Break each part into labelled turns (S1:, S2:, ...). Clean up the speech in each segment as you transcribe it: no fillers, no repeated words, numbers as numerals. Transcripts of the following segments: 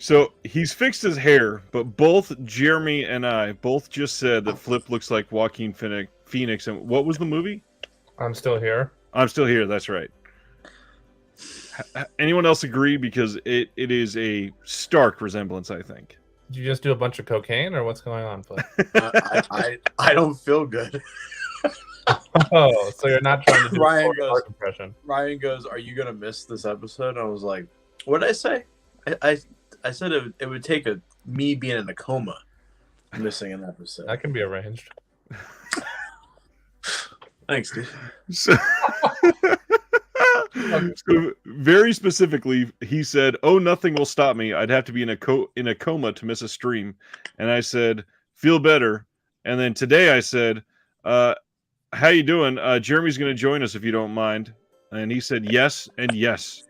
S1: So he's fixed his hair, but both Jeremy and I both just said that Flip looks like Joaquin Phoenix. And what was the movie?
S2: I'm Still Here.
S1: I'm Still Here. That's right. Anyone else agree? Because it is a stark resemblance, I think.
S2: Did you just do a bunch of cocaine, or what's going on, Flip?
S3: I don't feel good.
S2: Oh, so you're not trying to do
S3: Ryan
S2: a
S3: goes,
S2: impression.
S3: Ryan goes, "Are you gonna miss this episode?" And I was like, "What did I say?" I said it would take me being in a coma, missing an episode.
S2: That can be arranged.
S3: Thanks, dude.
S1: So, so very specifically, he said, "Oh, nothing will stop me. I'd have to be in a coma to miss a stream." And I said, "Feel better." And then today I said, "How you doing? Jeremy's going to join us if you don't mind." And he said yes and yes.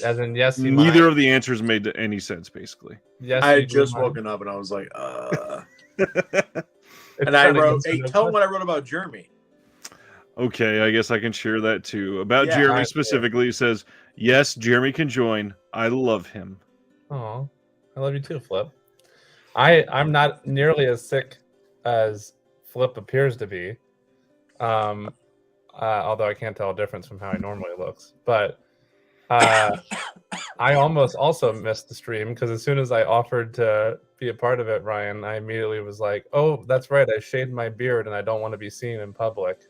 S2: As in, yes, he
S1: Neither
S2: might.
S1: of the answers made any sense, basically.
S2: Yes,
S3: I
S2: he
S3: had just
S2: might.
S3: woken up and I was like,
S2: It's
S3: and I
S2: turning
S3: wrote,
S2: into
S3: "Hey,
S2: an
S3: tell him
S2: event.
S3: what I wrote about Jeremy."
S1: Okay, I guess I can share that too. About
S3: Yeah,
S1: Jeremy
S2: I-
S1: specifically, he says, "Yes, Jeremy can join. I love him."
S2: Aw, I love you too, Flip. I'm not nearly as sick as Flip appears to be. Although I can't tell a difference from how he normally looks. But I almost also missed the stream because as soon as I offered to be a part of it, Ryan, I immediately was like, "Oh, that's right. I shaved my beard and I don't want to be seen in public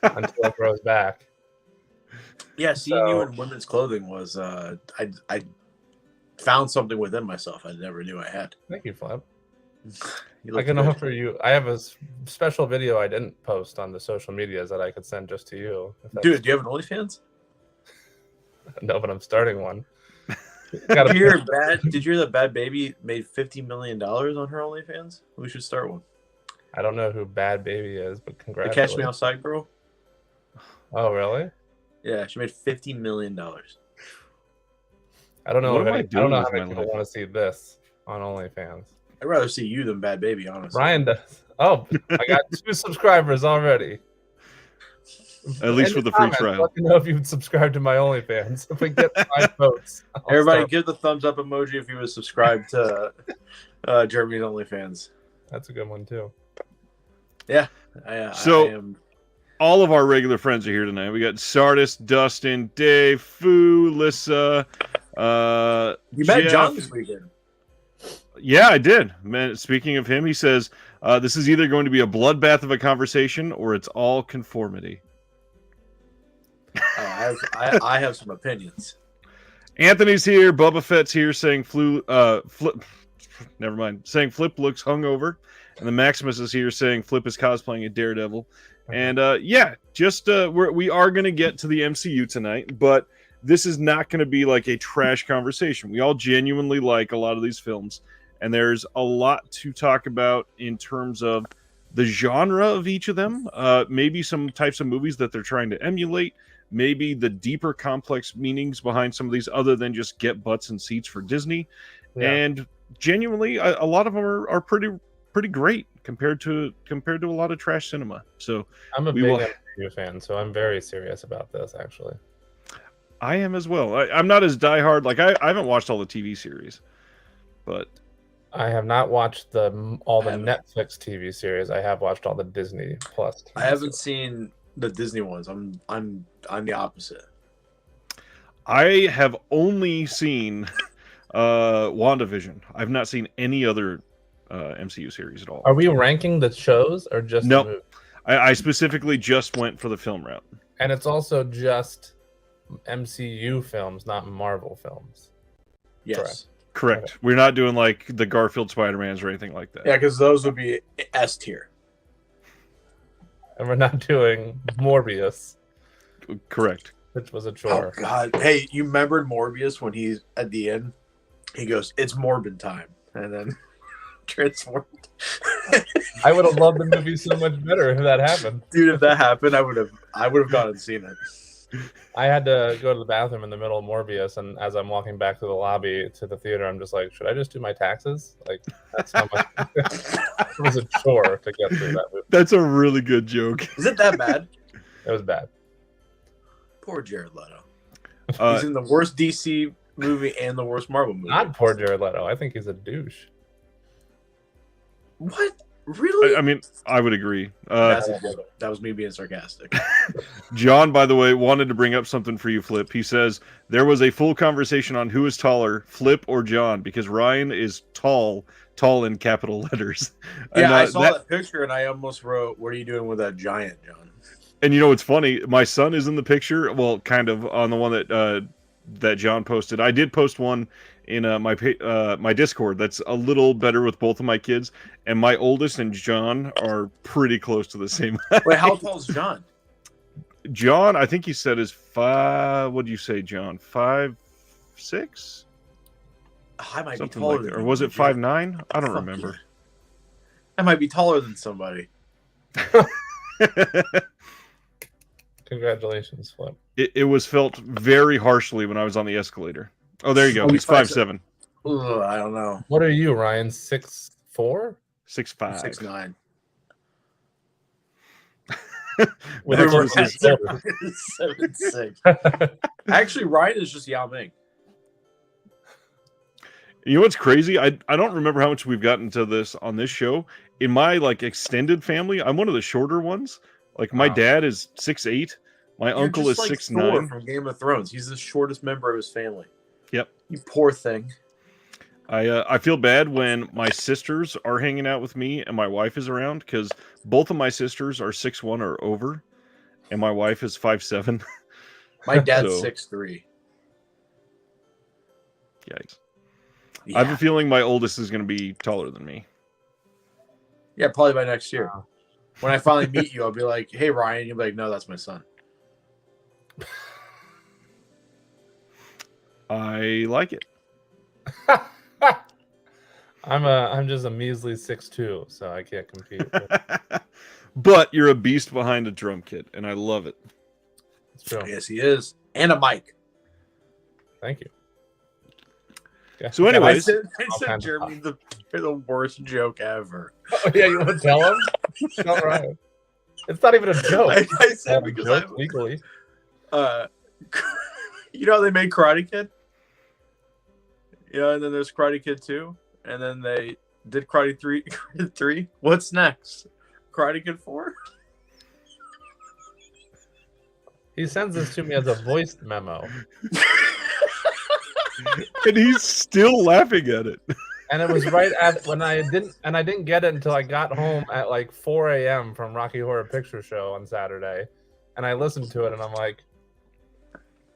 S2: until it grows back."
S3: Yeah, seeing you
S2: So-
S3: in women's clothing was I found something within myself I never knew I had.
S2: Thank you, Flip.
S3: You
S2: I
S3: look
S2: can
S3: good.
S2: offer you. I have a special video I didn't post on the social medias that I could send just to you. If that's-
S3: Dude, do you have an OnlyFans?
S2: No, but I'm starting one.
S3: Did you hear that Bad Baby made $50 million on her OnlyFans? We should start one.
S2: I don't know who Bad Baby is, but
S3: The
S2: congratulations.
S3: Catch Me Outside girl?
S2: Oh, really?
S3: Yeah, she made $50 million.
S2: I don't know.
S1: What
S2: If
S1: am I
S2: any, I
S1: doing
S2: don't know
S1: with
S2: how many
S1: my
S2: people
S1: life?
S2: want to see this on OnlyFans.
S3: I'd rather see you than Bad Baby, honestly.
S2: Ryan does. Oh, I got 2 subscribers already.
S1: At least
S2: In
S1: for the free
S2: comments,
S1: trial.
S2: Let me know if you'd subscribe to my OnlyFans. If we get 5 votes, I'll
S3: Everybody
S2: start.
S3: give the thumbs up emoji if you would subscribe to Jeremy's OnlyFans.
S2: That's a good one too.
S3: I
S1: So-
S3: am...
S1: All of our regular friends are here tonight. We got Sardis, Dustin, Dave, Fu, Lissa.
S3: You met
S1: Jeff.
S3: John this weekend.
S1: Yeah, I did. Man, speaking of him, he says this is either going to be a bloodbath of a conversation or it's all conformity.
S3: I have some opinions.
S1: Anthony's here. Bubba Fett's here saying Flip. Never mind. Saying Flip looks hungover, and the Maximus is here saying Flip is cosplaying a Daredevil. And yeah, just we are going to get to the MCU tonight, but this is not going to be like a trash conversation. We all genuinely like a lot of these films, and there's a lot to talk about in terms of the genre of each of them. Maybe some types of movies that they're trying to emulate. Maybe the deeper, complex meanings behind some of these, other than just get butts and seats for Disney.
S2: Yeah.
S1: And genuinely, a lot of them are pretty great compared to a lot of trash cinema. So
S2: I'm a
S1: we
S2: big
S1: will-
S2: MCU fan, so I'm very serious about this. Actually,
S1: I am as well. I'm not as diehard. Like I haven't watched all the TV series, but
S2: I have not watched all the
S3: I haven't.
S2: Netflix TV series. I have watched all the Disney Plus. TV
S3: I haven't
S2: series.
S3: seen the Disney ones. I'm the opposite.
S1: I have only seen WandaVision. I've not seen any other MCU series at all.
S2: Are we ranking the shows or just
S1: Nope.
S2: the movie?
S1: I specifically just went for the film route.
S2: And it's also just MCU films, not Marvel films.
S3: Yes.
S1: Correct. We're not doing like the Garfield Spider-Mans or anything like that.
S3: Yeah, because those would be S tier.
S2: And we're not doing Morbius,
S1: Correct.
S2: which was a
S3: Oh
S2: chore.
S3: God! Hey, you remember Morbius when he's at the end? He goes, "It's Morbid time," and then transformed.
S2: I would have loved the movie so much better if that happened.
S3: Dude, if that happened, I would have gone and seen it.
S2: I had to go to the bathroom in the middle of Morbius, and as I'm walking back to the lobby to the theater, I'm just like, should I just do my taxes? Like, that's how much it was a chore to get through that movie.
S1: That's a really good joke.
S3: Is it that bad?
S2: It was bad.
S3: Poor Jared Leto.
S1: Uh,
S3: He's in the worst DC movie and the worst Marvel movie.
S2: Not poor Jared Leto. I think he's a douche.
S3: What? Really?
S1: I mean, I would agree.
S3: That's a joke. That was me being sarcastic.
S1: John, by the way, wanted to bring up something for you, Flip. He says there was a full conversation on who is taller, Flip or John, because Ryan is tall in capital letters.
S3: Yeah,
S1: And,
S3: I saw that picture and I almost wrote, "What are you doing with that giant, John?"
S1: And you know what's funny? My son is in the picture. Well, kind of on the one that John posted. I did post one in my Discord that's a little better with both of my kids, and my oldest and John are pretty close to the same height.
S3: Wait, how tall is John?
S1: John, I think he said is 5. What did you say, John? 5'6"?
S3: I might
S1: Something
S3: be taller
S1: like
S3: than
S1: that. Or
S3: you,
S1: was it
S3: John.
S1: 5'9"? I don't
S3: Fuck
S1: remember.
S3: you. I might be taller than somebody.
S2: Congratulations, Flip.
S1: It was felt very harshly when I was on the escalator. Oh, there you go.
S3: Oh,
S1: He's 5'7".
S3: Ugh, I don't know.
S2: What are you, Ryan? 6'4"?
S1: 6'5".
S3: 6'9".
S2: With
S1: Max
S2: a
S1: was
S2: horse.
S1: his-
S3: 7'6". Actually, Ryan is just Yao Ming.
S1: You know what's crazy? I don't remember how much we've gotten to this on this show. In my extended family, I'm one of the shorter ones. Like my
S2: Wow.
S1: dad is 6'8". My
S3: You're
S1: uncle is
S3: just like
S1: 6'9".
S3: Thor from Game of Thrones. He's the shortest member of his family.
S1: Yep.
S3: You poor thing.
S1: I feel bad when my sisters are hanging out with me and my wife is around because both of my sisters are 6'1" or over, and my wife is 5'7".
S3: My dad's
S1: So-
S3: 6'3".
S1: Yikes!
S3: Yeah.
S1: I have a feeling my oldest is going to be taller than me.
S3: Yeah, probably by next year.
S2: Wow.
S3: When I finally meet you, I'll be like, "Hey, Ryan." You'll be like, "No, that's my son."
S1: I like it.
S2: I'm just a measly 6'2", so I can't compete.
S1: But you're a beast behind a drum kit, and I love it.
S2: It's true.
S3: Yes, he is, and a mic.
S2: Thank you. Yeah.
S1: So
S3: I
S1: anyways,
S3: said
S2: All kinds of
S3: Jeremy, you're the worst joke ever.
S2: Oh, yeah, you want to tell him? All right. It's not even a joke.
S3: I said
S2: Not a
S3: because
S2: joke legally.
S3: you know how they made Karate Kid? Yeah, and then there's Karate Kid 2, and then they did Karate 3. What's next? Karate Kid 4?
S2: He sends this to me as a voiced memo,
S1: and he's still laughing at it.
S2: and it was right at when I didn't get it until I got home at like 4 a.m. from Rocky Horror Picture Show on Saturday, and I listened to it, and I'm like,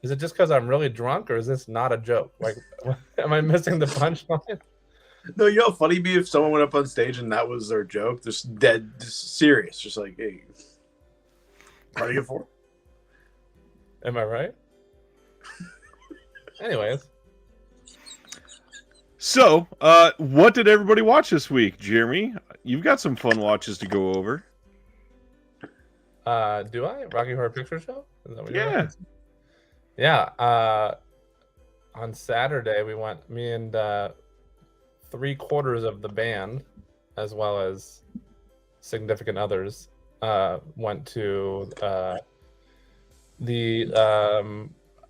S2: is it just because I'm really drunk, or is this not a joke? Like, am I missing the punchline?
S3: No, you know how funny it'd be if someone went up on stage and that was their joke? Just dead, just serious. Just like, hey, Karate Kid 4?
S2: Am I right? Anyways,
S1: So, what did everybody watch this week, Jeremy? You've got some fun watches to go over.
S2: do I? Rocky Horror Picture Show? Is that what you're
S1: Yeah.
S2: referencing? Yeah. On Saturday, we went, me and 3/4 of the band, as well as significant others, went to the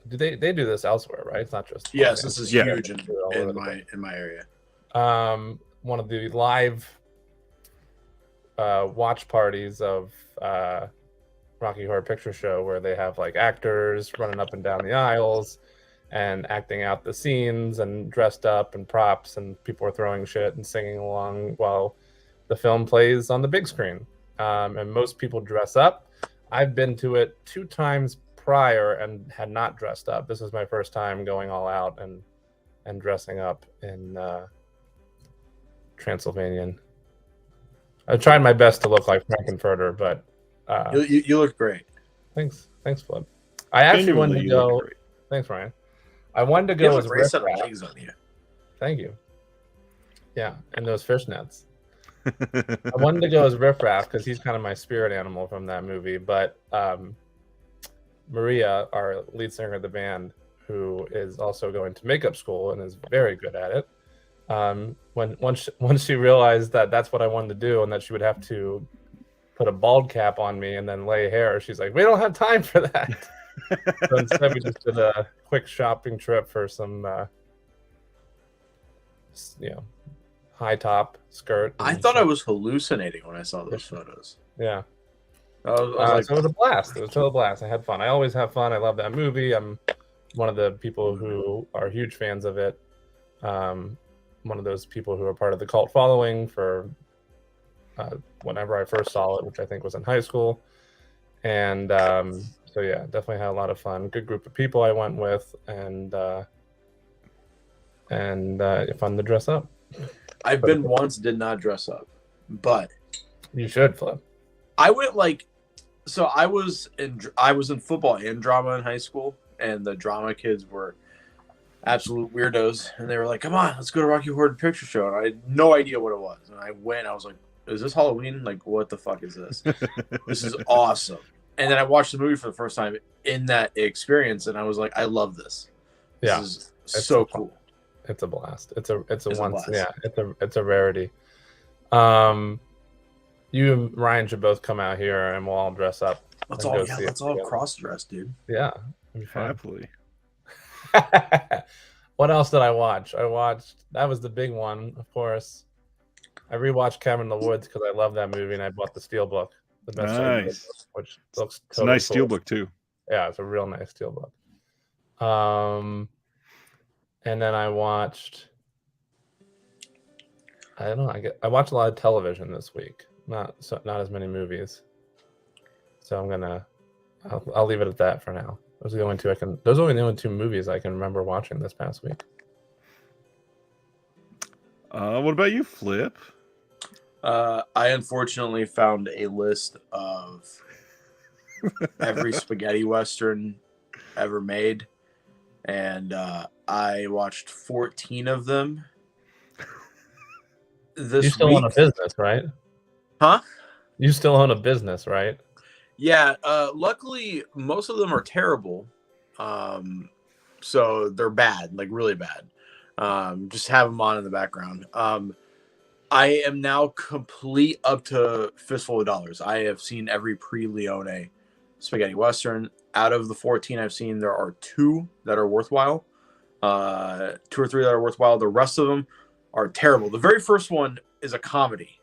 S2: do they do this elsewhere, right? It's not just
S3: Yes, this is
S1: Yeah.
S3: huge
S2: All over
S3: in
S2: the
S3: my area.
S2: one of the live watch parties of Rocky Horror Picture Show, where they have like actors running up and down the aisles and acting out the scenes and dressed up and props, and people are throwing shit and singing along while the film plays on the big screen. And most people dress up. I've been to it 2 times prior and had not dressed up. This is my first time going all out and dressing up in Transylvanian. I tried my best to look like Frankenfurter, but
S3: You look great.
S2: thanks, Flip. I actually wanted to
S1: Genuinely, you look
S2: go.
S1: great.
S2: Thanks, Ryan. I wanted to
S3: You
S2: go
S3: have
S2: as
S3: a great set of
S2: Riff Raff.
S3: legs on you.
S2: Thank you. Yeah, and those fishnets. I wanted to go as Riff Raff because he's kind of my spirit animal from that movie. But Maria, our lead singer of the band, who is also going to makeup school and is very good at it, once she realized that that's what I wanted to do and that she would have to put a bald cap on me and then lay hair, she's like, "We don't have time for that." So instead, we just did a quick shopping trip for some, high top skirt.
S3: I thought I was hallucinating when I saw those photos.
S2: Yeah.
S3: I was like,
S2: So it was a blast. It was a total blast. I had fun. I always have fun. I love that movie. I'm one of the people who are huge fans of it. One of those people who are part of the cult following for whenever I first saw it, which I think was in high school. And so yeah, definitely had a lot of fun. Good group of people I went with, and fun to dress up.
S3: I've been once, did not dress up, but
S2: You should, Flip.
S3: I went so I was in football and drama in high school, and the drama kids were absolute weirdos, and they were like, "Come on, let's go to Rocky Horror Picture Show," and I had no idea what it was, and I went. I was like, "Is this Halloween? Like, what the fuck is this? This is awesome!" And then I watched the movie for the first time in that experience, and I was like, "I love this. This is so cool."
S2: It's a blast. It's a once.
S3: blast.
S2: Yeah, it's a rarity. You and Ryan should both come out here, and we'll all dress up.
S3: Let's
S2: and
S3: all
S2: go see it
S3: let's all
S2: together.
S3: cross dress, dude.
S2: Yeah, it'd be fun.
S1: Happily.
S2: What else did I watch? I watched, that was the big one, of course. I rewatched Cabin in the Woods because I love that movie, and I bought the Steelbook, the best
S1: Nice.
S2: book, which looks
S1: It's a nice
S2: cool.
S1: steelbook too.
S2: Yeah, it's a real nice Steelbook. And then I watched, I don't know, I watched a lot of television this week, not as many movies. So I'll leave it at that for now. Those are the only two movies I can remember watching this past week.
S1: What about you, Flip?
S3: I unfortunately found a list of every spaghetti western ever made, and I watched 14 of them this
S2: You still
S3: week.
S2: own a business, right?
S3: Huh?
S2: You still own a business, right?
S3: Yeah, luckily most of them are terrible. So they're bad, like really bad. Just have them on in the background. I am now complete up to Fistful of Dollars. I have seen every pre-Leone spaghetti western. Out of the 14 I've seen, there are 2 that are worthwhile. 2 or 3 that are worthwhile. The rest of them are terrible. The very first one is a comedy.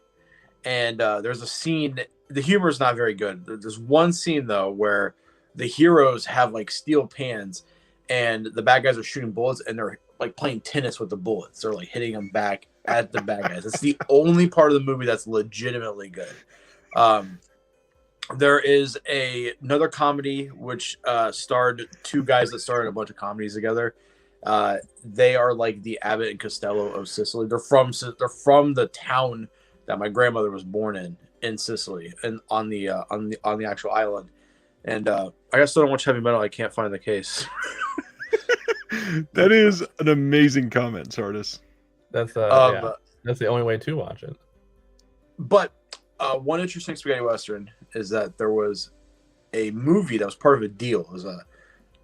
S3: And there's a scene, the humor is not very good. There's one scene, though, where the heroes have like steel pans and the bad guys are shooting bullets and they're like playing tennis with the bullets. They're like hitting them back at the bad guys. It's the only part of the movie that's legitimately good. There is another comedy which starred 2 guys that starred in a bunch of comedies together. They are like the Abbott and Costello of Sicily. They're from the town that my grandmother was born in Sicily, and on the actual island. And I still don't watch heavy metal. I can't find the case.
S1: That is an amazing comment, Sardis.
S2: That's that's the only way to watch it.
S3: But one interesting spaghetti western is that there was a movie that was part of a deal. It was a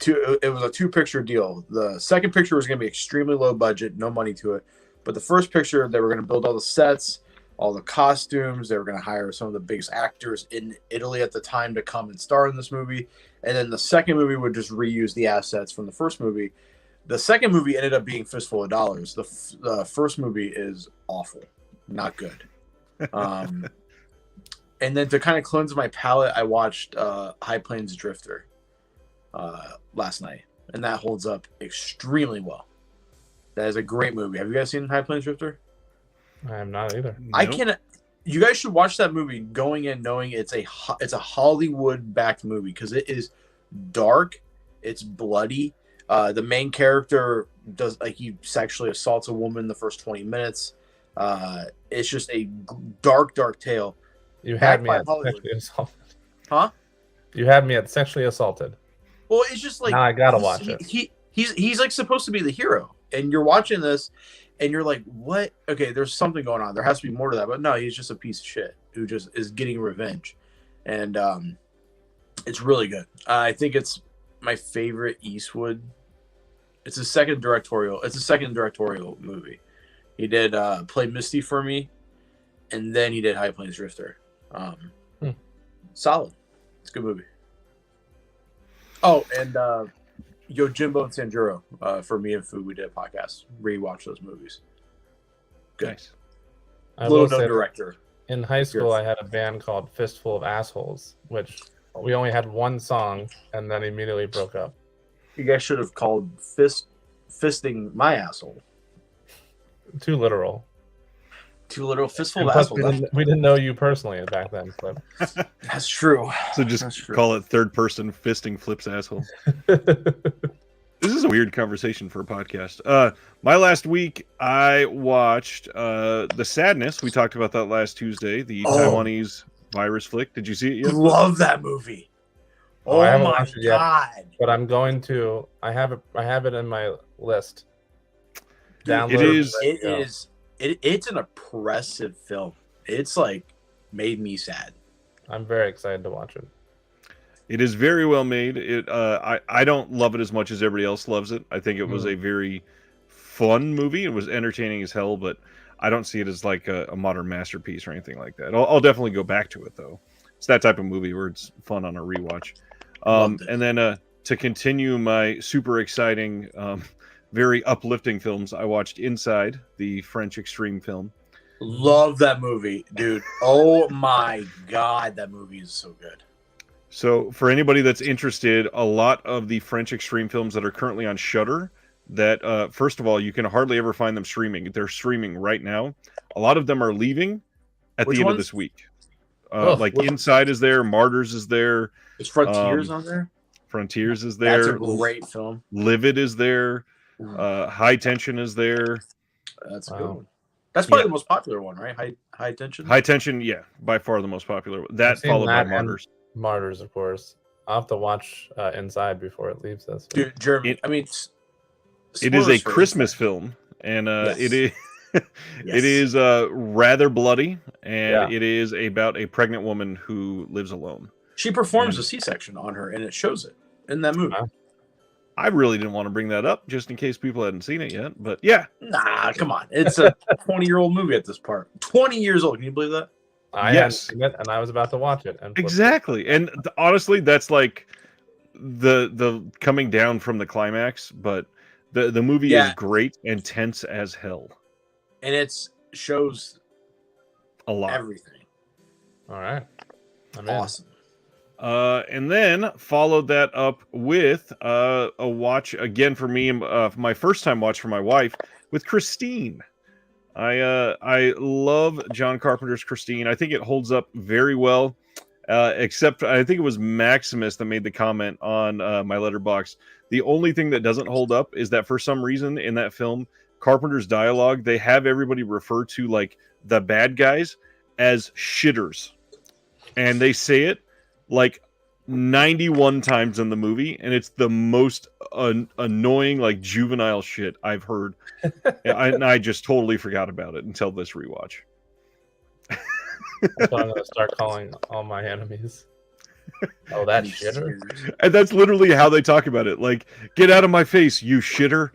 S3: 2-picture deal. The second picture was going to be extremely low budget, no money to it. But the first picture, they were going to build all the sets, all the costumes. They were going to hire some of the biggest actors in Italy at the time to come and star in this movie. And then the second movie would just reuse the assets from the first movie. The second movie ended up being Fistful of Dollars. The first movie is awful, not good. And then to kind of cleanse my palate, I watched High Plains Drifter last night, and that holds up extremely well. That is a great movie. Have you guys seen High Plains Drifter?
S2: I am not either.
S1: Nope.
S3: You guys should watch that movie going in knowing it's a Hollywood-backed movie because it is dark, it's bloody. The main character he sexually assaults a woman in the first 20 minutes. It's just a dark tale.
S2: You had me
S3: by
S2: at
S3: Hollywood.
S2: sexually assaulted.
S3: Huh?
S2: You had me at sexually assaulted.
S3: Well, it's just like
S2: Now I gotta watch it.
S3: He's like supposed to be the hero, and you're watching this, and you're like, "What? Okay, there's something going on. There has to be more to that." But no, he's just a piece of shit who just is getting revenge, and it's really good. I think it's my favorite Eastwood. It's a second directorial movie. He did Play Misty for Me, and then he did High Plains Drifter. Solid. It's a good movie. Oh, and Yojimbo and Sanjuro, for me and Fu, we did a podcast. Rewatch those movies. Good.
S1: Nice.
S2: I
S3: Little
S2: will say
S3: known director.
S2: in high school, I had a band called Fistful of Assholes, which we only had one song and then immediately broke up.
S3: You guys should have called fisting my asshole.
S2: Too literal.
S3: Too literal. Fistful
S2: And
S3: of
S2: plus,
S3: asshole.
S2: we didn't know you personally back then, Flip.
S3: That's true.
S1: So
S3: That's
S1: just
S3: true.
S1: call it third person fisting Flip's asshole. This is a weird conversation for a podcast. My last week, I watched The Sadness. We talked about that last Tuesday, the Taiwanese virus flick. Did you see it yet?
S3: Love that movie.
S2: Oh, I
S3: Oh
S2: haven't
S3: my
S2: watched it yet.
S3: god.
S2: But I'm going to. I have it in my list.
S3: Dude,
S2: Download
S1: it
S3: It is. It's an oppressive film. It's like made me sad.
S2: I'm very excited to watch it.
S1: It is very well made. I don't love it as much as everybody else loves it. I think it was a very fun movie. It was entertaining as hell, but I don't see it as like a modern masterpiece or anything like that. I'll definitely go back to it though. It's that type of movie where it's fun on a rewatch. And then to continue my super exciting, very uplifting films, I watched Inside, the French extreme film.
S3: Love that movie, dude. Oh my god, that movie is so good.
S1: So for anybody that's interested, a lot of the French extreme films that are currently on Shudder, that first of all, you can hardly ever find them streaming. They're streaming right now. A lot of them are leaving at
S3: Which
S1: the end of
S3: ones?
S1: this week. Inside is there, Martyrs is there,
S3: Is Frontiers on there?
S1: Frontiers is
S3: That's
S1: there,
S3: a great film.
S1: Livid is there, High Tension is there.
S3: That's a
S2: Wow.
S3: good one. That's probably the most popular one, right? High Tension.
S1: High Tension, yeah, by far the most popular. That
S2: I've seen
S1: followed by
S2: that and
S1: Martyrs.
S2: Martyrs, of course. I'll have to watch Inside before it leaves us.
S3: Dude, Jeremy.
S1: It is
S3: spoilers
S1: a
S3: for
S1: Christmas
S3: Inside.
S1: film, and
S3: Yes.
S1: it is
S3: Yes.
S1: it is rather bloody, and
S2: Yeah.
S1: it is about a pregnant woman who lives alone.
S3: She performs a C-section on her, and it shows it in that movie.
S2: Wow.
S1: I really didn't want to bring that up, just in case people hadn't seen it yet. But yeah,
S3: Nah, come on. It's a 20-year-old movie at this part. 20 years old. Can you believe that?
S2: I
S1: Yes.
S2: hadn't seen it, and I was about to watch it. And
S1: exactly. And honestly, that's like the coming down from the climax. But the movie is great and tense as hell.
S3: And it shows
S1: A lot.
S3: everything.
S2: All right. I'm in.
S3: Awesome.
S1: And then followed that up with a watch again for me, my first time watch for my wife with Christine. I love John Carpenter's Christine. I think it holds up very well. Except I think it was Maximus that made the comment on my letterbox. The only thing that doesn't hold up is that for some reason in that film, Carpenter's dialogue, they have everybody refer to like the bad guys as shitters, and they say it like 91 times in the movie, and it's the most annoying, like juvenile shit I've heard. And I just totally forgot about it until this rewatch.
S2: So I'm gonna start calling all my enemies. Oh, that shitter!
S1: And that's literally how they talk about it. Like, get out of my face, you shitter.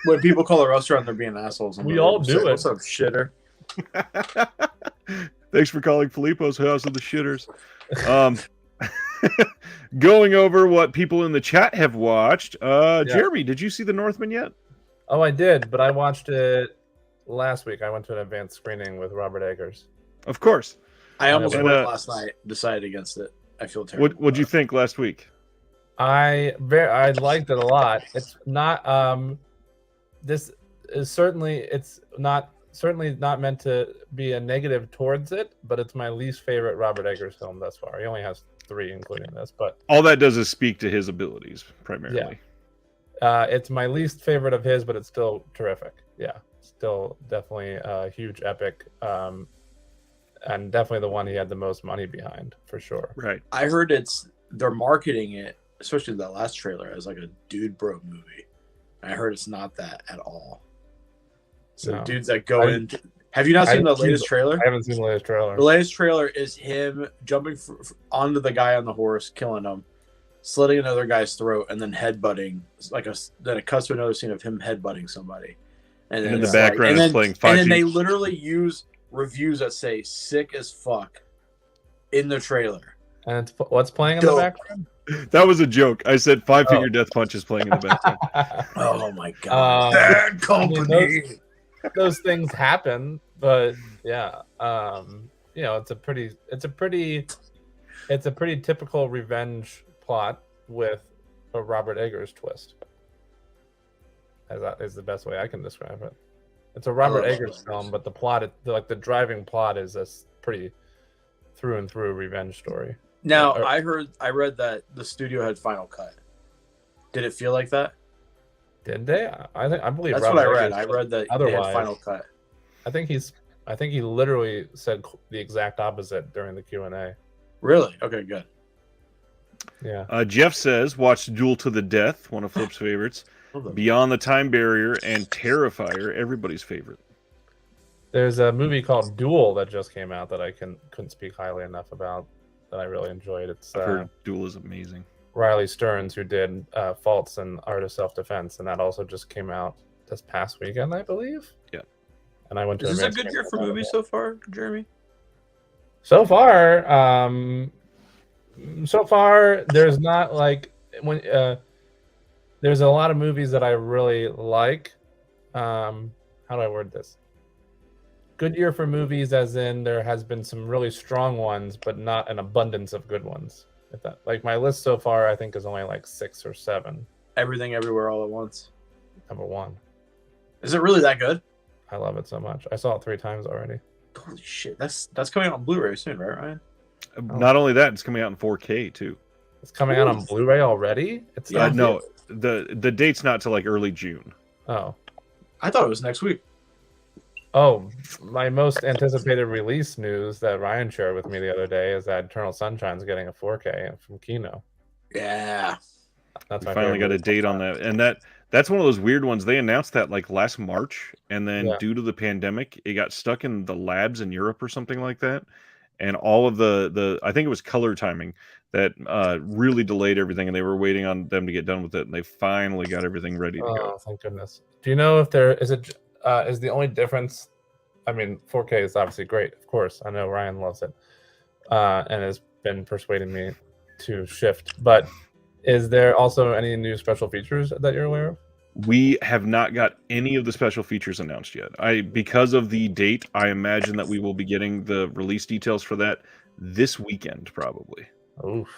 S3: When people call a restaurant, they're being assholes. I'm
S2: We
S3: like,
S2: all do it.
S3: What's up, shitter?
S1: Thanks for calling Filippo's House of the Shitters. Going over what people in the chat have watched. Jeremy, did you see The Northman yet?
S2: Oh, I did, but I watched it last week. I went to an advanced screening with Robert Eggers.
S1: Of course.
S3: I almost
S1: And,
S3: went last night. Decided against it. I feel terrible.
S1: What'd you think last week?
S2: I liked it a lot. It's not this is certainly not meant to be a negative towards it, but it's my least favorite Robert Eggers film thus far. He only has 3, including this, but
S1: All that does is speak to his abilities primarily.
S2: it's my least favorite of his, but it's still terrific. Yeah, still definitely a huge epic, and definitely the one he had the most money behind for sure.
S1: Right.
S3: I heard they're marketing it, especially that last trailer, as like a dude bro movie. I heard it's not that at all. So
S2: No.
S3: dudes that go in. Have you not seen the latest trailer?
S2: I haven't seen the latest trailer.
S3: The latest trailer is him jumping onto the guy on the horse, killing him, slitting another guy's throat, and then headbutting. Then it cuts to another scene of him headbutting somebody. And then
S1: in the
S3: it's
S1: background
S3: and
S1: is playing 5G.
S3: And then they literally use reviews that say "sick as fuck" in the trailer.
S2: And what's playing in
S3: Dope.
S2: the background?
S1: That was a joke. I said Five Finger Death Punch is playing in the background.
S3: Oh my god.
S2: Bad
S3: company.
S2: Those things happen, but yeah, it's a pretty typical revenge plot with a Robert Eggers twist. As that is the best way I can describe it. It's a Robert Eggers film, but the plot, the driving plot, is a pretty through and through revenge story.
S3: Now, I read that the studio had final cut. Did it feel like that?
S2: Did they? I believe
S3: that's
S2: Robert
S3: what I read.
S2: Eggers
S3: I read that
S2: otherwise,
S3: they had final cut.
S2: I think he literally said the exact opposite during the Q&A.
S3: Really? Okay, good.
S2: Yeah.
S1: Jeff says, watch Duel to the Death, one of Flip's favorites. Beyond the Time Barrier and Terrifier, everybody's favorite.
S2: There's a movie called Duel that just came out that I couldn't speak highly enough about, that I really enjoyed.
S1: I've heard Duel is amazing.
S2: Riley Stearns, who did Faults and Art of Self-Defense, and that also just came out this past weekend, I believe.
S1: Yeah.
S2: And I went to.
S3: Is this a good year for movies so far, Jeremy?
S2: So far, there's not there's a lot of movies that I really like. How do I word this? Good year for movies, as in there has been some really strong ones, but not an abundance of good ones. If that, my list so far, I think is only 6 or 7.
S3: Everything, Everywhere, All at Once.
S2: Number 1.
S3: Is it really that good?
S2: I love it so much. I saw it 3 times already.
S3: Holy shit! That's coming out on Blu-ray soon, right, Ryan?
S1: Not only that, it's coming out in 4K too.
S2: It's coming out on Blu-ray already. It's not.
S1: No, the date's not till early June.
S2: Oh,
S3: I thought it was next week.
S2: Oh, my most anticipated release news that Ryan shared with me the other day is that Eternal Sunshine's getting a 4K from Kino.
S3: Yeah.
S1: That's my finally got a date on that. And that's one of those weird ones. They announced that last March, and then due to the pandemic, it got stuck in the labs in Europe or something like that. And all of the I think it was color timing that really delayed everything, and they were waiting on them to get done with it, and they finally got everything ready to go.
S2: Oh, thank goodness. Do you know if there is is the only difference? I mean, 4K is obviously great, of course. I know Ryan loves it, and has been persuading me to shift. But is there also any new special features that you're aware of?
S1: We have not got any of the special features announced yet. Because of the date, I imagine that we will be getting the release details for that this weekend, probably.
S2: Oof.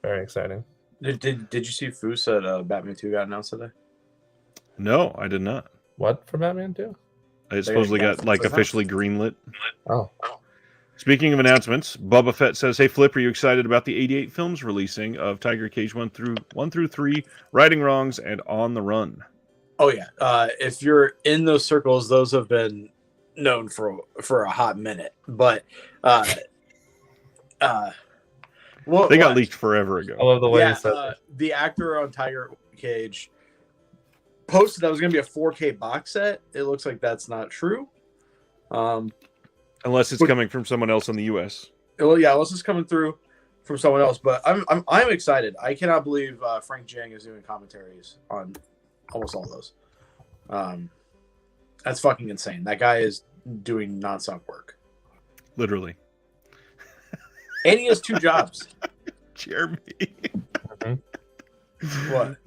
S2: Very exciting.
S3: Did you see Foo said Batman 2 got announced today?
S1: No, I did not.
S2: What for Batman 2?
S1: It supposedly got officially greenlit.
S2: Oh.
S1: Speaking of announcements, Bubba Fett says, "Hey Flip, are you excited about the 88 films releasing of Tiger Cage 1 through 3, Righting Wrongs, and On the Run?"
S3: Oh yeah. If you're in those circles, those have been known for a hot minute. But
S1: they got leaked forever ago.
S2: I love the way you said
S3: the actor on Tiger Cage posted that was going to be a 4K box set. It looks like that's not true.
S1: Unless it's coming from someone else in the U.S.
S3: Well, yeah, unless it's coming through from someone else. But I'm excited. I cannot believe Frank Jiang is doing commentaries on almost all those. That's fucking insane. That guy is doing nonstop work.
S1: Literally.
S3: And he has 2 jobs.
S1: Jeremy.
S3: What?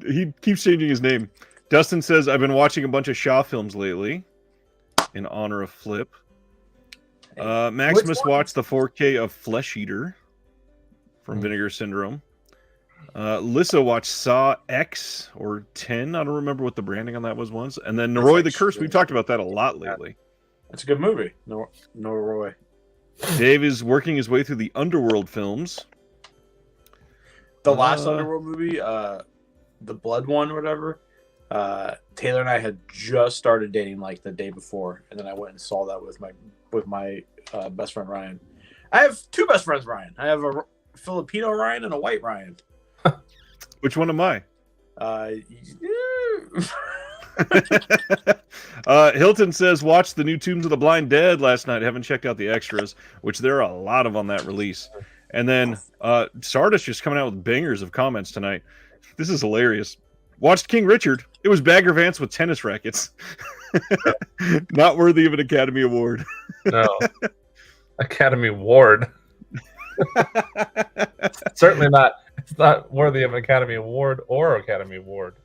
S1: He keeps changing his name. Dustin says, "I've been watching a bunch of Shaw films lately in honor of Flip." Maximus watched the 4K of Flesh Eater from Vinegar Syndrome. Lissa watched Saw X or 10. I don't remember what the branding on that was. And then Noroi the Curse. We've talked about that a lot lately.
S3: That's a good movie. Noroi.
S1: Dave is working his way through the Underworld films.
S3: The last Underworld movie, the Blood one or whatever, Taylor and I had just started dating the day before, and then I went and saw that with my best friend Ryan. I have 2 best friends, Ryan. I have a Filipino Ryan and a white Ryan.
S1: Which one am I? Hilton says, "Watched the new Tombs of the Blind Dead last night. Haven't checked out the extras, which there are a lot of on that release." And then Stardust just coming out with bangers of comments tonight. This is hilarious. "Watched King Richard. It was Bagger Vance with tennis rackets. Not worthy of an Academy Award."
S2: No. Academy Award. Certainly not. It's not worthy of an Academy Award or Academy Award.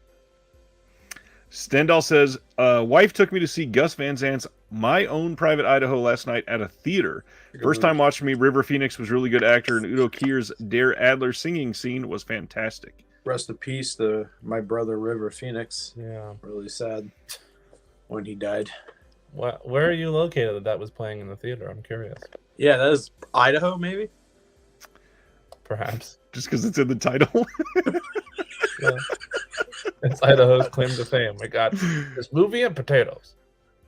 S1: Stendhal says, wife took me to see Gus Van Zant's My Own Private Idaho last night at a theater. First time watching me, River Phoenix was really good actor, and Udo Kier's Dare Adler singing scene was fantastic.
S3: Rest in peace to my brother River Phoenix.
S2: Yeah.
S3: Really sad when he died.
S2: Where are you located that was playing in the theater? I'm curious.
S3: Yeah, that is Idaho, maybe?
S2: Perhaps.
S1: Just because it's in the title.
S2: Yeah. It's Idaho's claim to fame. We got this movie and potatoes.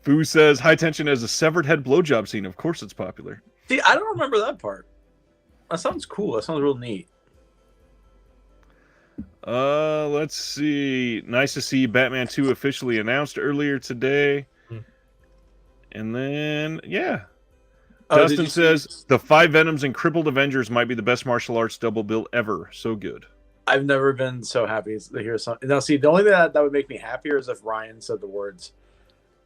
S1: Foo says, High Tension has a severed head blowjob scene. Of course it's popular.
S3: See, I don't remember that part. That sounds cool. That sounds real neat.
S1: Let's see. Nice to see Batman 2 officially announced earlier today. And then, yeah. Dustin says, the 5 Venoms and Crippled Avengers might be the best martial arts double bill ever. So good.
S3: I've never been so happy to hear something. Now, see, the only thing that would make me happier is if Ryan said the words,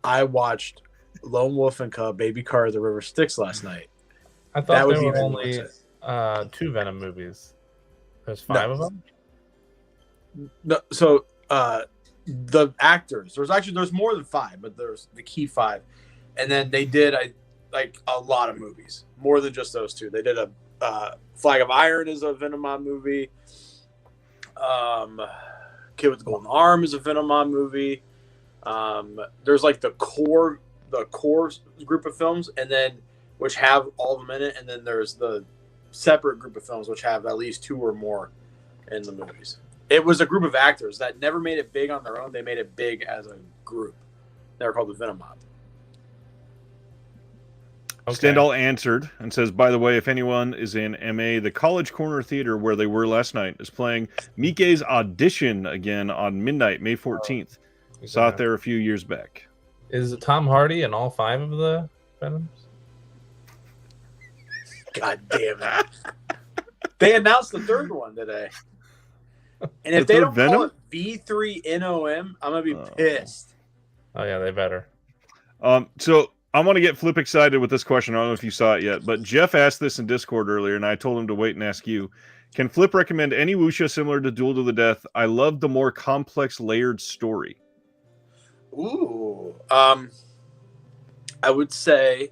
S3: I watched Lone Wolf and Cub, Baby Car of the River Styx last night.
S2: I thought there were only 2 Venom movies. There's 5 of them?
S3: No, so the actors, there's more than 5, but there's the key 5. And then they did like a lot of movies, more than just those 2. They did a Flag of Iron is a Venomon movie. Kid with the Golden Arm is a Venomon movie. There's like the core group of films, and then which have all of them in it, and then there's the separate group of films which have at least 2 or more in the movies. It was a group of actors that never made it big on their own. They made it big as a group. They were called the Venomon.
S1: Okay. Stendhal answered and says, by the way, if anyone is in MA, the College Corner Theater where they were last night is playing Mike's Audition again on midnight, May 14th. Saw it there a few years back.
S2: Is Tom Hardy in all 5 of the Venoms?
S3: God damn it. They announced the 3rd one today. And if they don't call it V3NOM, I'm going to be pissed.
S2: Oh, yeah, they better.
S1: So I want to get Flip excited with this question. I don't know if you saw it yet, but Jeff asked this in Discord earlier, and I told him to wait and ask you. Can Flip recommend any wuxia similar to Duel to the Death? I love the more complex, layered story.
S3: Ooh. I would say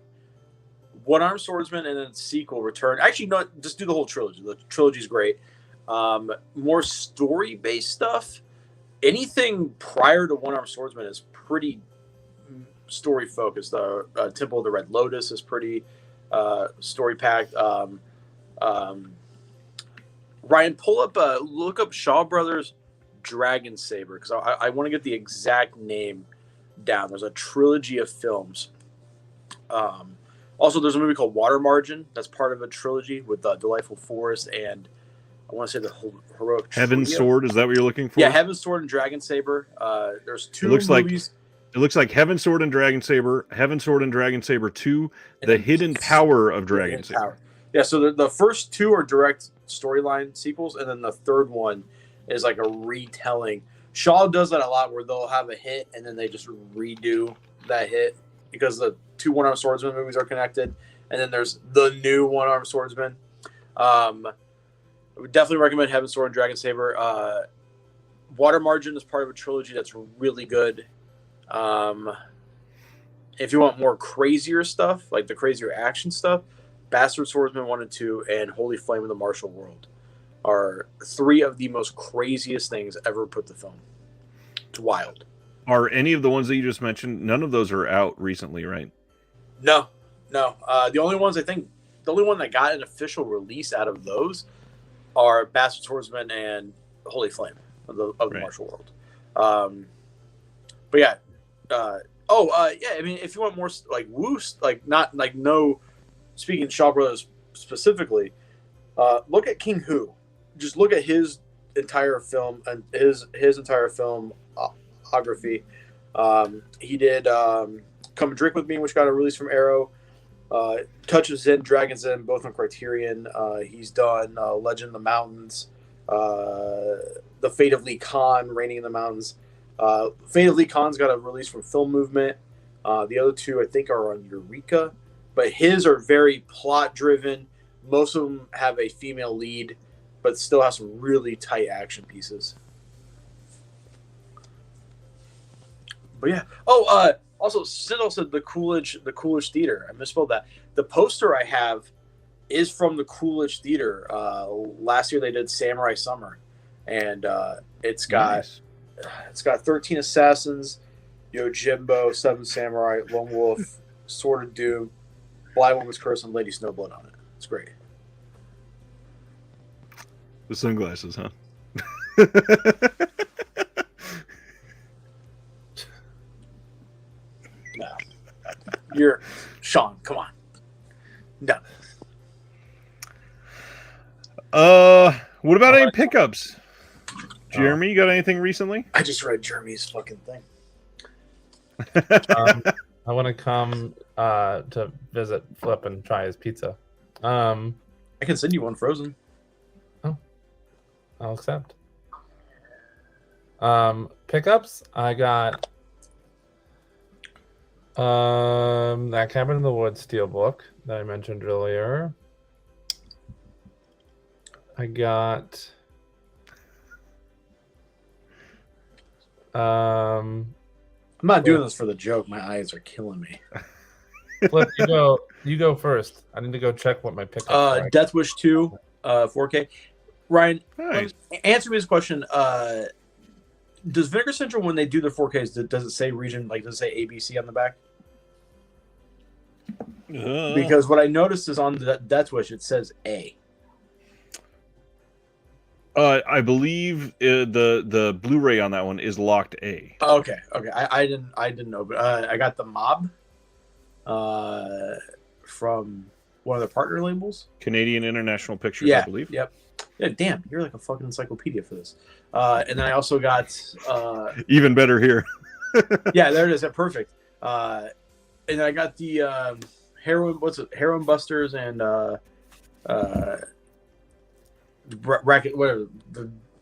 S3: One Armed Swordsman and then sequel Return. Actually, no, just do the whole trilogy. The trilogy's great. More story-based stuff. Anything prior to One Armed Swordsman is pretty story-focused. Temple of the Red Lotus is pretty story-packed. Ryan, look up Shaw Brothers Dragon Saber, because I want to get the exact name down. There's a trilogy of films. Also, there's a movie called Water Margin that's part of a trilogy with Delightful Forest and I want to say the Heroic
S1: Heaven's Sword. Is that what you're looking for?
S3: Yeah, Heaven's Sword and Dragon Saber. There's 2 movies.
S1: It looks like Heaven's Sword and Dragon Saber, Heaven's Sword and Dragon Saber 2, The Hidden Power of Dragon Saber.
S3: Yeah, so the first 2 are direct storyline sequels, and then the 3rd one is like a retelling. Shaw does that a lot, where they'll have a hit and then they just redo that hit because the 2 One-Armed Swordsman movies are connected, and then there's the new One-Armed Swordsman. I would definitely recommend Heaven's Sword and Dragon Saber. Water Margin is part of a trilogy that's really good. If you want more crazier stuff, like the crazier action stuff, Bastard Swordsman 1 and 2 and Holy Flame of the Martial World are 3 of the most craziest things ever put to film. It's wild.
S1: Are any of the ones that you just mentioned, none of those are out recently, right?
S3: No. The only one that got an official release out of those are Bastard Swordsman and Holy Flame of the Martial World. But yeah. I mean, if you want more like woos, like not like no. Speaking Shaw Brothers specifically, look at King Hu. Just look at his entire film and his entire filmography. He did Come Drink With Me, which got a release from Arrow. Touch of Zen, Dragon's Den, both on Criterion. He's done Legend of the Mountains, The Fate of Lee Khan, Raining in the Mountains. Fate of Lee Khan's got a release from Film Movement. The other 2, I think, are on Eureka. But his are very plot-driven, most of them have a female lead, but still have some really tight action pieces. But yeah. Oh, also, Siddle said the Coolidge Theater. I misspelled that. The poster I have is from the Coolidge Theater. Last year they did Samurai Summer, and it's got 13 Assassins, Yojimbo, 7 Samurai, Lone Wolf, Sword of Doom, Blind Woman's Curse, and Lady Snowblood on it. It's great.
S1: The sunglasses, huh?
S3: No. You're Sean, come on. No.
S1: What about any pickups? Jeremy, you got anything recently?
S3: I just read Jeremy's fucking thing.
S2: I want to come to visit Flip and try his pizza.
S3: I can send you one frozen.
S2: Oh, I'll accept. Pickups, I got that Cabin in the Woods steelbook that I mentioned earlier. I got
S3: I'm not doing this for the joke. My eyes are killing me.
S2: Flip, you go first. I need to go check what my pickups are.
S3: Death Wish 2, 4K. Ryan,
S1: Nice.
S3: answer me this question. Does Vinegar Central, when they do their 4Ks, does it say region, like does it say ABC on the back? Because what I noticed is on the Death Wish, it says A.
S1: I believe the Blu-ray on that one is locked A.
S3: Okay. I didn't know, but I got the Mob from one of the partner labels.
S1: Canadian International Pictures, I believe.
S3: Yep. Yeah, damn, you're like a fucking encyclopedia for this. And then I also got
S1: Even better here.
S3: yeah, there it is. Perfect. And then I got the Heroin Busters and the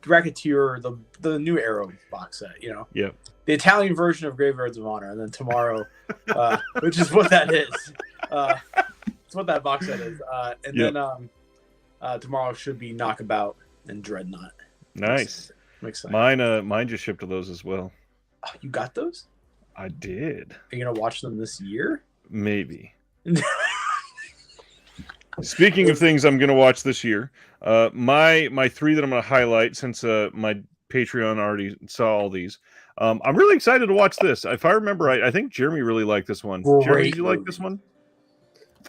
S3: Racketeer, the new Arrow box set, you know.
S1: Yeah.
S3: The Italian version of Graveyards of Honor, and then Tomorrow, which is what that is. It's what that box set is. And then Tomorrow should be Knockabout and Dreadnought.
S1: Nice.
S3: I'm excited.
S1: Mine just shipped to those as well.
S3: Oh, you got those?
S1: I did.
S3: Are you gonna watch them this year?
S1: Maybe. Speaking of things I'm going to watch this year, my 3 that I'm going to highlight, since my Patreon already saw all these, I'm really excited to watch this. If I remember right, I think Jeremy really liked this one.
S3: Great
S1: Jeremy, did you
S3: movie.
S1: like this one?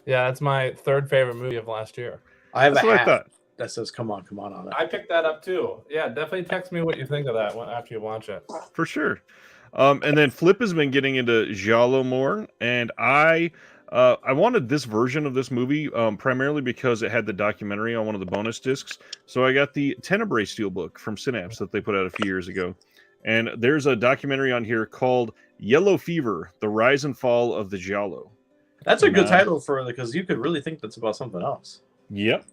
S2: Yeah, it's my 3rd favorite movie of last year.
S3: I have
S1: That's
S3: a
S1: what I
S3: hat
S1: thought.
S3: that says "Come on" on it.
S2: I picked that up too. Yeah, definitely text me what you think of that one after you watch it.
S1: For sure. And then Flip has been getting into Giallo more, and I wanted this version of this movie primarily because it had the documentary on one of the bonus discs. So I got the Tenebrae Steelbook from Synapse that they put out a few years ago. And there's a documentary on here called Yellow Fever, The Rise and Fall of the Giallo.
S3: That's a good title for because you could really think that's about something else.
S1: Yep.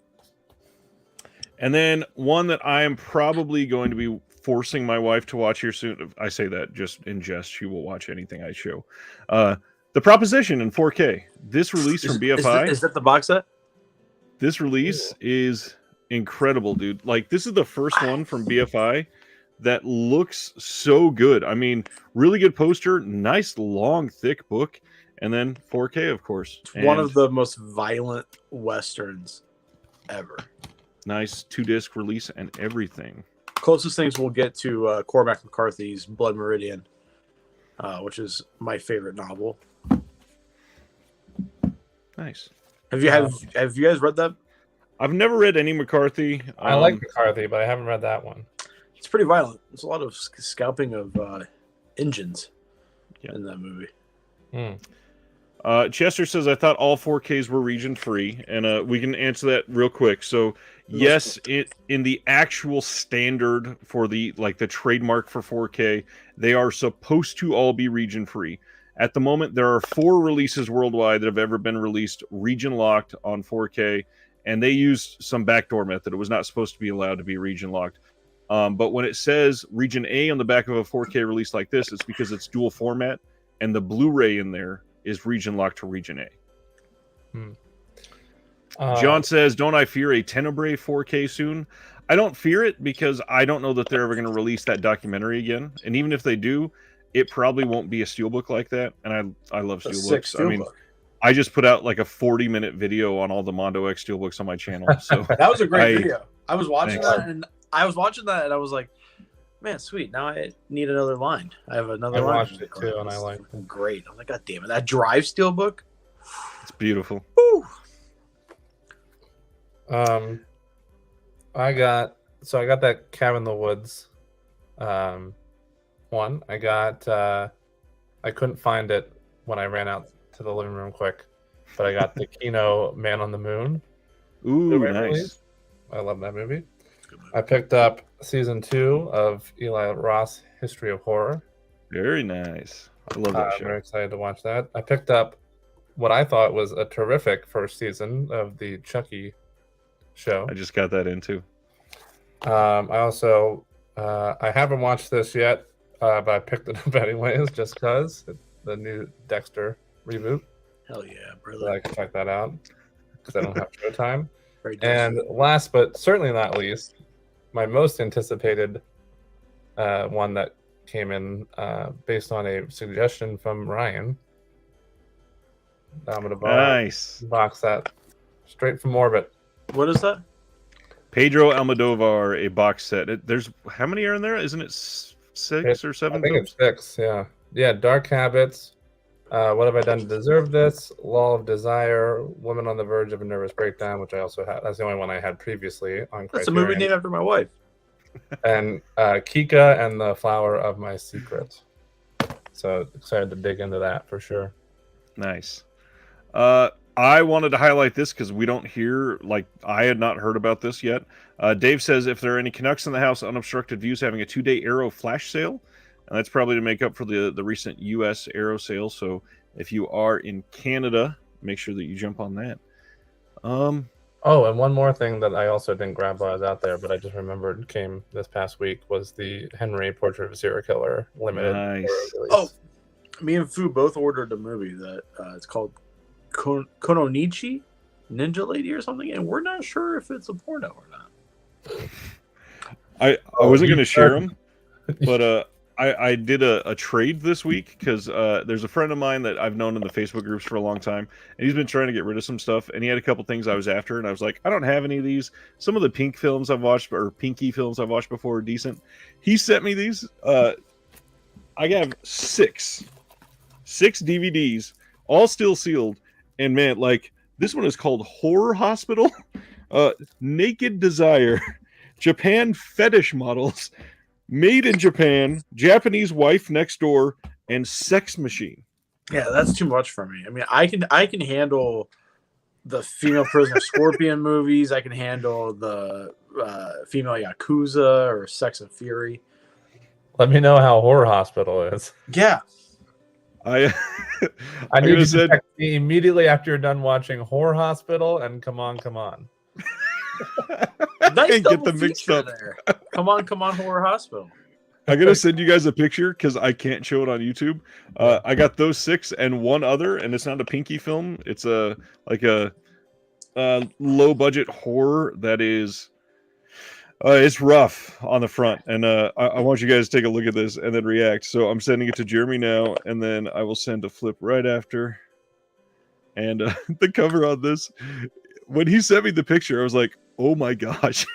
S1: And then one that I am probably going to be forcing my wife to watch here soon. I say that just in jest. She will watch anything I show. The Proposition in 4K. This release from BFI.
S3: Is that the box set?
S1: This release is incredible, dude. Like, this is the first one from BFI that looks so good. I mean, really good poster, nice, long, thick book, and then 4K, of course.
S3: It's one of the most violent Westerns ever.
S1: Nice 2-disc release and everything.
S3: Closest things we'll get to Cormac McCarthy's Blood Meridian, which is my favorite novel.
S1: Nice.
S3: Have you guys read that?
S1: I've never read any McCarthy.
S2: I like McCarthy, but I haven't read that one.
S3: It's pretty violent. There's a lot of scalping of engines in that movie.
S1: Chester says, I thought all 4Ks were region free, and we can answer that real quick. So yes, in the actual standard for the trademark for 4K, they are supposed to all be region free. At the moment, there are 4 releases worldwide that have ever been released region locked on 4K, and they used some backdoor method. It was not supposed to be allowed to be region locked. But when it says region A on the back of a 4K release like this, it's because it's dual format, and the Blu-ray in there is region locked to region A. John says, "Don't I fear a Tenebrae 4K soon?" I don't fear it because I don't know that they're ever going to release that documentary again. And even if they do, it probably won't be a steelbook like that. And I love steelbooks. I mean, I just put out like a 40-minute video on all the Mondo X steelbooks on my channel. So
S3: that was a great video. I was watching
S1: Thanks.
S3: that, and I was like, man, sweet. Now I need another line. I have another line.
S2: I watched it too, and I liked it.
S3: Great. I'm like, God damn it, that Drive steelbook.
S1: It's beautiful.
S3: Woo.
S2: I got that Cabin in the Woods one. I couldn't find it when I ran out to the living room quick, but I got the Kino Man on the Moon.
S1: Ooh, nice.
S2: I love that movie. I picked up season 2 of Eli Roth's History of Horror.
S1: Very nice. I love that
S2: I'm
S1: show.
S2: very excited to watch that. I picked up what I thought was a terrific first season of the Chucky show.
S1: I just got that in too.
S2: I also I haven't watched this yet, but I picked it up anyways just because the new Dexter reboot.
S3: Hell yeah, brother.
S2: So I can check that out because I don't have Showtime.
S3: Very
S2: And last but certainly not least, my most anticipated one that came in based on a suggestion from Ryan. I'm gonna
S1: Nice.
S2: box that straight from Orbit.
S3: What is that?
S1: Pedro Almodovar, a box set. There's how many are in there? Isn't it 6 or 7?
S2: I think it's 6. Yeah. Dark Habits. What have I done to deserve this? Law of Desire. Women on the Verge of a Nervous Breakdown, which I also had. That's the only one I had previously on Criterion.
S3: That's a movie named after my wife.
S2: And Kika and the Flower of My Secret. So excited to dig into that for sure.
S1: Nice. I wanted to highlight this because we don't hear, like, I had not heard about this yet. Dave says if there are any Canucks in the house, Unobstructed Views having a 2-day Arrow flash sale. And that's probably to make up for the recent U.S. Arrow sale. So if you are in Canada, make sure that you jump on that.
S2: Oh, and one more thing that I also didn't grab while I was out there, but I just remembered came this past week was the Henry Portrait of a Serial Killer limited.
S1: Nice.
S2: release.
S3: Oh, me and Fu both ordered a movie that it's called Kononichi Ninja Lady or something, and we're not sure if it's a porno or not.
S1: I wasn't going to share them, but I did a trade this week because there's a friend of mine that I've known in the Facebook groups for a long time, and he's been trying to get rid of some stuff, and he had a couple things I was after, and I was like, I don't have any of these. Some of the pink films I've watched, or pinky films I've watched before are decent. He sent me these. I have 6 DVDs, all still sealed, and man, like, this one is called Horror Hospital, Naked Desire, Japan Fetish Models, Made in Japan, Japanese Wife Next Door, and Sex Machine.
S3: Yeah, that's too much for me. I mean, I can handle the female Prisoner Scorpion movies. I can handle the female Yakuza or Sex and Fury.
S2: Let me know how Horror Hospital is.
S3: Yeah.
S2: I need you to text me immediately after you're done watching Horror Hospital and Come On.
S3: Nice
S1: get them mixed up.
S3: There. Come on, Horror Hospital.
S1: I'm gonna send you guys a picture because I can't show it on YouTube. I got those 6 and one other, and it's not a pinky film. It's a low budget horror that is. It's rough on the front, and I want you guys to take a look at this and then react. So I'm sending it to Jeremy now, and then I will send a Flip right after. And the cover on this, when he sent me the picture, I was like, "Oh my gosh!"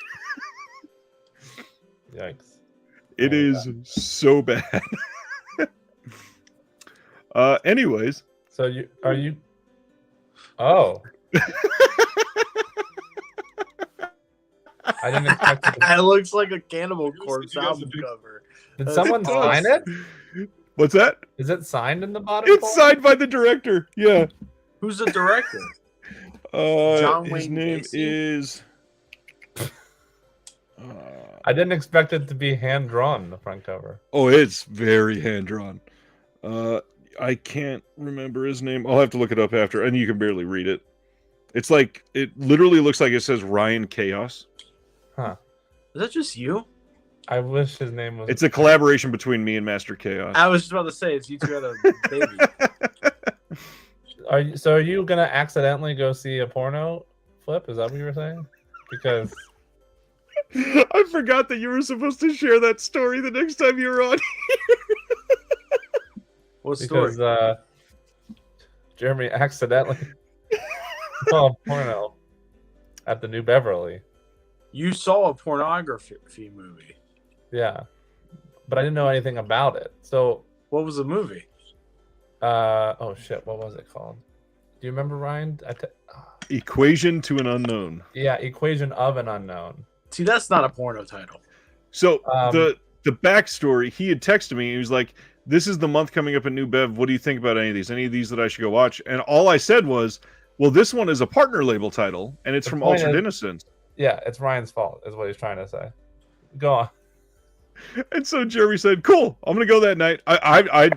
S2: Yikes!
S1: It is so bad. Anyways,
S2: so are you? Oh. I didn't expect it.
S3: It looks like a Cannibal Corpse album cover.
S2: Did someone sign it?
S1: What's that?
S2: Is it signed in the bottom?
S1: It's signed by the director. Yeah.
S3: Who's the director?
S1: John
S3: Wayne
S1: his name
S3: Gacy?
S1: is.
S2: I didn't expect it to be hand drawn on the front cover.
S1: Oh, it's very hand drawn. I can't remember his name. I'll have to look it up after, and you can barely read it. It's like it literally looks like it says Ryan Chaos.
S2: Huh?
S3: Is that just you?
S2: I wish his name was.
S1: It's a collaboration between me and Master Chaos.
S3: I was just about to say it's you two had a baby.
S2: Are you gonna accidentally go see a porno Flip? Is that what you were saying? Because
S1: I forgot that you were supposed to share that story the next time you were on.
S3: What story?
S2: because Jeremy accidentally saw a porno at the New Beverly.
S3: You saw a pornography movie.
S2: Yeah, but I didn't know anything about it. So,
S3: What was the movie?
S2: oh shit, what was it called? Do you remember, Ryan?
S1: Equation to an Unknown.
S2: Yeah, Equation of an Unknown.
S3: See, that's not a porno title.
S1: So
S2: Um,
S1: the backstory, he had texted me. He was like, "This is the month coming up in New Bev. What do you think about any of these? Any of these that I should go watch?" And all I said was, "Well, this one is a partner label title, and it's
S2: The
S1: from
S2: point
S1: Altered
S2: is-
S1: Innocence."
S2: Yeah, it's Ryan's fault, is what he's trying to say. Go on.
S1: And so Jeremy said, "Cool, I'm gonna go that night." I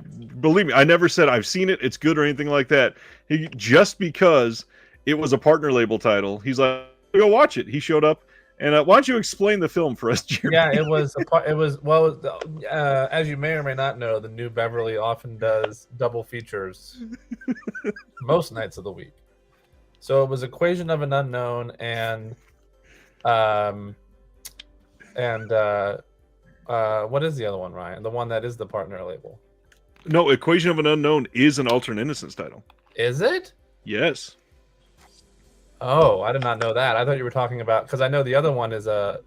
S1: believe me, I never said I've seen it, it's good or anything like that. He just because it was a partner label title, he's like, "Go watch it." He showed up, and why don't you explain the film for us, Jeremy?
S2: Yeah, it was as you may or may not know, the New Beverly often does double features most nights of the week. So it was Equation of an Unknown and what is the other one, Ryan? The one that is the partner label.
S1: No, Equation of an Unknown is an Alternate Innocence title.
S2: Is it?
S1: Yes.
S2: Oh, I did not know that. I thought you were talking about, because I know the other one is a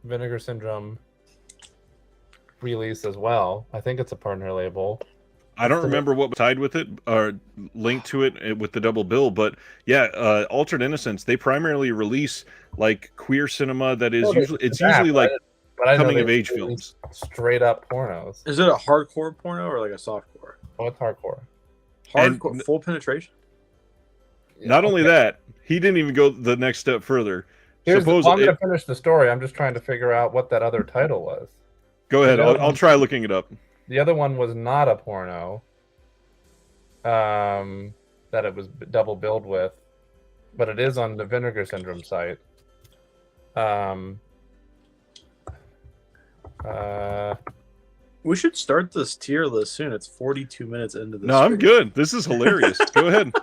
S2: Vinegar Syndrome release as well. I think it's a partner label.
S1: I don't remember what was tied with it or linked to it with the double bill, but yeah, Altered Innocence, they primarily release like queer cinema that is usually like coming of age films.
S2: Straight up pornos.
S3: Is it a hardcore porno or like a softcore?
S2: Oh, it's hardcore.
S3: Hardcore,
S1: And-
S3: full penetration?
S1: Not only that, he didn't even go the next step further.
S2: I'm going
S1: Supposedly,
S2: to finish the story. I'm just trying to figure out what that other title was.
S1: go ahead.
S2: the other
S1: I'll
S2: one-
S1: try looking it up.
S2: The other one was not a porno. That it was double billed with, but it is on the Vinegar Syndrome site.
S3: We should start this tier list soon. It's 42 minutes into this.
S1: No, I'm good. This is hilarious. Go ahead.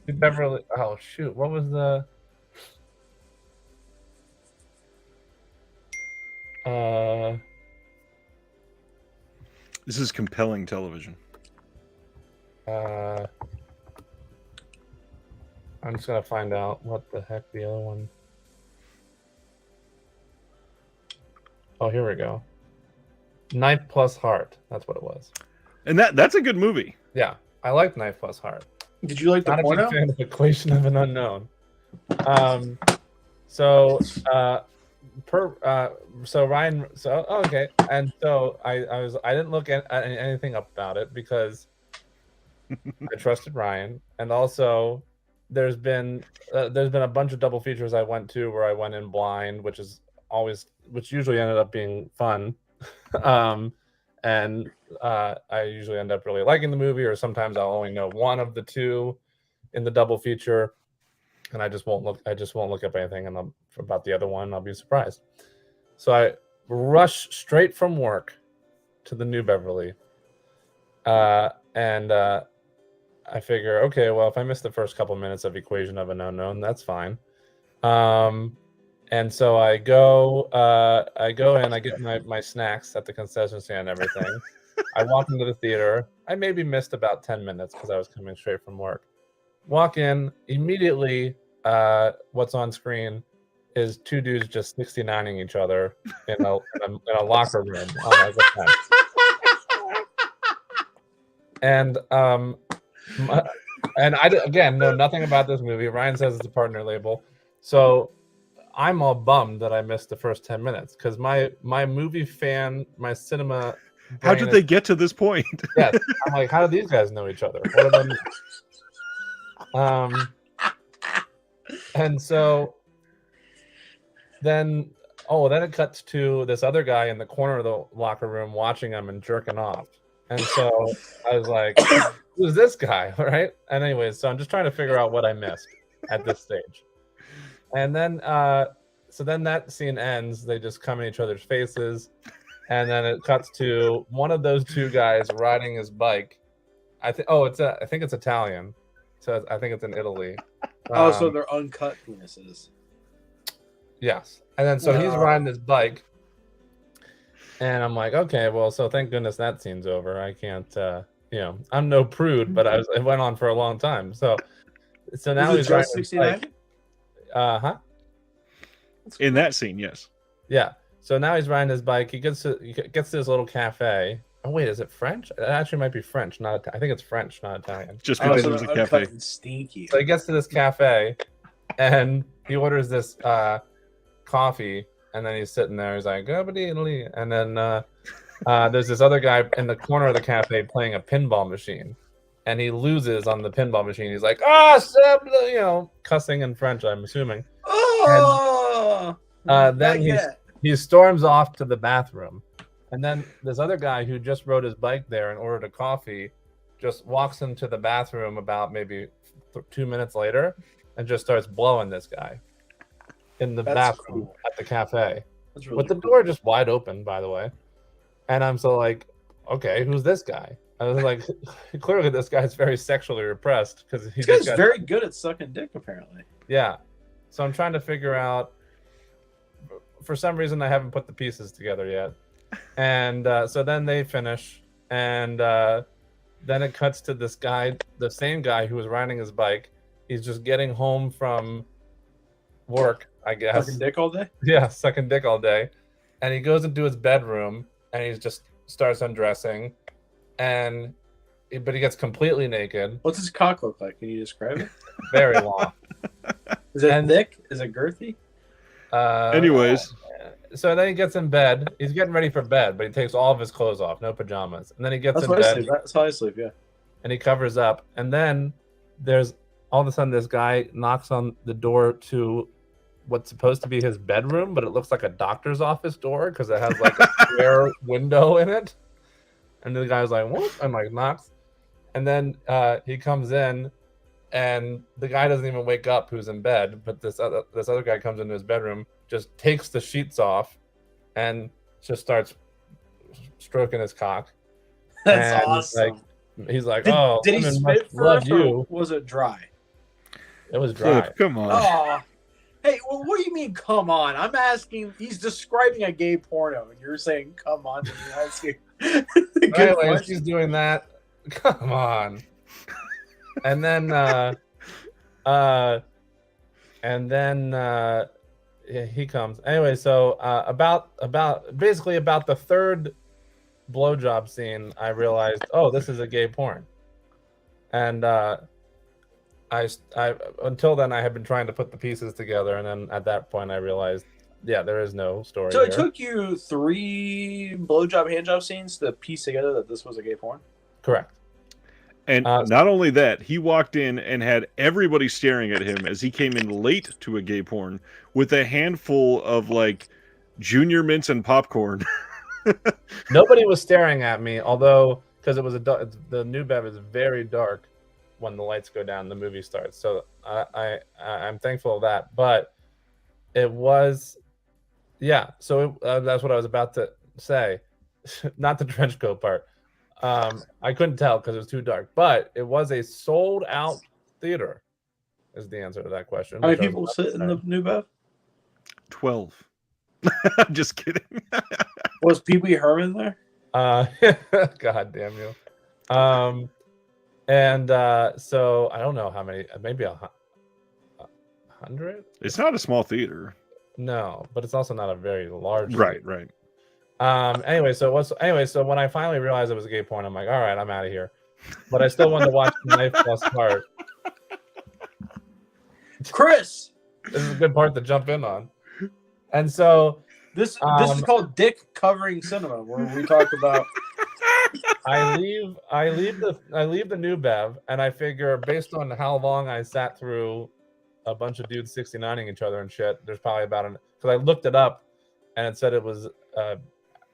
S2: Beverly. Oh shoot! What was the?
S1: This is compelling television.
S2: I'm just gonna find out what the heck the other one. Oh, here we go. Knife Plus Heart. That's what it was.
S1: And that's a good movie.
S2: Yeah, I like Knife Plus Heart.
S3: Did you like the
S2: Not a big
S3: porno?
S2: fan of Equation of an Unknown. So Ryan. So okay, and so I didn't look at anything about it because I trusted Ryan, and also there's been a bunch of double features I went to where I went in blind, which usually ended up being fun. And I usually end up really liking the movie, or sometimes I'll only know one of the two in the double feature, and I just won't look up anything about the other one. I'll be surprised. So I rush straight from work to the New Beverly, and I figure, okay, well, if I miss the first couple minutes of Equation of an Unknown, that's fine. And so I go in, I get my snacks at the concession stand and everything. I walk into the theater. I maybe missed about 10 minutes because I was coming straight from work. Walk in, immediately what's on screen is two dudes just 69ing each other in a locker room on like a fence. And I again know nothing about this movie. Ryan says it's a partner label, so I'm all bummed that I missed the first 10 minutes because my movie fan, my cinema.
S1: How did they get to this point?
S2: Yes, I'm like, how do these guys know each other? What are they? And so then it cuts to this other guy in the corner of the locker room watching them and jerking off. And so I was like, who's this guy? Right? And anyways, so I'm just trying to figure out what I missed at this stage. And then so then that scene ends, they just come in each other's faces, and then it cuts to one of those two guys riding his bike I think it's Italian. So I think it's in Italy.
S3: So they're uncut penises.
S2: Yes. And then so he's riding his bike. And I'm like, okay, well, so thank goodness that scene's over. I can't I'm no prude, but it went on for a long time. So now he's riding his bike.
S1: In that scene, yes.
S2: Yeah. So now he's riding his bike. He gets to this little cafe. Oh wait, is it French? It actually might be French. I think it's French, not Italian.
S1: Just because it was a cafe.
S3: Stinky.
S2: So he gets to this cafe, and he orders this coffee, and then he's sitting there. He's like, Italy, and then there's this other guy in the corner of the cafe playing a pinball machine, and he loses on the pinball machine. He's like, cussing in French, I'm assuming. Then he storms off to the bathroom. And then this other guy who just rode his bike there and ordered a coffee just walks into the bathroom about maybe 2 minutes later and just starts blowing this guy in the bathroom at the cafe. With the door just wide open, by the way. And I'm so like, okay, who's this guy? I was like, clearly this guy's very sexually repressed because he's
S3: very good at sucking dick, apparently.
S2: Yeah. So I'm trying to figure out. For some reason, I haven't put the pieces together yet. And so then they finish, and then it cuts to this guy, the same guy who was riding his bike. He's just getting home from work, I guess.
S3: Sucking dick all day?
S2: Yeah, sucking dick all day. And he goes into his bedroom, and he just starts undressing, but he gets completely naked.
S3: What's his cock look like? Can you describe it?
S2: Very long.
S3: Is it thick? Is it girthy?
S1: Anyways.
S2: So then he gets in bed. He's getting ready for bed, but he takes all of his clothes off, no pajamas. And then he gets in bed.
S3: That's how I sleep, yeah.
S2: And he covers up. And then there's all of a sudden this guy knocks on the door to what's supposed to be his bedroom, but it looks like a doctor's office door because it has like a square window in it. And the guy's like, what? And like knocks. And then he comes in, and the guy doesn't even wake up who's in bed, but this other guy comes into his bedroom, just takes the sheets off, and just starts stroking his cock.
S3: That's awesome.
S2: He's like,
S3: did he spit
S2: love
S3: first,
S2: you.
S3: or was it dry?
S2: It was dry.
S1: Come on.
S3: Oh, hey, well, what do you mean, come on? I'm asking. He's describing a gay porno, and you're saying, come on. And you're asking.
S2: Anyways, he's doing that. Come on. And then he comes. Anyway, so about the third blowjob scene, I realized, this is a gay porn. And I until then I had been trying to put the pieces together, and then at that point I realized, there is no story.
S3: So it took you 3 blowjob handjob scenes to piece together that this was a gay porn?
S2: Correct.
S1: And not only that, he walked in and had everybody staring at him as he came in late to a gay porn with a handful of like junior mints and popcorn.
S2: Nobody was staring at me, although because it was the new bev is very dark when the lights go down, the movie starts. So I'm thankful of that. But it was, So that's what I was about to say, not the trench coat part. I couldn't tell because it was too dark, but it was a sold out theater is the answer to that question.
S3: How many people sit in the new Bev?
S1: 12. Just kidding.
S3: Was Pee Wee Herman there?
S2: God damn you. So I don't know how many, maybe 100.
S1: It's not a small theater.
S2: No, but it's also not a very large
S1: right
S2: theater. Anyway, so when I finally realized it was a gay porn, I'm like, all right, I'm out of here. But I still wanted to watch Knife Plus Heart.
S3: Chris,
S2: this is a good part to jump in on. And so
S3: this is called Dick Covering Cinema, where we talk about.
S2: I leave the new Bev, and I figure based on how long I sat through a bunch of dudes 69ing each other and shit, there's probably because I looked it up, and it said it was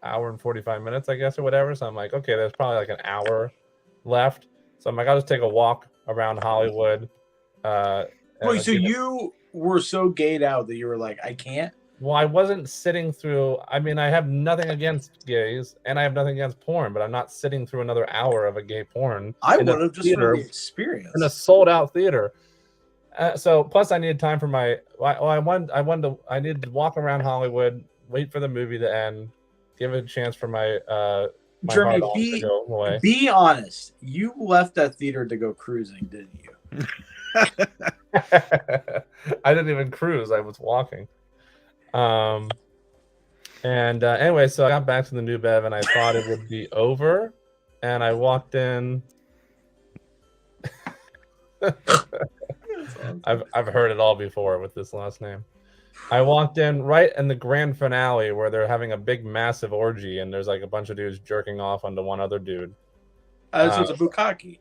S2: hour and 45 minutes, I guess, or whatever. So I'm like, okay, there's probably like an hour left. So I'm like, I'll just take a walk around Hollywood.
S3: Wait, so you were so gayed out that you were like, I can't?
S2: Well, I wasn't sitting through. I mean, I have nothing against gays, and I have nothing against porn, but I'm not sitting through another hour of a gay porn.
S3: I
S2: in a
S3: would have just
S2: theater,
S3: for the experience.
S2: in a sold-out theater. So plus, I needed time for my. I needed to walk around Hollywood, wait for the movie to end, give it a chance for my my
S3: Jeremy,
S2: hard on to go away.
S3: be honest. You left that theater to go cruising, didn't you?
S2: I didn't even cruise. I was walking. Anyway, so I got back to the New Bev and I thought it would be over. And I walked in. I've heard it all before with this last name. I walked in right in the grand finale where they're having a big, massive orgy, and there's like a bunch of dudes jerking off onto one other dude.
S3: So it's a bukkake.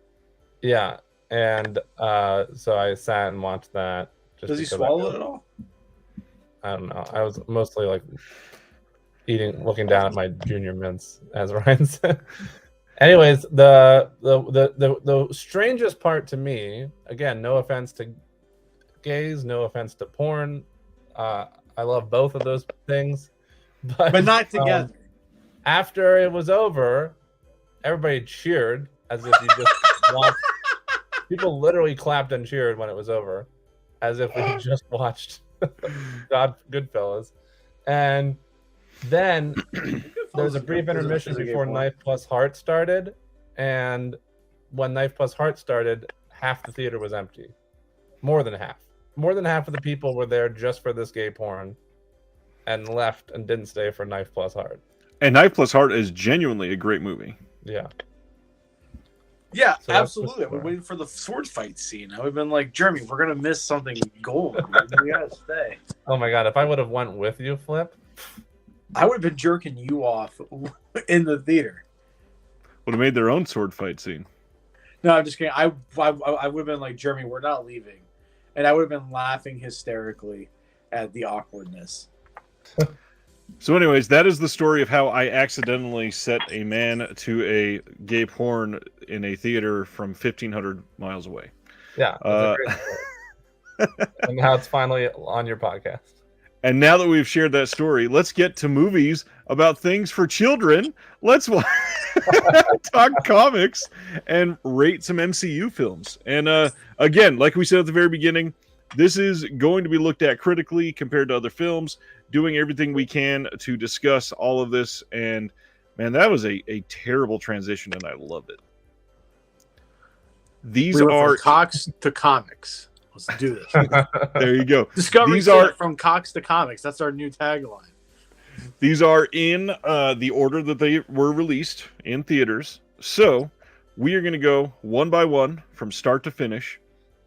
S2: Yeah, and so I sat and watched that.
S3: Does he swallow it at all?
S2: I don't know. I was mostly like looking down at my junior mints, as Ryan said. Anyways, the strangest part to me, again, no offense to gays, no offense to porn. I love both of those things,
S3: but not together.
S2: After it was over, everybody cheered as if you just watched. People literally clapped and cheered when it was over, as if we just watched Goodfellas. And then there was a brief intermission before Knife Plus Heart started, and when Knife Plus Heart started, half the theater was empty. More than half. More than half of the people were there just for this gay porn and left and didn't stay for Knife Plus Heart.
S1: And Knife Plus Heart is genuinely a great movie.
S2: Yeah.
S3: Yeah, so absolutely. I've been waiting for the sword fight scene. I would have been like, Jeremy, we're going to miss something gold. We got to stay.
S2: Oh my God. If I would have went with you, Flip,
S3: I would have been jerking you off in the theater.
S1: Would have made their own sword fight scene.
S3: No, I'm just kidding. I would have been like, Jeremy, we're not leaving. And I would have been laughing hysterically at the awkwardness.
S1: So anyways, that is the story of how I accidentally set a man to a gay porn in a theater from 1,500 miles away.
S2: Yeah. That's a great story. And now it's finally on your podcast.
S1: And now that we've shared that story, let's get to movies about things for children. Let's talk comics and rate some MCU films. And again, like we said at the very beginning, this is going to be looked at critically compared to other films, doing everything we can to discuss all of this. And man, that was a terrible transition, and I loved it. These are
S3: from Cox to comics. Let's do this.
S1: There you go.
S3: Discovery
S1: These are
S3: from Cox to comics. That's our new tagline.
S1: These are in the order that they were released in theaters. So we are going to go one by one from start to finish.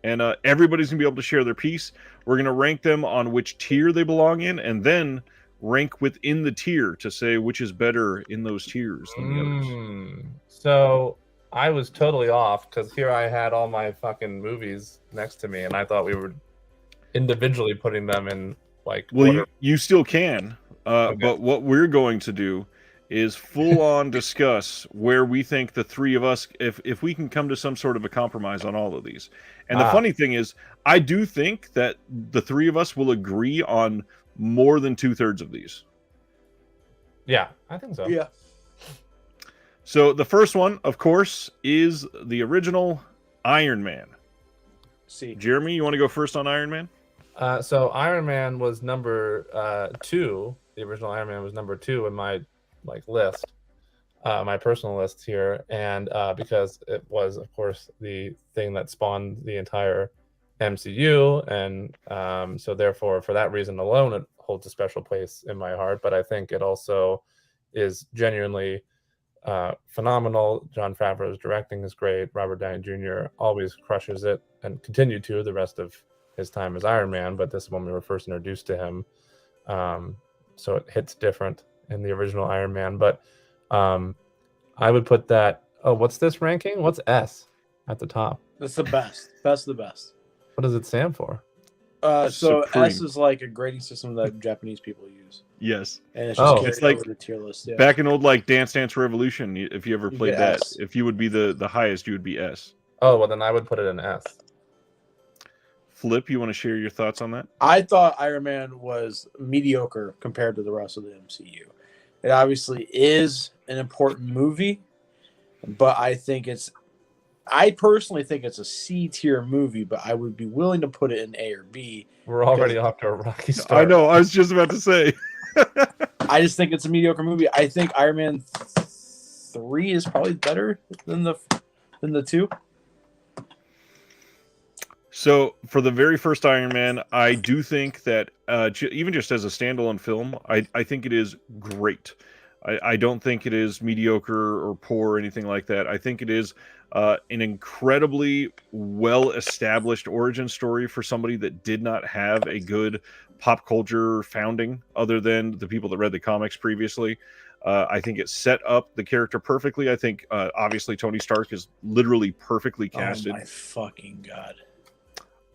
S1: And everybody's going to be able to share their piece. We're going to rank them on which tier they belong in, and then rank within the tier to say which is better in those tiers than the others.
S2: So I was totally off because here I had all my fucking movies next to me, and I thought we were individually putting them in like.
S1: Well, you still can, okay. But what we're going to do is full on discuss where we think the three of us, if we can come to some sort of a compromise on all of these. And the funny thing is, I do think that the three of us will agree on more than 2/3 of these.
S2: Yeah, I think so.
S3: Yeah.
S1: So the first one, of course, is the original Iron Man.
S3: See,
S1: Jeremy, you want to go first on Iron Man?
S2: So Iron Man was number 2. The original Iron Man was number 2 in my list, my personal list here, and because it was, of course, the thing that spawned the entire MCU, and so therefore, for that reason alone, it holds a special place in my heart. But I think it also is genuinely phenomenal. Jon Favreau's directing is great. Robert Downey Jr. always crushes it and continued to the rest of his time as Iron Man, but this is when we were first introduced to him, so it hits different in the original Iron Man. But I would put that. Oh, what's this ranking? What's S at the top?
S3: That's the best. That's the best.
S2: What does it stand for?
S3: So
S1: Supreme.
S3: S is like a grading system that Japanese people use.
S1: Yes.
S3: And it's just
S1: it's like
S3: over the tier list. Yeah.
S1: Back in old Dance Dance Revolution, if you ever played that, if you would be the highest, you would be S.
S2: Oh, well then I would put it in S.
S1: Flip, you want to share your thoughts on that?
S3: I thought Iron Man was mediocre compared to the rest of the MCU. It obviously is an important movie, but I personally think it's a C tier movie, but I would be willing to put it in A or B.
S2: We're already off to a rocky start.
S1: I know. I was just about to say.
S3: I just think it's a mediocre movie. I think Iron Man 3 is probably better than the 2.
S1: So for the very first Iron Man, I do think that even just as a standalone film, I think it is great. I don't think it is mediocre or poor or anything like that. I think it is an incredibly well-established origin story for somebody that did not have a good pop culture founding other than the people that read the comics previously. I think it set up the character perfectly. I think obviously Tony Stark is literally perfectly casted.
S3: Oh my fucking God.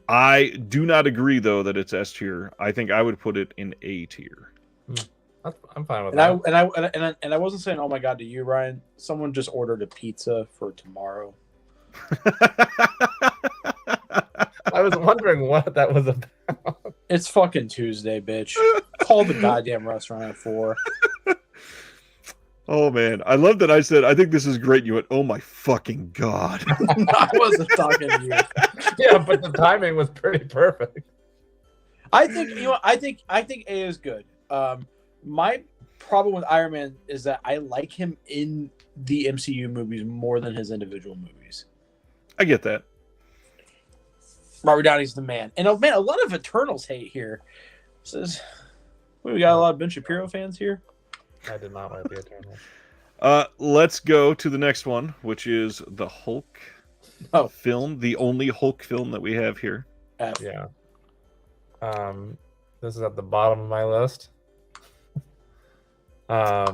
S1: I do not agree, though, that it's S tier. I think I would put it in A tier.
S2: I'm fine with
S3: And
S2: that.
S3: I wasn't saying, oh my God, to you, Ryan. Someone just ordered a pizza for tomorrow.
S2: I was wondering what that was about.
S3: It's fucking Tuesday, bitch. Call the goddamn restaurant at 4.
S1: Oh, man. I love that I said, I think this is great. You went, oh, my fucking God.
S3: I wasn't talking to you.
S2: Yeah, but the timing was pretty perfect.
S3: I think A is good. My problem with Iron Man is that I like him in the MCU movies more than his individual movies.
S1: I get that.
S3: Robert Downey's the man. And man, a lot of Eternals hate here. Says we got a lot of Ben Shapiro fans here.
S2: I did not like the Eternals.
S1: Let's go to the next one, which is the Hulk film, the only Hulk film that we have here.
S3: F.
S2: Yeah. This is at the bottom of my list. I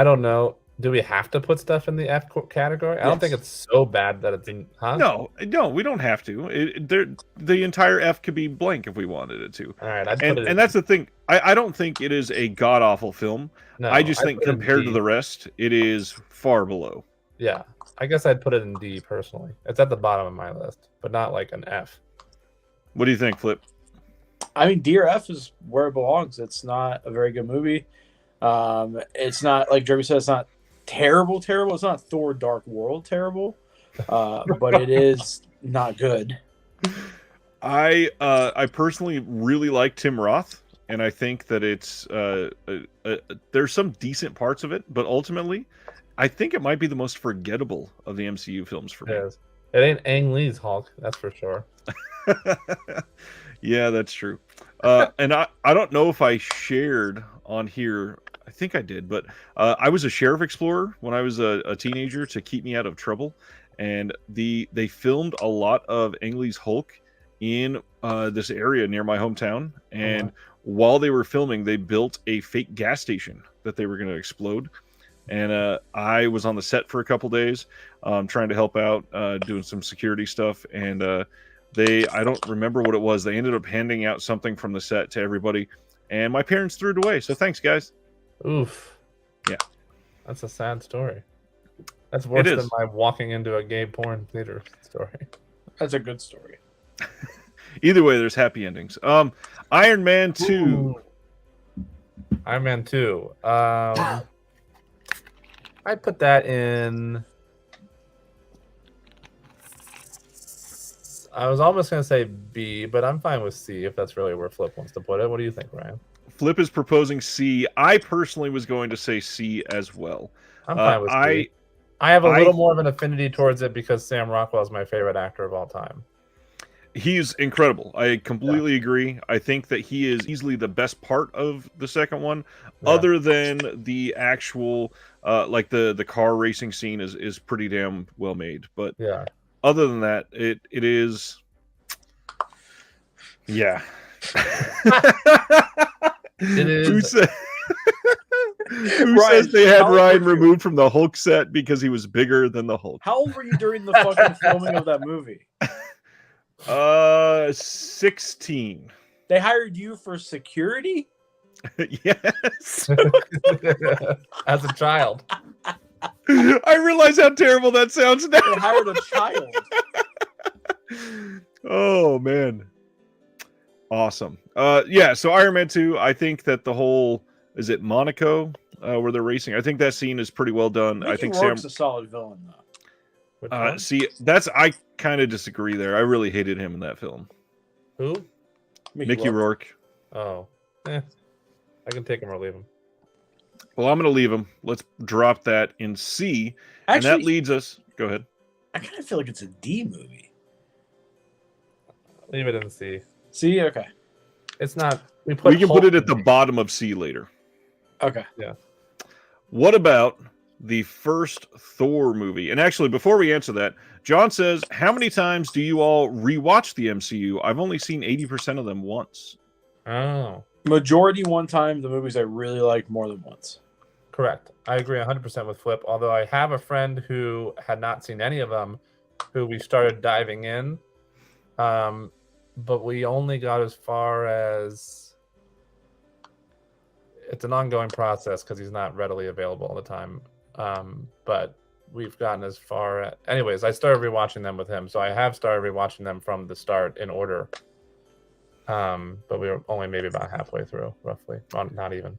S2: don't know. Do we have to put stuff in the F category? I don't think it's so bad that it's in. Huh?
S1: No, we don't have to. The entire F could be blank if we wanted it to.
S2: All right, I'd put it
S1: and that's the thing. I don't think it is a god awful film.
S2: No,
S1: I just
S2: I'd
S1: think
S2: put it in
S1: compared
S2: D.
S1: to the rest, it is far below.
S2: Yeah, I guess I'd put it in D personally. It's at the bottom of my list, but not like an F.
S1: What do you think, Flip?
S3: I mean, D or F is where it belongs. It's not a very good movie. It's not, like Jeremy said, it's not terrible. It's not Thor Dark World terrible, but it is not good.
S1: I personally really like Tim Roth, and I think that it's there's some decent parts of it, but ultimately, I think it might be the most forgettable of the MCU films for me.
S2: It ain't Ang Lee's Hulk, that's for sure.
S1: Yeah, that's true. And I don't know if I shared on here. I think I did, but I was a sheriff explorer when I was a teenager to keep me out of trouble. And they filmed a lot of Ang Lee's Hulk in this area near my hometown. And while they were filming, they built a fake gas station that they were going to explode. And I was on the set for a couple days trying to help out, doing some security stuff. And I don't remember what it was. They ended up handing out something from the set to everybody. And my parents threw it away. So thanks, guys.
S2: Oof.
S1: Yeah.
S2: That's a sad story. That's worse than my walking into a gay porn theater story.
S3: That's a good story.
S1: Either way, there's happy endings. Iron Man 2.
S2: Ooh. Iron Man 2. I put that in. I was almost going to say B, but I'm fine with C if that's really where Flip wants to put it. What do you think, Ryan?
S1: Flip is proposing C. I personally was going to say C as well.
S2: I'm fine with C. I have a little more of an affinity towards it because Sam Rockwell is my favorite actor of all time.
S1: He's incredible. I completely agree. I think that he is easily the best part of the second one, other than the actual, like the car racing scene is pretty damn well made. But
S2: yeah,
S1: other than that, it is, yeah.
S2: It is.
S1: Who says they had Ryan removed from the Hulk set because he was bigger than the Hulk?
S3: How old were you during the fucking filming of that movie?
S1: 16.
S3: They hired you for security?
S1: Yes.
S2: As a child.
S1: I realize how terrible that sounds now.
S3: They hired a child.
S1: Oh man, awesome. Yeah. So Iron Man 2. I think that the whole is it Monaco where they're racing. I think that scene is pretty well done. I
S3: Mickey
S1: think
S3: Rourke's a solid villain though.
S2: Which one?
S1: See, I kind of disagree there. I really hated him in that film.
S2: Who?
S1: Mickey Rourke.
S2: Oh, I can take him or leave him.
S1: Well, I'm going to leave him. Let's drop that in C.
S3: Actually,
S1: and that leads us. Go ahead.
S3: I kind of feel like it's a D movie.
S2: Leave it in C.
S3: C, okay.
S2: It's not.
S1: We can
S2: Hulk
S1: put it at the
S2: in D.
S1: bottom of C later.
S3: Okay.
S2: Yeah.
S1: What about the first Thor movie? And actually, before we answer that, John says, how many times do you all rewatch the MCU? I've only seen 80% of them once.
S2: Oh,
S3: Majority one time, the movies I really like more than once.
S2: correct. I agree 100% with Flip. Although I have a friend who had not seen any of them, who we started diving in, but we only got as far as it's an ongoing process because he's not readily available all the time. But we've gotten as far. Anyways, I started rewatching them with him, so I have started rewatching them from the start in order. But we were only maybe about halfway through, roughly, not even.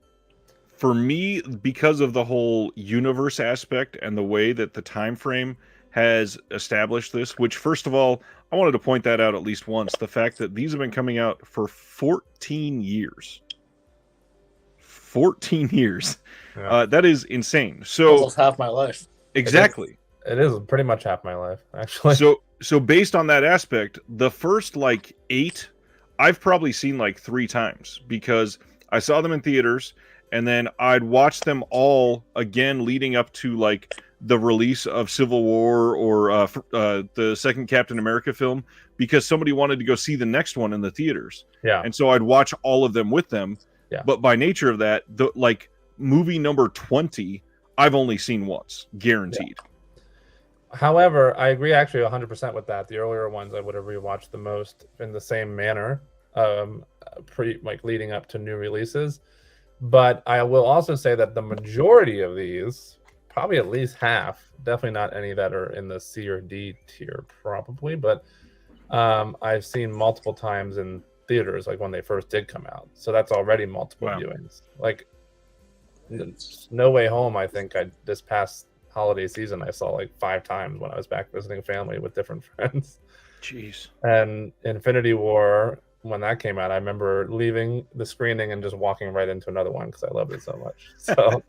S1: For me, because of the whole universe aspect and the way that the time frame has established this, which first of all, I wanted to point that out at least once, the fact that these have been coming out for 14 years. 14 years.
S2: Yeah.
S1: That is insane. So
S3: Almost half my life.
S1: exactly.
S2: It is pretty much half my life, actually.
S1: So based on that aspect, the first like 8 I've probably seen like 3 times because I saw them in theaters and then I'd watch them all again leading up to like the release of Civil War or the second Captain America film because somebody wanted to go see the next one in the theaters.
S2: Yeah.
S1: And so I'd watch all of them with them.
S2: Yeah.
S1: But by nature of that, the like movie number 20, I've only seen once, guaranteed.
S2: Yeah. However, I agree actually 100% with that. The earlier ones I would have rewatched the most in the same manner, leading up to new releases. But I will also say that the majority of these, probably at least half, definitely not any that are in the C or D tier, probably, but I've seen multiple times in theaters, like when they first did come out. So that's already multiple viewings. Like No Way Home, I think this past holiday season I saw like 5 times when I was back visiting family with different friends.
S1: Jeez.
S2: And Infinity War, when that came out, I remember leaving the screening and just walking right into another one because I loved it so much. So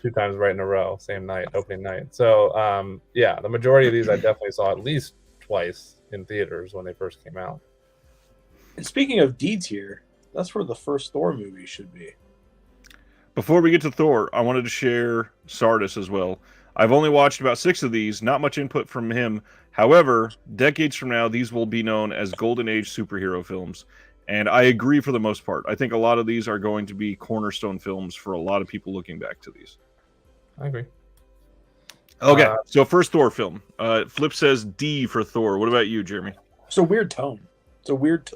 S2: 2 times right in a row, same night, opening night. So yeah, the majority of these I definitely saw at least twice in theaters when they first came out.
S3: And speaking of D tier, that's where the first Thor movie should be.
S1: Before we get to Thor, I wanted to share Sardis as well. I've only watched about 6 of these, not much input from him. However, decades from now, these will be known as Golden Age superhero films. And I agree for the most part. I think a lot of these are going to be cornerstone films for a lot of people looking back to these.
S2: I agree.
S1: Okay, so first Thor film. Flip says D for Thor. What about you, Jeremy?
S3: It's a weird tone. It's a weird,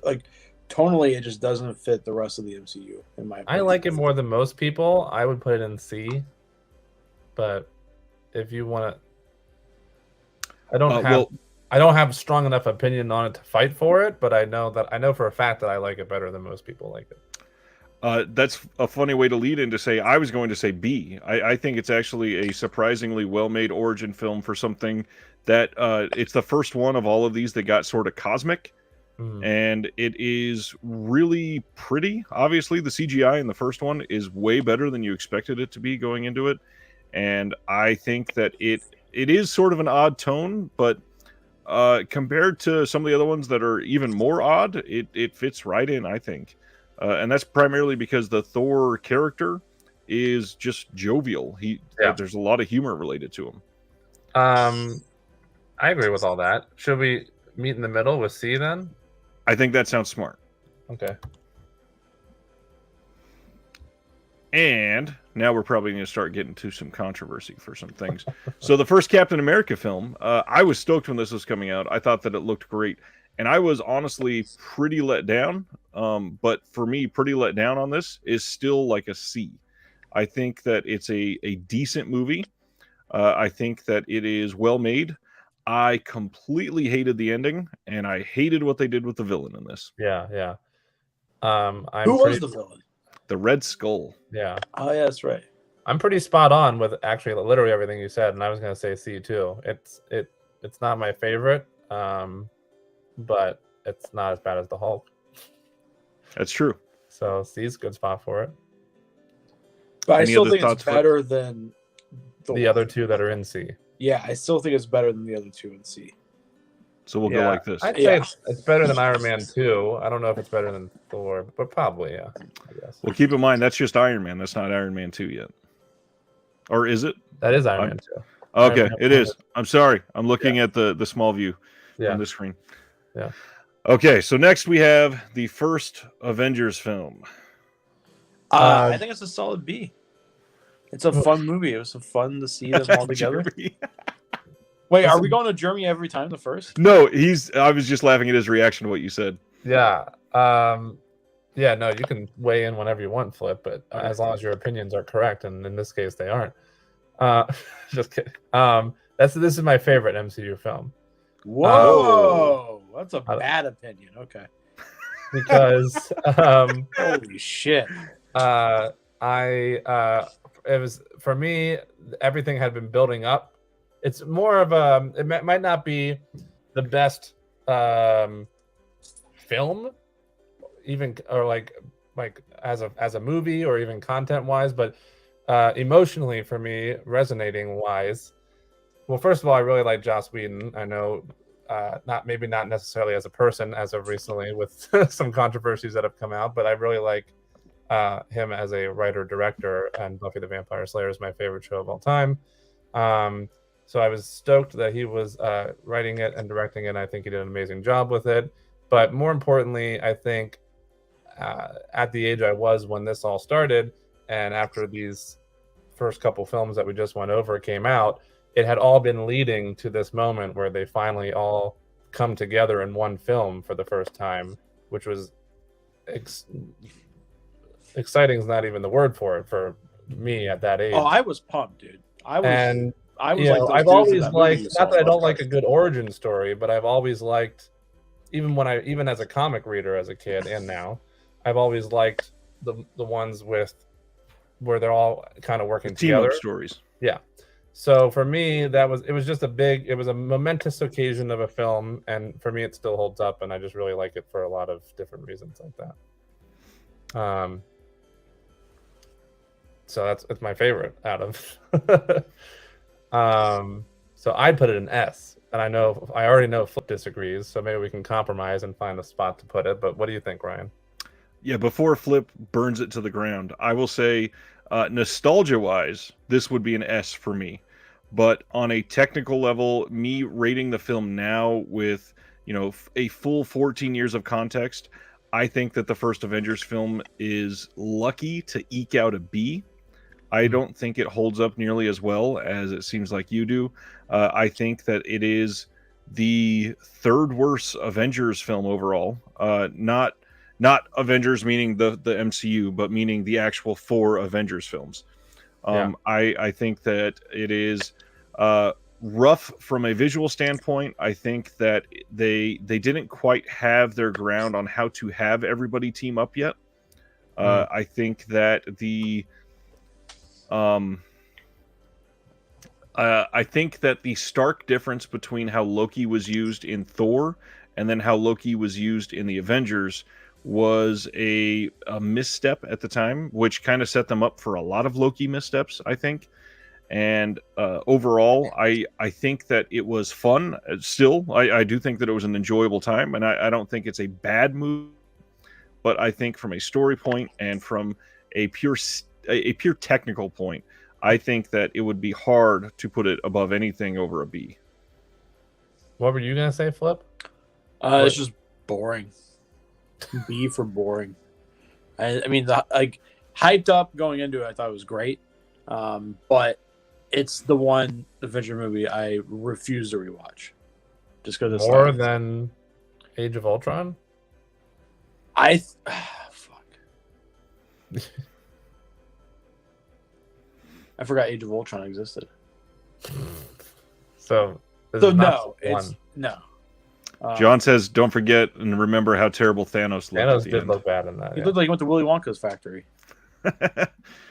S3: tonally, it just doesn't fit the rest of the MCU, in my opinion.
S2: I like it more than most people. I would put it in C. But if you want to, I don't have a strong enough opinion on it to fight for it, but I know for a fact that I like it better than most people like it.
S1: That's a funny way to lead in to say I was going to say B. I think it's actually a surprisingly well-made origin film for something that it's the first one of all of these that got sort of cosmic. And it is really pretty. Obviously, the CGI in the first one is way better than you expected it to be going into it. And I think that it is sort of an odd tone, but compared to some of the other ones that are even more odd, it fits right in, I think. And that's primarily because the Thor character is just jovial. There's a lot of humor related to him.
S2: I agree with all that. Should we meet in the middle with C then?
S1: I think that sounds smart.
S2: Okay.
S1: And now we're probably going to start getting to some controversy for some things. So the first Captain America film, I was stoked when this was coming out. I thought that it looked great. And I was honestly pretty let down. But for me, pretty let down on this is still like a C. I think that it's a decent movie. I think that it is well made. I completely hated the ending, and I hated what they did with the villain in this.
S2: Yeah.
S3: Who was the villain?
S1: The Red Skull.
S2: Yeah.
S3: Oh yeah, that's right.
S2: I'm pretty spot on with actually literally everything you said, and I was gonna say C too. It's not my favorite, but it's not as bad as the Hulk.
S1: That's true.
S2: So C's a good spot for it.
S3: But I
S1: Any
S3: still
S1: other
S3: think it's
S1: thoughts, Flip?
S3: better than
S2: The other two that are in C.
S3: Yeah, I still think it's better than the other two in C.
S1: So we'll go like this.
S2: I'd say it's better than Iron Man 2. I don't know if it's better than Thor, but probably, yeah, I guess.
S1: Well, keep in mind, that's just Iron Man. That's not Iron Man 2 yet. Or is it?
S2: That is Iron Man 2.
S1: Okay,
S2: Iron Man
S1: it is. I'm sorry. I'm looking at the small view
S2: Yeah.
S1: on the screen.
S2: Yeah.
S1: Okay, so next we have the first Avengers film.
S3: I think it's a solid B. It's a fun movie. It was so fun to see them all together. Wait, are we going to Germany every time the first?
S1: No, I was just laughing at his reaction to what you said.
S2: Yeah. Yeah, no, you can weigh in whenever you want, Flip, but as long as your opinions are correct, and in this case they aren't. Just kidding. This is my favorite MCU film.
S3: Whoa, that's a bad opinion. Okay.
S2: Because
S3: holy shit.
S2: It was, for me, everything had been building up. It's more of a, it might not be the best film, even, or like as a movie or even content wise, but emotionally for me, resonating wise. Well, first of all, I really like Joss Whedon. I know maybe not necessarily as a person as of recently with some controversies that have come out, but I really like him as a writer director, and Buffy the Vampire Slayer is my favorite show of all time. So I was stoked that he was writing it and directing it. And I think he did an amazing job with it. But more importantly, I think at the age I was when this all started, and after these first couple films that we just went over came out, it had all been leading to this moment where they finally all come together in one film for the first time, which was exciting is not even the word for it for me at that age.
S3: Oh, I was pumped, dude. I was like,
S2: I've always liked, not that I don't like a good origin story, but I've always liked, even as a comic reader as a kid and now, I've always liked the ones where they're all kind of working together.
S1: Team-up stories.
S2: Yeah. So for me, it was a momentous occasion of a film, and for me, it still holds up, and I just really like it for a lot of different reasons like that. So it's my favorite out of. So I'd put it an S, and I already know Flip disagrees, so maybe we can compromise and find a spot to put it. But what do you think, Ryan?
S1: Yeah, before Flip burns it to the ground, I will say, nostalgia-wise, this would be an S for me. But on a technical level, me rating the film now with, a full 14 years of context, I think that the first Avengers film is lucky to eke out a B. I don't think it holds up nearly as well as it seems like you do. I think that it is the third worst Avengers film overall. Not Avengers meaning the MCU, but meaning the actual 4 Avengers films. I think that it is rough from a visual standpoint. I think that they didn't quite have their ground on how to have everybody team up yet. I think that I think that the stark difference between how Loki was used in Thor and then how Loki was used in the Avengers was a misstep at the time, which kind of set them up for a lot of Loki missteps, I think. And overall, I think that it was fun. Still, I do think that it was an enjoyable time, and I don't think it's a bad movie. But I think from a story point and from a pure technical point, I think that it would be hard to put it above anything over a B.
S2: What were you gonna say, Flip?
S3: It's just boring. B for boring. I mean, hyped up going into it, I thought it was great. But it's the one Avenger movie I refuse to rewatch. Just because it's
S2: more than Age of Ultron.
S3: Fuck. I forgot Age of Ultron existed.
S2: So This
S3: So
S2: is not
S3: no,
S2: one.
S3: it's no.
S1: John says, "Don't forget and remember how terrible Thanos looked."
S2: Thanos
S1: at the
S2: did
S1: end.
S2: look bad in that.
S3: He
S2: Yeah.
S3: looked like he went to Willy Wonka's factory.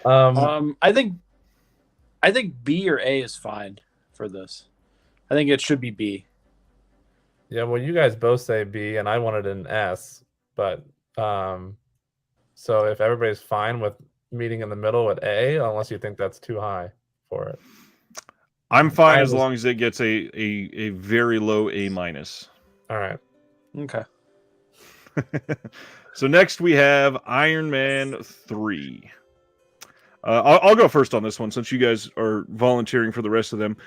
S2: Um,
S3: I think B or A is fine for this. I think it should be B.
S2: yeah. Well, you guys both say B, and I wanted an S, but so if everybody's fine with meeting in the middle at A, unless you think that's too high for it.
S1: I'm fine
S2: Mine
S1: as
S2: was-
S1: long as it gets a very low A minus.
S2: All right.
S3: Okay.
S1: So next we have Iron Man 3. I'll go first on this one since you guys are volunteering for the rest of them.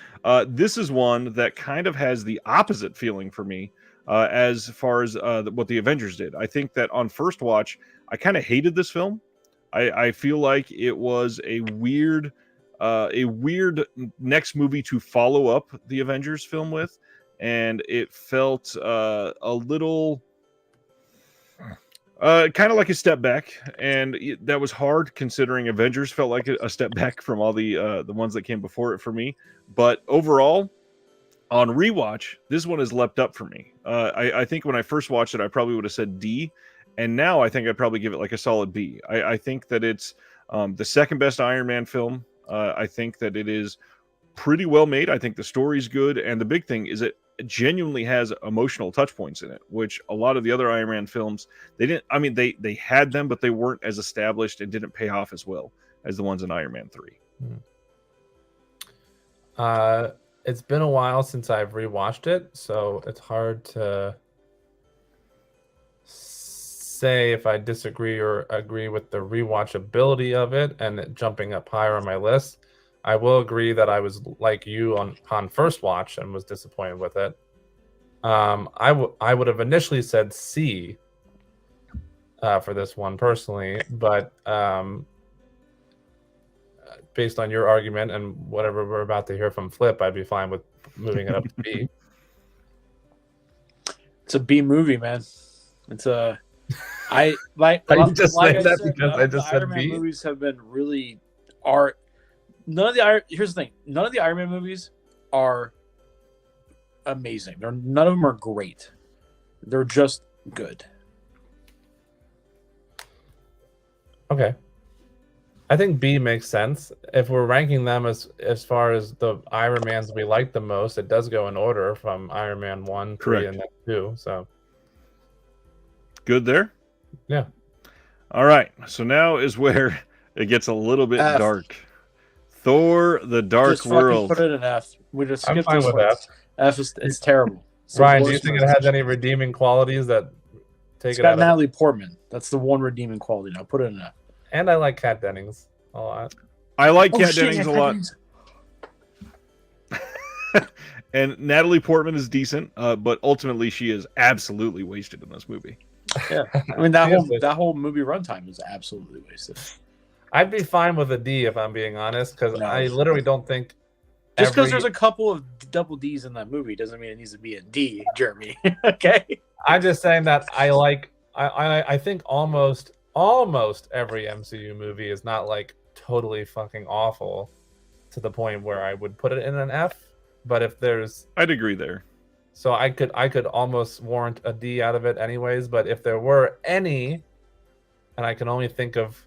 S1: This is one that kind of has the opposite feeling for me as far as what the Avengers did. I think that on first watch, I kind of hated this film. I feel like it was a weird next movie to follow up the Avengers film with, and it felt a little kind of like a step back, and that was hard considering Avengers felt like a step back from all the ones that came before it for me. But overall, on rewatch, this one has leapt up for me. I think when I first watched it, I probably would have said D, and now I think I'd probably give it like a solid B. I think that it's the second best Iron Man film. I think that it is pretty well made. I think the story's good, and the big thing is it genuinely has emotional touch points in it, which a lot of the other Iron Man films, they didn't. I mean, they had them, but they weren't as established and didn't pay off as well as the ones in Iron Man 3.
S2: It's been a while since I've rewatched it, so it's hard to say if I disagree or agree with the rewatchability of it and it jumping up higher on my list. I will agree that I was like you on first watch and was disappointed with it. I would have initially said C for this one personally, but based on your argument and whatever we're about to hear from Flip, I'd be fine with moving it up to B.
S3: It's a B movie, man. It's a I like.
S2: Are you just
S3: like
S2: saying
S3: I
S2: that
S3: said,
S2: because
S3: none
S2: I
S3: of the
S2: just said
S3: Iron Man
S2: B?
S3: movies have been really are. None of the Iron. Here's the thing. None of the Iron Man movies are amazing. None of them are great. They're just good.
S2: Okay. I think B makes sense. If we're ranking them as far as the Iron Mans we like the most, it does go in order from Iron Man 1, 3,
S1: Correct.
S2: and then 2. So
S1: Good there?
S2: Yeah.
S1: All right. So now is where it gets a little bit
S3: F.
S1: dark. Thor, the Dark
S3: Just fucking
S1: World.
S3: put it in F. We just
S2: I'm
S3: skip
S2: fine
S3: this
S2: with
S3: one.
S2: F.
S3: F is it's terrible. It's the
S2: Ryan, do you
S3: worst
S2: think it
S3: movie.
S2: has any redeeming qualities that take
S3: It's
S2: it
S3: got
S2: out of
S3: Natalie Portman. That's the one redeeming quality. Now put it in F.
S2: And I like Kat Dennings a lot.
S1: I like
S3: Oh,
S1: Kat
S3: shit,
S1: Dennings
S3: yeah,
S1: a
S3: Kat
S1: lot.
S3: Dennings.
S1: And Natalie Portman is decent, but ultimately she is absolutely wasted in this movie.
S3: Yeah, I mean that
S2: Seriously.
S3: whole movie runtime is absolutely wasted.
S2: I'd be fine with a D if I'm being honest, because
S3: No.
S2: I literally don't think
S3: Just because
S2: every-
S3: there's a couple of double D's in that movie doesn't mean it needs to be a D, Jeremy. Okay.
S2: I'm just saying that I think almost every MCU movie is not like totally fucking awful to the point where I would put it in an F. But if there's
S1: I'd agree there.
S2: so I could almost warrant a D out of it anyways. But if there were any, and I can only think of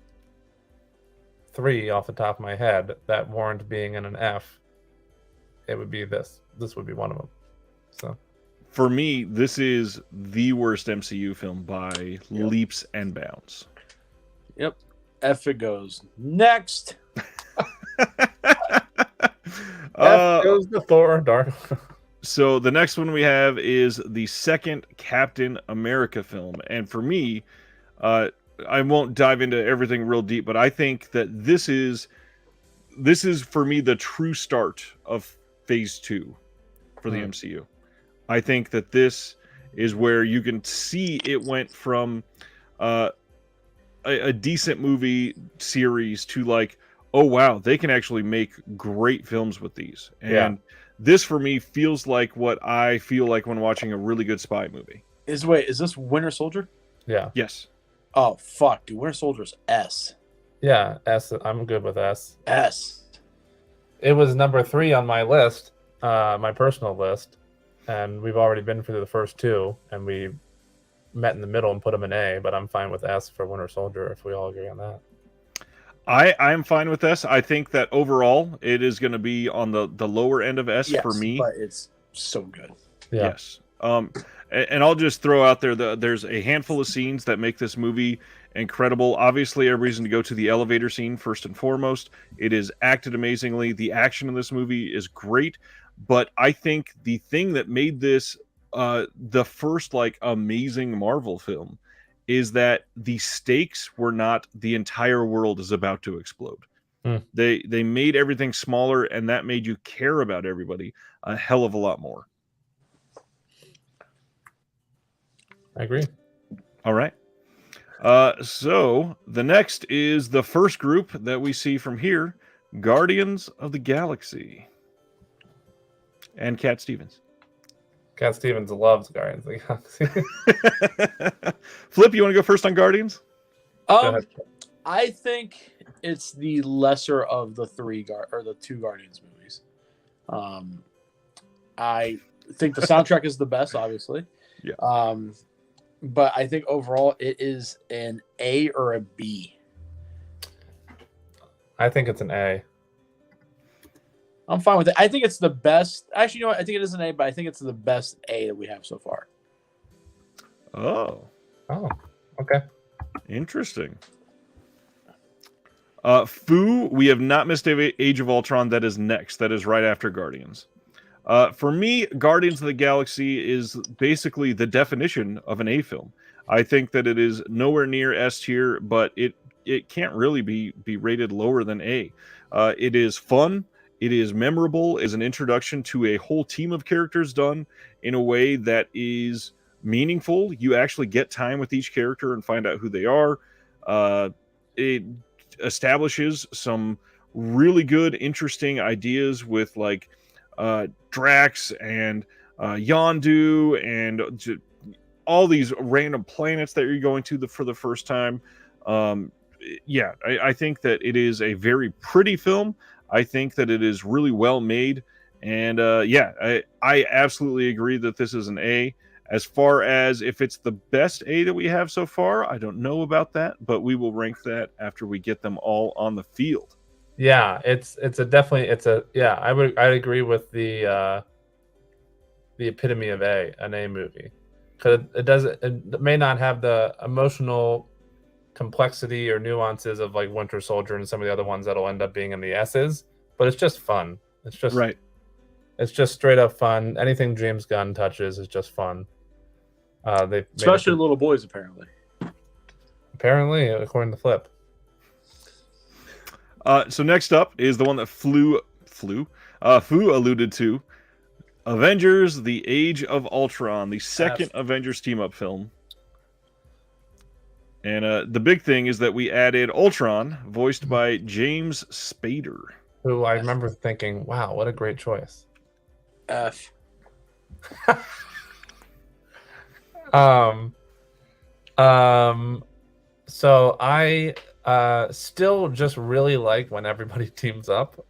S2: 3 off the top of my head that warrant being in an F, it would be this. This would be one of them. So
S1: For me, this is the worst MCU film by leaps and bounds.
S3: Yep. F it goes. Next.
S2: F goes the Thor Dark.
S1: So the next one we have is the second Captain America film, and for me, I won't dive into everything real deep, but I think that this is for me the true start of Phase 2 for the MCU. I think that this is where you can see it went from a decent movie series to like, oh wow, they can actually make great films with these. And this for me feels like what I feel like when watching a really good spy movie.
S3: Is this Winter Soldier?
S2: Yeah.
S1: Yes.
S3: Oh fuck, dude. Winter Soldier's S.
S2: Yeah, S. I'm good with S.
S3: S.
S2: It was number 3 on my list, my personal list, and we've already been through the first two, and we met in the middle and put them in A, but I'm fine with S for Winter Soldier if we all agree on that.
S1: I'm fine with S. I think that overall it is going to be on the lower end of S for me.
S3: But it's so good.
S2: Yeah.
S1: Yes. And I'll just throw out there there's a handful of scenes that make this movie incredible. Obviously, a reason to go to the elevator scene first and foremost. It is acted amazingly. The action in this movie is great, but I think the thing that made this the first like amazing Marvel film is that the stakes were not the entire world is about to explode. They made everything smaller, and that made you care about everybody a hell of a lot more.
S2: I agree.
S1: All right. So the next is the first group that we see from here, Guardians of the Galaxy. And Cat Stevens.
S2: Cat Stevens loves Guardians of the Galaxy.
S1: Flip, you want to go first on Guardians?
S3: I think it's the lesser of the the two Guardians movies. I think the soundtrack is the best, obviously.
S1: Yeah.
S3: But I think overall it is an A or a B.
S2: I think it's an A.
S3: I'm fine with it. I think it's the best. Actually, you know what? I think it is an A, but I think it's the best A that we have so far.
S1: Oh,
S2: okay.
S1: Interesting. Fu, we have not missed Age of Ultron. That is next. That is right after Guardians. For me, Guardians of the Galaxy is basically the definition of an A film. I think that it is nowhere near S tier, but it can't really be rated lower than A. It is fun. It is memorable. It is an introduction to a whole team of characters done in a way that is meaningful. You actually get time with each character and find out who they are. It establishes some really good, interesting ideas with like Drax and Yondu and all these random planets that you're going to for the first time. I think that it is a very pretty film. I think that it is really well made. And I absolutely agree that this is an A. As far as if it's the best A that we have so far, I don't know about that, but we will rank that after we get them all on the field.
S2: Yeah, I'd agree with the epitome of an A movie, because it may not have the emotional complexity or nuances of like Winter Soldier and some of the other ones that'll end up being in the S's, but it's just fun. It's just
S1: right.
S2: It's just straight up fun. Anything James Gunn touches is just fun.
S3: Especially little boys, apparently.
S2: Apparently, according to Flip.
S1: So next up is the one that Fu alluded to. Avengers: The Age of Ultron, the second Avengers team-up film. And the big thing is that we added Ultron, voiced by James Spader.
S2: Who I remember thinking, wow, what a great choice.
S3: F.
S2: So I still just really like when everybody teams up.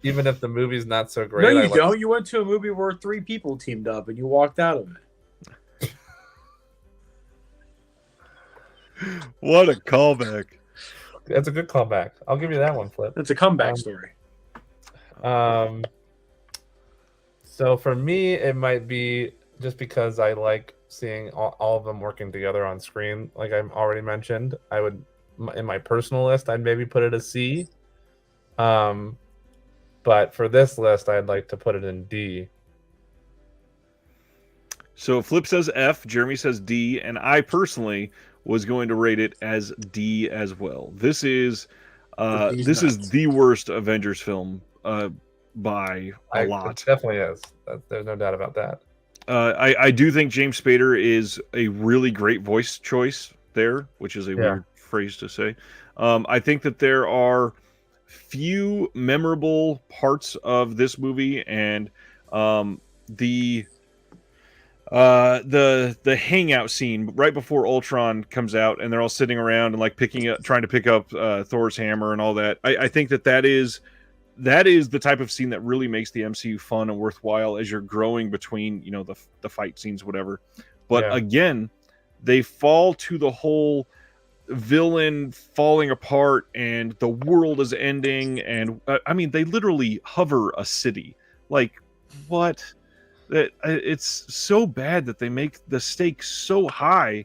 S2: Even if the movie's not so great.
S3: No, you don't. You went to a movie where 3 people teamed up and you walked out of it.
S1: What a callback.
S2: That's a good callback. I'll give you that one, Flip.
S3: It's a comeback story.
S2: So for me, it might be just because I like seeing all of them working together on screen. Like I already mentioned, I would, in my personal list, I'd maybe put it a C. But for this list, I'd like to put it in D.
S1: So Flip says F, Jeremy says D, and I personally was going to rate it as D as well. This is the worst Avengers film by a lot.
S2: It definitely is. There's no doubt about that.
S1: I do think James Spader is a really great voice choice there, which is a weird phrase to say. I think that there are few memorable parts of this movie, and the hangout scene right before Ultron comes out, and they're all sitting around and like trying to pick up Thor's hammer and all that. I think that that is the type of scene that really makes the MCU fun and worthwhile as you're growing between, the fight scenes, whatever. But again, they fall to the whole villain falling apart and the world is ending. And I mean, they literally hover a city. Like, what? It's so bad that they make the stakes so high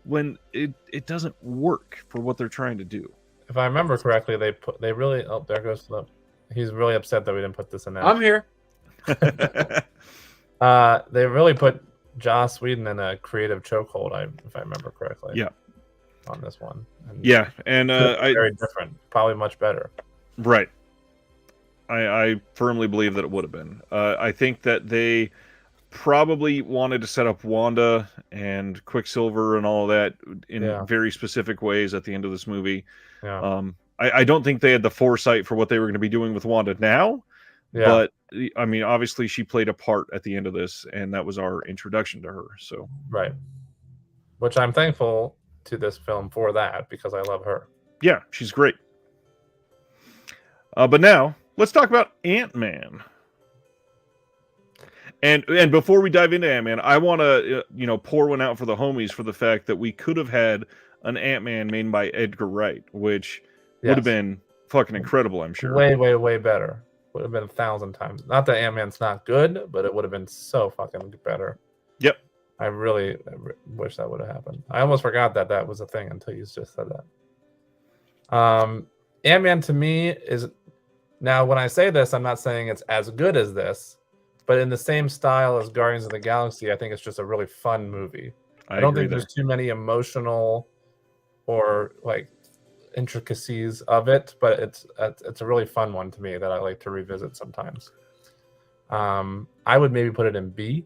S1: when it doesn't work for what they're trying to do.
S2: If I remember correctly, they really. Oh, there goes the. He's really upset that we didn't put this in there.
S3: I'm here.
S2: They really put Joss Whedon in a creative chokehold, if I remember correctly.
S1: Yeah.
S2: On this one. And
S1: very
S2: different, probably much better.
S1: Right. I firmly believe that it would have been. I think that they probably wanted to set up Wanda and Quicksilver and all of that in very specific ways at the end of this movie.
S2: Yeah.
S1: I don't think they had the foresight for what they were going to be doing with Wanda now. Yeah. But I mean, obviously, she played a part at the end of this, and that was our introduction to her. So
S2: right, which I'm thankful to this film for that because I love her.
S1: Yeah, she's great. But now let's talk about Ant-Man. And before we dive into Ant-Man, I want to pour one out for the homies for the fact that we could have had an Ant-Man made by Edgar Wright, which would have been fucking incredible, I'm sure.
S2: Way, way, way better. Would have been 1,000 times. Not that Ant-Man's not good, but it would have been so fucking better.
S1: Yep.
S2: I really wish that would have happened. I almost forgot that was a thing until you just said that. Ant-Man to me is... Now, when I say this, I'm not saying it's as good as this, but in the same style as Guardians of the Galaxy, I think it's just a really fun movie. I don't think there's too many emotional or like intricacies of it, but it's a really fun one to me that I like to revisit sometimes. I would maybe put it in B.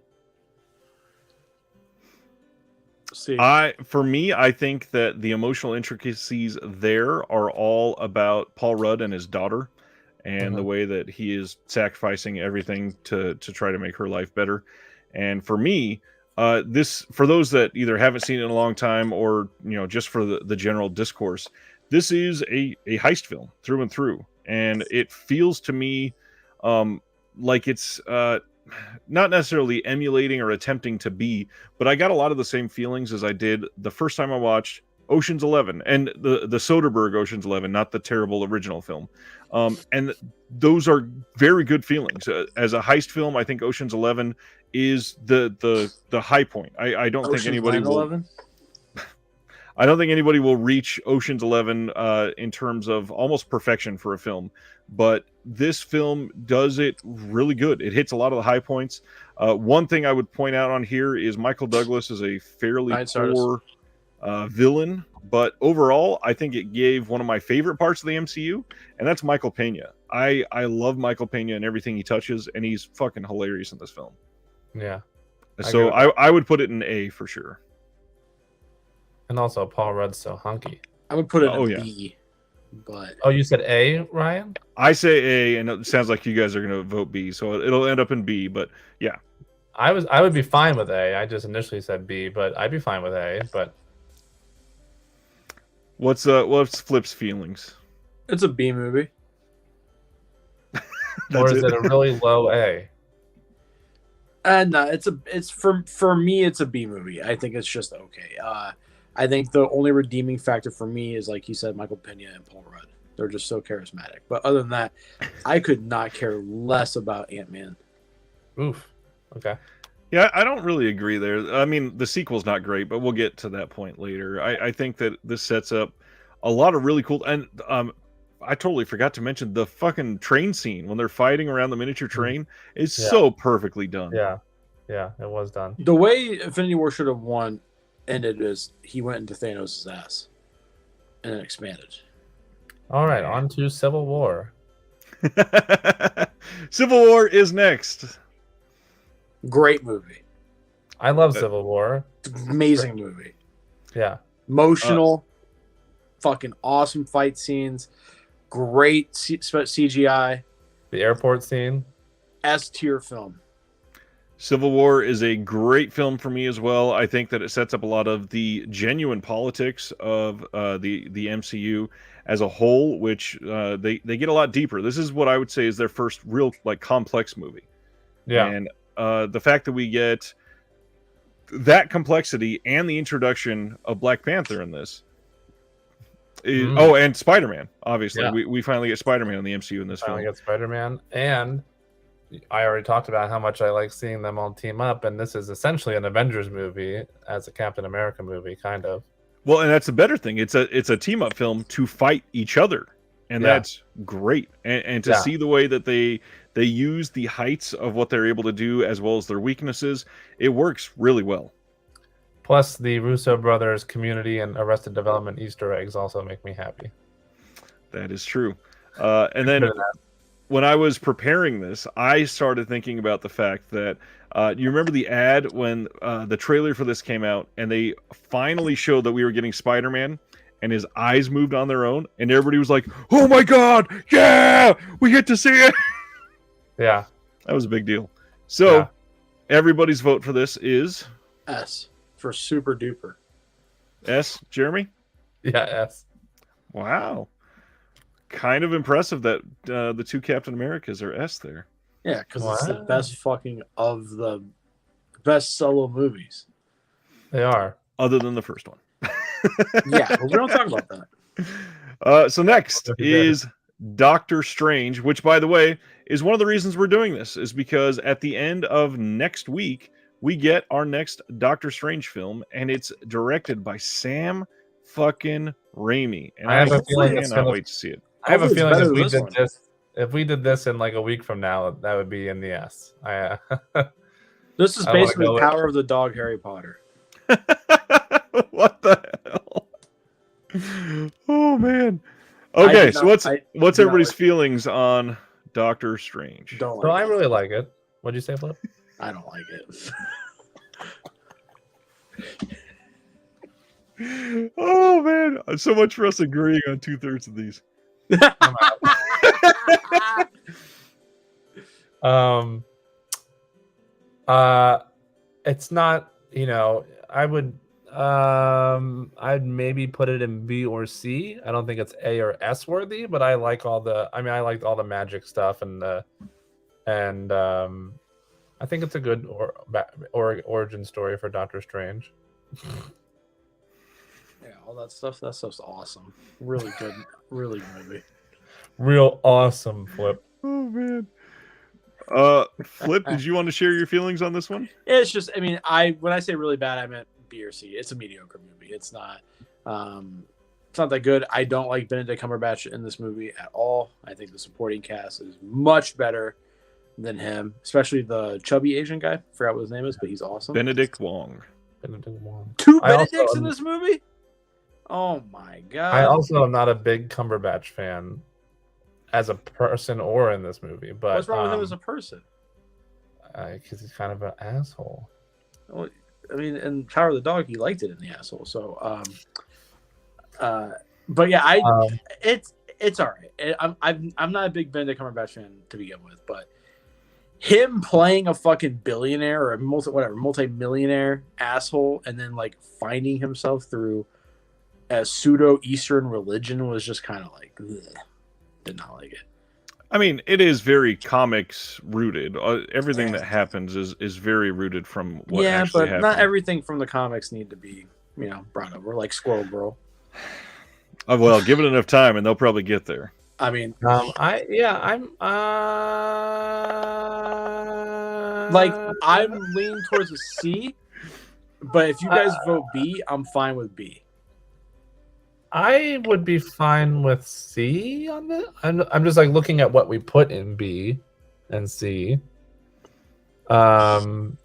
S1: For me, I think that the emotional intricacies there are all about Paul Rudd and his daughter, and the way that he is sacrificing everything to try to make her life better. And for me, this, for those that either haven't seen it in a long time or just for the general discourse, this is a heist film through and through, and it feels to me like it's not necessarily emulating or attempting to be, but I got a lot of the same feelings as I did the first time I watched Ocean's 11 and the Soderbergh Ocean's 11, not the terrible original film. And those are very good feelings. As a heist film, I think Ocean's 11 is the high point. I don't think anybody will. I don't think anybody will reach Ocean's 11 in terms of almost perfection for a film, but this film does it really good. It hits a lot of the high points. One thing I would point out on here is Michael Douglas is a fairly poor villain, but overall, I think it gave one of my favorite parts of the MCU, and that's Michael Pena. I love Michael Pena and everything he touches, and he's fucking hilarious in this film.
S2: Yeah.
S1: So I would put it in A for sure.
S2: And also, Paul Rudd's so hunky.
S3: I would put it in B. But
S2: you said A, Ryan?
S1: I say A, and it sounds like you guys are going to vote B, so it'll end up in B. But yeah,
S2: I would be fine with A. I just initially said B, but I'd be fine with A. But
S1: what's Flip's feelings?
S3: It's a B movie.
S2: Or is it a really low A?
S3: No, it's for me. It's a B movie. I think it's just okay. I think the only redeeming factor for me is, like you said, Michael Pena and Paul Rudd. They're just so charismatic. But other than that, I could not care less about Ant-Man.
S2: Oof. Okay.
S1: Yeah, I don't really agree there. I mean, the sequel's not great, but we'll get to that point later. I think that this sets up a lot of really cool... And I totally forgot to mention the fucking train scene when they're fighting around the miniature train is so perfectly done.
S2: Yeah, it was done.
S3: The way Infinity War should have won ended is he went into Thanos' ass and then expanded.
S2: All right, on to Civil War.
S1: Civil War is next.
S3: Great movie.
S2: I love Civil War.
S3: Amazing movie.
S2: Yeah.
S3: Emotional. Fucking awesome fight scenes. Great CGI.
S2: The airport scene.
S3: S-tier film.
S1: Civil War is a great film for me as well. I think that it sets up a lot of the genuine politics of the MCU as a whole, which they get a lot deeper. This is what I would say is their first real like complex movie.
S2: Yeah.
S1: And the fact that we get that complexity and the introduction of Black Panther in this. Oh, and Spider-Man, obviously.
S2: Yeah.
S1: We finally get Spider-Man in the MCU in this
S2: Finally
S1: film.
S2: get Spider-Man, and I already talked about how much I like seeing them all team up, and this is essentially an Avengers movie as a Captain America movie, kind of.
S1: Well, and that's the better thing. It's a team up film to fight each other, and that's great. And to see the way that they use the heights of what they're able to do as well as their weaknesses, it works really well.
S2: Plus, the Russo brothers' Community and Arrested Development Easter eggs also make me happy.
S1: That is true. And then when I was preparing this, I started thinking about the fact that you remember the ad when the trailer for this came out and they finally showed that we were getting Spider-Man and his eyes moved on their own and everybody was like, oh my God, yeah, we get to see it.
S2: Yeah.
S1: That was a big deal. So everybody's vote for this is?
S3: S for Super Duper.
S1: S, Jeremy?
S2: Yeah, S.
S1: Wow. Kind of impressive that the two Captain Americas are S there.
S3: Yeah, because it's the best fucking of the best solo movies.
S2: They are.
S1: Other than the first one.
S3: Yeah, but we don't talk about that.
S1: So next is Doctor Strange, which, by the way, is one of the reasons we're doing this, is because at the end of next week, we get our next Doctor Strange film, and it's directed by Sam fucking Raimi. And I cannot wait to see it.
S2: I have a feeling if we did this in like a week from now, that would be in the S.
S3: This is basically Power of the Dog Harry Potter.
S1: What the hell? Oh man. Okay, so what's everybody's feelings on Doctor Strange?
S3: Don't like
S2: so I really like it. What'd you say, Flip?
S3: I don't like it.
S1: Oh man, so much for us agreeing on 2/3 of these.
S2: It's not, I would I'd maybe put it in B or C. I don't think it's A or S worthy, but I liked all the magic stuff and I think it's a good origin story for Doctor Strange.
S3: Yeah, all that stuff. That stuff's awesome. Really good. Really good movie.
S2: Real awesome, Flip.
S1: Oh man. Flip, did you want to share your feelings on this one?
S3: It's just, I mean, when I say really bad, I meant B or C. It's a mediocre movie. It's not that good. I don't like Benedict Cumberbatch in this movie at all. I think the supporting cast is much better than him, especially the chubby Asian guy. Forgot what his name is, but he's awesome.
S1: Benedict Wong.
S3: Two Benedicts in this movie? Oh my god.
S2: I also am not a big Cumberbatch fan as a person or in this movie. But
S3: what's wrong with him as a person?
S2: Because he's kind of an asshole.
S3: Well, I mean, in Power of the Dog, he liked it in the asshole. So, but yeah, it's all right. I'm not a big Benedict Cumberbatch fan to begin with, but him playing a fucking billionaire or a multi-millionaire asshole, and then like finding himself through a pseudo Eastern religion was just kind of like, ugh. Did not like it.
S1: I mean, it is very comics rooted. Everything that happens is very rooted from what actually happened.
S3: Not everything from the comics need to be, brought over, like Squirrel Girl.
S1: Well, give it enough time and they'll probably get there.
S3: I mean,
S2: I'm
S3: leaning towards a C, but if you guys vote B, I'm fine with B.
S2: I would be fine with C on that. I'm just like looking at what we put in B and C. And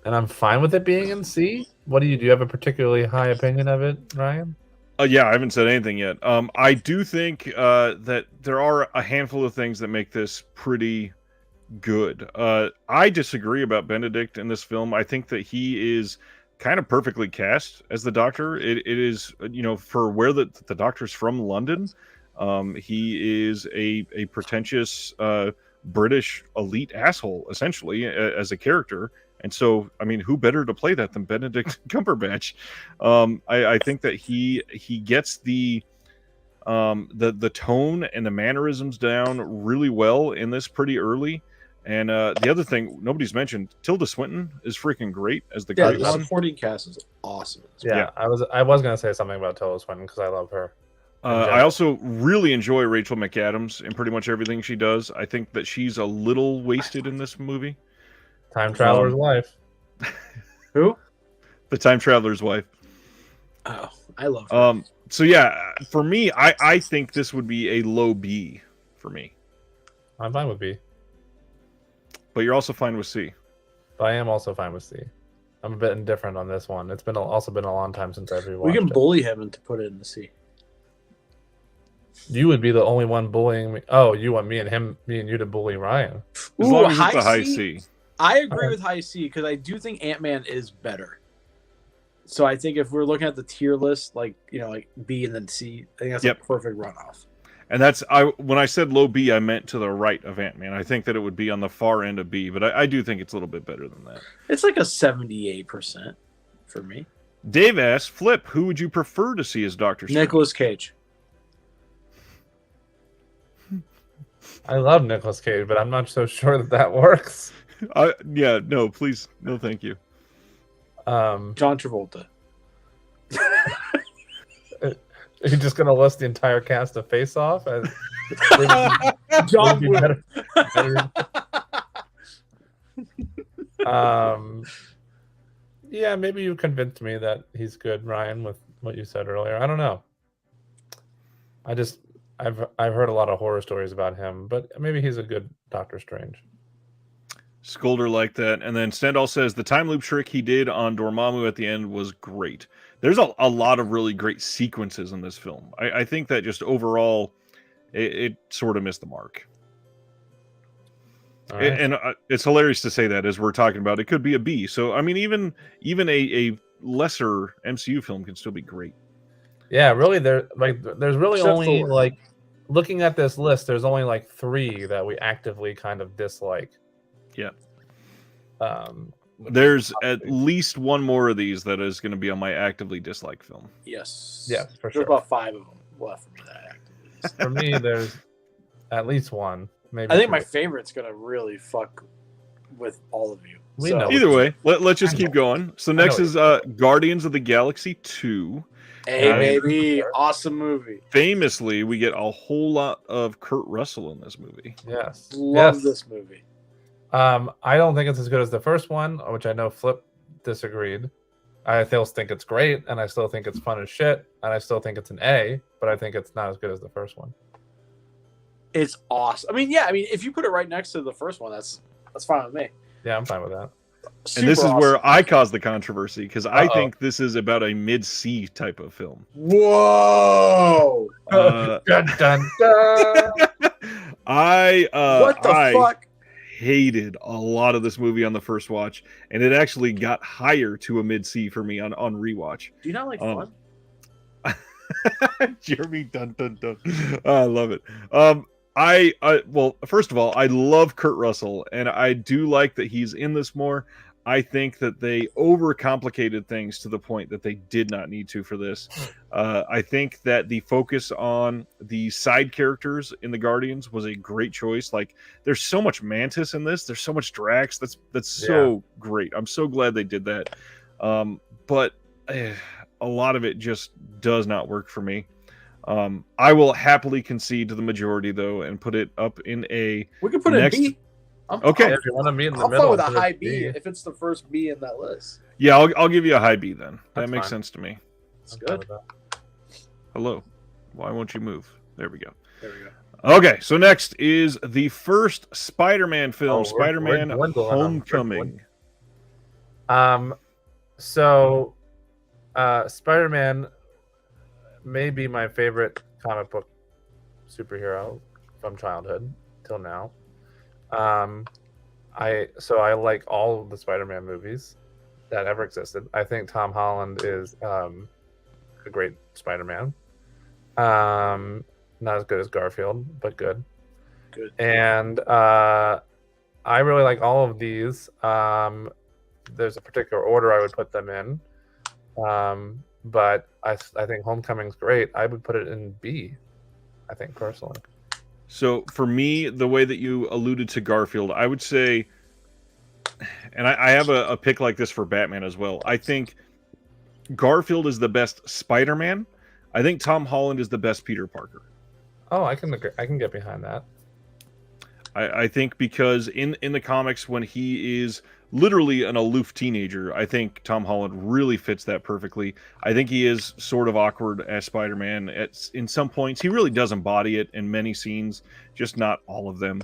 S2: I'm fine with it being in C. What do you have a particularly high opinion of it, Ryan?
S1: Yeah, I haven't said anything yet. I do think that there are a handful of things that make this pretty good. I disagree about Benedict in this film. I think that he is kind of perfectly cast as the Doctor. It is, for where the Doctor's from, London. He is a pretentious British elite asshole, essentially, as a character. And so, I mean, who better to play that than Benedict Cumberbatch? I think that he gets the tone and the mannerisms down really well in this pretty early. And the other thing nobody's mentioned, Tilda Swinton is freaking great as the
S3: Yeah,
S1: great
S3: the
S1: one.
S3: supporting cast is awesome.
S2: Yeah, I was gonna say something about Tilda Swinton because I love her.
S1: I also really enjoy Rachel McAdams in pretty much everything she does. I think that she's a little wasted in this movie.
S2: Time Traveler's Wife.
S3: Who?
S1: The Time Traveler's Wife.
S3: Oh, I love her.
S1: So yeah, for me, I think this would be a low B for me.
S2: I'm fine with B.
S1: But you're also fine with C.
S2: But I am also fine with C. I'm a bit indifferent on this one. It's also been a long time since I've rewatched
S3: We can
S2: it.
S3: bully him into put it in the C.
S2: You would be the only one bullying me. Oh, you want me and you to bully Ryan?
S1: As long as it's a high C.
S3: I agree with high C because I do think Ant-Man is better. So I think if we're looking at the tier list, like B and then C, I think that's a perfect runoff.
S1: And when I said low B, I meant to the right of Ant-Man. I think that it would be on the far end of B, but I do think it's a little bit better than that.
S3: It's like a 78% for me.
S1: Dave asks, Flip, who would you prefer to see as Doctor Strange?
S3: Nicolas Cage.
S2: I love Nicolas Cage, but I'm not so sure that works.
S1: Yeah, no, please, no, thank you.
S3: John Travolta.
S2: Are you just gonna list the entire cast of Face Off?
S3: John Woo.
S2: Yeah, maybe you convinced me that he's good, Ryan, with what you said earlier. I don't know. I've heard a lot of horror stories about him, but maybe he's a good Doctor Strange.
S1: Scolder like that. And then Stendhal says the time loop trick he did on Dormammu at the end was great. There's a lot of really great sequences in this film. I think that just overall, it sort of missed the mark. Right. And it's hilarious to say that as we're talking about it could be a B. So I mean, even a lesser MCU film can still be great.
S2: Yeah, really. There's really only like looking at this list. There's only like 3 that we actively kind of dislike.
S1: Yeah. There's at least one more of these that is going to be on my actively dislike film.
S3: Yes.
S2: Yeah, for sure.
S3: There's about 5 of them left for me that I actively dislike.
S2: For me, there's at least one. Maybe
S3: I think
S2: 2.
S3: my favorite's gonna really fuck with all of you.
S2: We know.
S1: Either way, let's just keep going. So next is Guardians of the Galaxy 2.
S3: Hey, baby. Awesome movie.
S1: Famously, we get a whole lot of Kurt Russell in this movie.
S2: Yes.
S3: Love this movie.
S2: I don't think it's as good as the first one, which I know Flip disagreed. I still think it's great, and I still think it's fun as shit, and I still think it's an A, but I think it's not as good as the first one.
S3: It's awesome. I mean, if you put it right next to the first one, that's fine with me.
S2: Yeah, I'm fine with that.
S1: And this is where I cause the controversy, because I think this is about a mid-C type of film.
S3: Whoa!
S2: Dun, dun, dun.
S3: What the fuck?
S1: Hated a lot of this movie on the first watch, and it actually got higher to a mid-C for me on rewatch.
S3: Do you not like fun?
S1: Jeremy, dun dun dun. I love it. Well, first of all, I love Kurt Russell, and I do like that he's in this more. I think that they overcomplicated things to the point that they did not need to for this. I think that the focus on the side characters in the Guardians was a great choice. Like, there's so much Mantis in this. There's so much Drax. That's so great. I'm so glad they did that. But a lot of it just does not work for me. I will happily concede to the majority, though, and put it up in a.
S3: We can put it in B.
S1: Okay.
S2: If you want to meet in the
S3: I'll
S2: middle,
S3: follow with a high B if it's the first B in that list.
S1: Yeah, I'll give you a high B then. That makes sense to me.
S3: That's good.
S1: Hello. Why won't you move? There we go.
S3: There we go.
S1: Okay, so next is the first Spider-Man film, Spider-Man Homecoming.
S2: So Spider-Man may be my favorite comic book superhero from childhood till now. I like all of the Spider-Man movies that ever existed. I think Tom Holland is a great Spider-Man. Not as good as Garfield, but good. Good. And I really like all of these. there's a particular order I would put them in. But I think Homecoming's great. I would put it in B, I think, personally.
S1: So for me, the way that you alluded to Garfield, I would say, and I have a pick like this for Batman as well. I think Garfield is the best Spider-Man. I think Tom Holland is the best Peter Parker.
S2: Oh, I can get behind that.
S1: I think because in the comics, when he is literally an aloof teenager, I think Tom Holland really fits that perfectly. I think he is sort of awkward as Spider-Man in some points. He really does embody it in many scenes, just not all of them,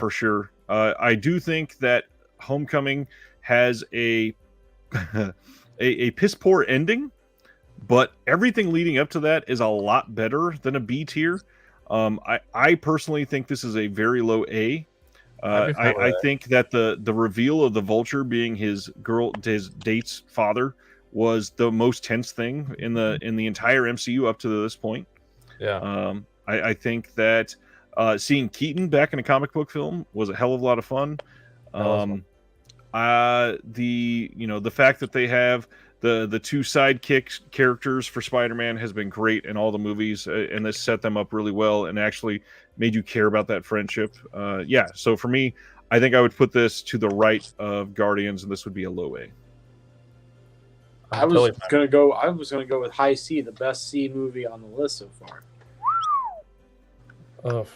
S1: for sure. I do think that Homecoming has a piss poor ending, but everything leading up to that is a lot better than a B tier. I personally think this is a very low A. I think that the reveal of the Vulture being his date's father was the most tense thing in the entire MCU up to this point.
S2: Yeah.
S1: I think that seeing Keaton back in a comic book film was a hell of a lot of fun. The fact that they have the two sidekick characters for Spider-Man has been great in all the movies, and this set them up really well and actually made you care about that friendship. So for me, I think I would put this to the right of Guardians, and this would be a low A.
S3: I was gonna go with high C, the best C movie on the list so far.
S2: Oh,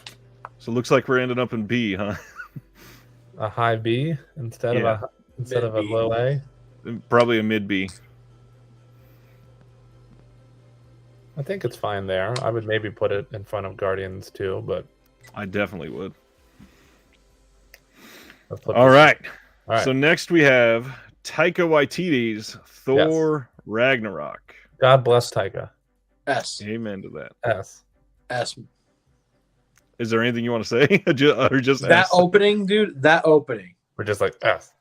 S1: so it looks like we're ending up in B, huh?
S2: A high B instead of a low A.
S1: Probably a mid B.
S2: I think it's fine there. I would maybe put it in front of Guardians too, but
S1: I definitely would.
S2: All
S1: right. So next we have Taika Waititi's Thor Ragnarok.
S2: God bless Taika.
S3: S.
S1: Amen to that.
S3: S.
S1: Is there anything you want to say? or just
S3: that
S1: S?
S3: opening, dude? That opening.
S2: We're just like S.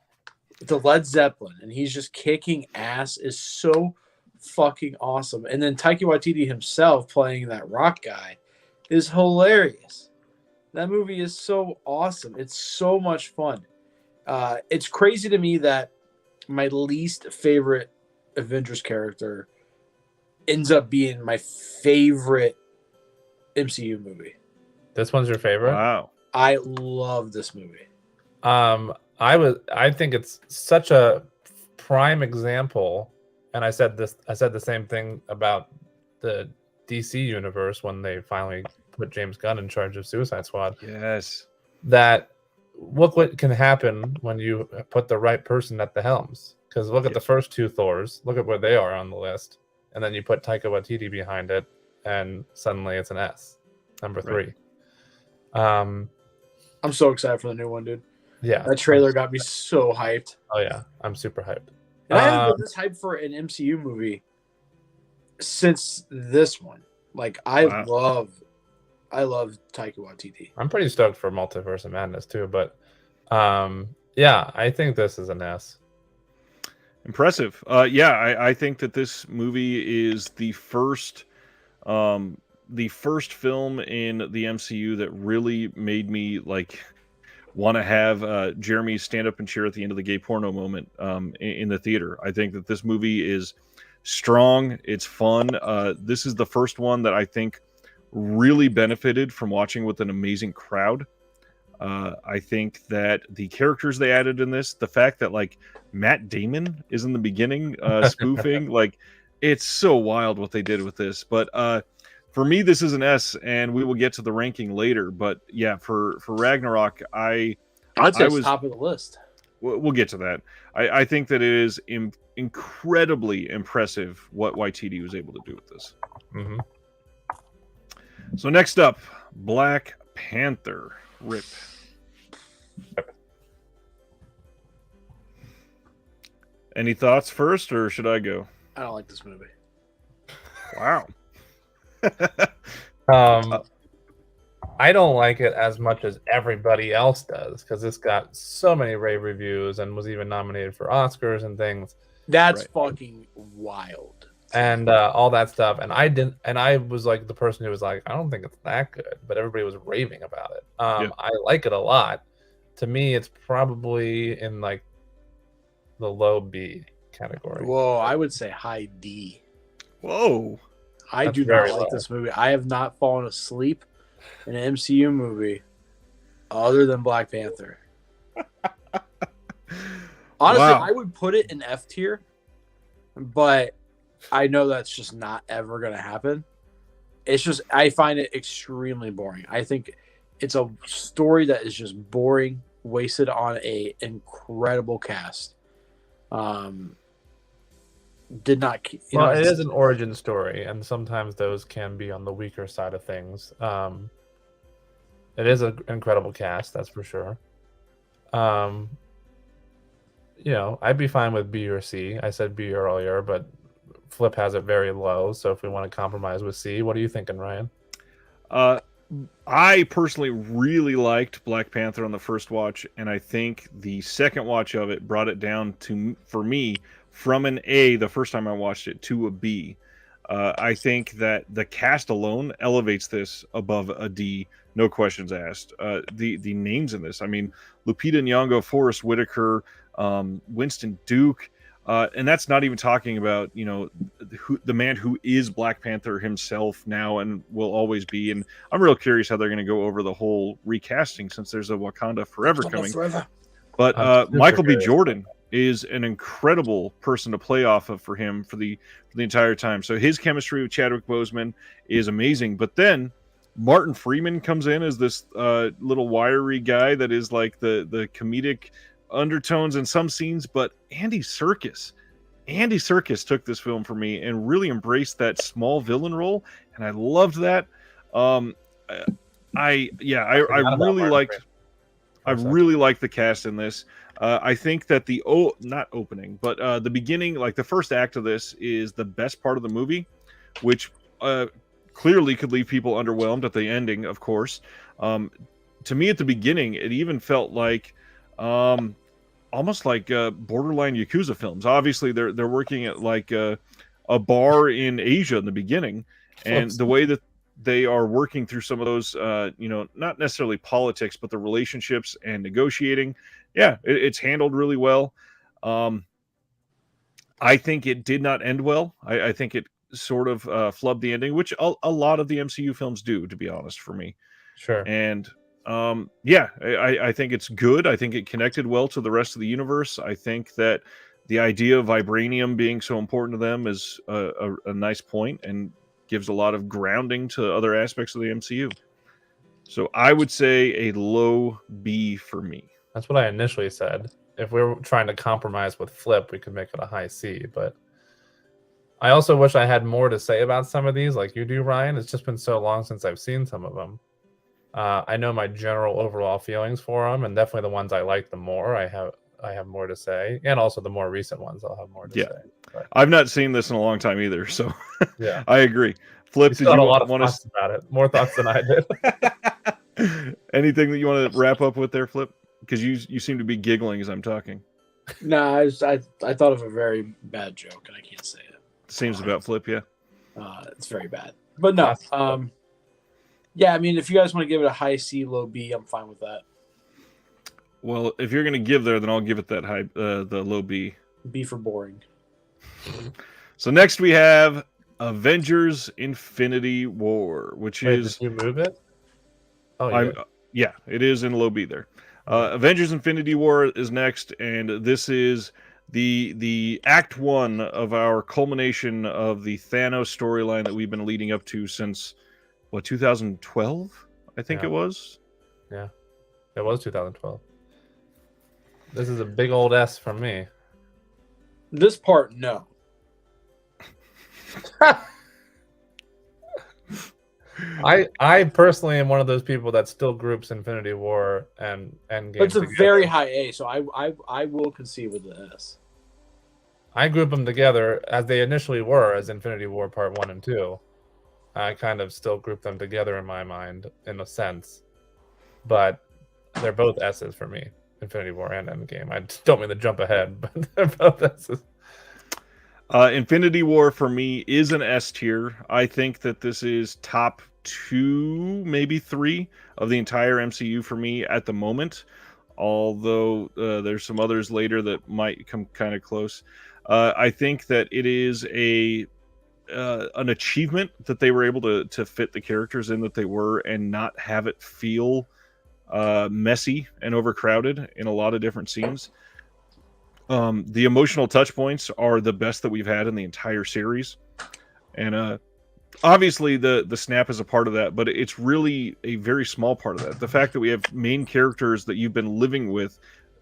S3: The Led Zeppelin, and he's just kicking ass is so fucking awesome. And then Taika Waititi himself playing that rock guy is hilarious. That movie is so awesome. It's so much fun. It's crazy to me that my least favorite Avengers character ends up being my favorite MCU movie.
S2: This one's your favorite?
S1: Wow.
S3: I love this movie.
S2: I think it's such a prime example, and I said the same thing about the DC universe when they finally put James Gunn in charge of Suicide Squad.
S1: Yes.
S2: That look what can happen when you put the right person at the helms. Because look at the first two Thors, look at where they are on the list, and then you put Taika Waititi behind it, and suddenly it's an S, number 3.
S3: I'm so excited for the new one, dude.
S2: Yeah,
S3: that trailer got me so hyped.
S2: Oh yeah, I'm super hyped.
S3: And I haven't been this hyped for an MCU movie since this one. Like I love Taika Waititi.
S2: I'm pretty stoked for Multiverse of Madness too, but I think this is an S.
S1: Impressive. I think that this movie is the first film in the MCU that really made me want to have Jeremy stand up and cheer at the end of the gay porno moment in the theater. I think that this movie is strong. It's fun. This is the first one that I think really benefited from watching with an amazing crowd. I think that the characters they added in this, the fact that Matt Damon is in the beginning spoofing, it's so wild what they did with this. But for me, this is an S, and we will get to the ranking later. But yeah, for Ragnarok, I'd say
S3: it's top of the list.
S1: We'll get to that. I think that it is incredibly impressive what Waititi was able to do with this.
S2: Mm-hmm.
S1: So next up, Black Panther. Rip. Any thoughts first, or should I go?
S3: I don't like this movie.
S1: Wow.
S2: I don't like it as much as everybody else does because it's got so many rave reviews and was even nominated for Oscars and things.
S3: That's fucking wild.
S2: And all that stuff. And I was like the person who was like, I don't think it's that good, but everybody was raving about it. I like it a lot. To me, it's probably in the low B category.
S3: Whoa, I would say high D.
S1: Whoa.
S3: I
S2: That's
S3: do not
S2: very
S3: like
S2: low.
S3: this movie. I have not fallen asleep in an MCU movie other than Black Panther. Honestly,
S1: Wow.
S3: I would put it in F tier, but I know that's just not ever going to happen. It's just, I find it extremely boring. I think it's a story that is just boring, wasted on a incredible cast. Did not,
S2: Well, it is an origin story, and sometimes those can be on the weaker side of things. It is an incredible cast, that's for sure. You know, I'd be fine with B or C. I said B earlier, but Flip has it very low. So if we want to compromise with C, what are you thinking, Ryan?
S1: I personally really liked Black Panther on the first watch, and I think the second watch of it brought it down to, for me, from an A the first time I watched it to a B. I think that the cast alone elevates this above a D, no questions asked. The names in this, I mean, Lupita Nyong'o, Forrest Whitaker, Winston Duke, and that's not even talking about, you know, the man who is Black Panther himself now and will always be. And I'm real curious how they're going to go over the whole recasting, since there's a Wakanda Forever coming. But Michael B. Jordan is an incredible person to play off of for him for the entire time. So his chemistry with Chadwick Boseman is amazing. But then Martin Freeman comes in as this little wiry guy that is like the comedic undertones in some scenes. But Andy Serkis took this film for me and really embraced that small villain role, and I loved that. I really liked the cast in this. I think that the beginning, like the first act of this, is the best part of the movie, which clearly could leave people underwhelmed at the ending, of course. To me, at the beginning, it even felt like almost like borderline Yakuza films. Obviously, they're working at like a bar in Asia in the beginning, and the way that they are working through some of those, not necessarily politics, but the relationships and negotiating. Yeah, it's handled really well. I think it did not end well. I think it sort of flubbed the ending, which a lot of the MCU films do, to be honest, for me.
S2: Sure.
S1: And I think it's good. I think it connected well to the rest of the universe. I think that the idea of vibranium being so important to them is a nice point and gives a lot of grounding to other aspects of the MCU. So I would say a low B for me.
S2: That's what I initially said. If we were trying to compromise with Flip, we could make it a high C. But I also wish I had more to say about some of these, like you do, Ryan. It's just been so long since I've seen some of them. I know my general overall feelings for them, and definitely the ones I like the more. I have more to say, and also the more recent ones I'll have more to say. But
S1: I've not seen this in a long time either, so
S2: yeah,
S1: I agree. Flip,
S2: did you have a lot of thoughts about it? More thoughts than I did.
S1: Anything that you want to wrap up with there, Flip? Because you seem to be giggling as I'm talking.
S3: No, I thought of a very bad joke, and I can't say it.
S1: Seems about Flip, yeah.
S3: It's very bad. But no, yeah, I mean, if you guys want to give it a high C, low B, I'm fine with that.
S1: Well, if you're going to give there, then I'll give it that high, the low B.
S3: B for boring.
S1: So next we have Avengers: Infinity War, which is.
S2: Did you move it? Oh,
S1: yeah, it is in low B there. Avengers: Infinity War is next, and this is the Act 1 of our culmination of the Thanos storyline that we've been leading up to since 2012? I think it was.
S2: Yeah, it was 2012. This is a big old S from me.
S3: This part, no.
S2: I personally am one of those people that still groups Infinity War and Endgame.
S3: But it's a
S2: together.
S3: very high A, so I will concede with the S.
S2: I group them together as they initially were as Infinity War Part 1 and 2. I kind of still group them together in my mind, in a sense. But they're both S's for me, Infinity War and Endgame. I don't mean to jump ahead, but they're both S's.
S1: Infinity War for me is an S tier. I think that this is top 2, maybe 3 of the entire MCU for me at the moment. although there's some others later that might come kind of close. I think that it is an achievement that they were able to fit the characters in that they were and not have it feel messy and overcrowded in a lot of different scenes. The emotional touch points are the best that we've had in the entire series, and obviously the snap is a part of that, but it's really a very small part of that. The fact that we have main characters that you've been living with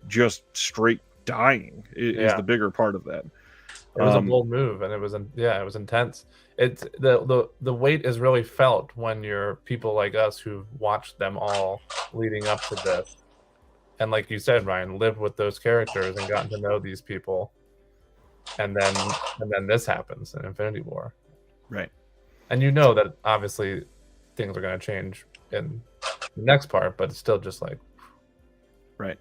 S1: just straight dying is the bigger part of that.
S2: It was a bold move, and it was intense. It's the weight is really felt when you're people like us who've watched them all leading up to this, and like you said, Ryan, lived with those characters and gotten to know these people, and then this happens in Infinity War,
S1: right?
S2: And you know that obviously things are going to change in the next part, but it's still just like
S1: right.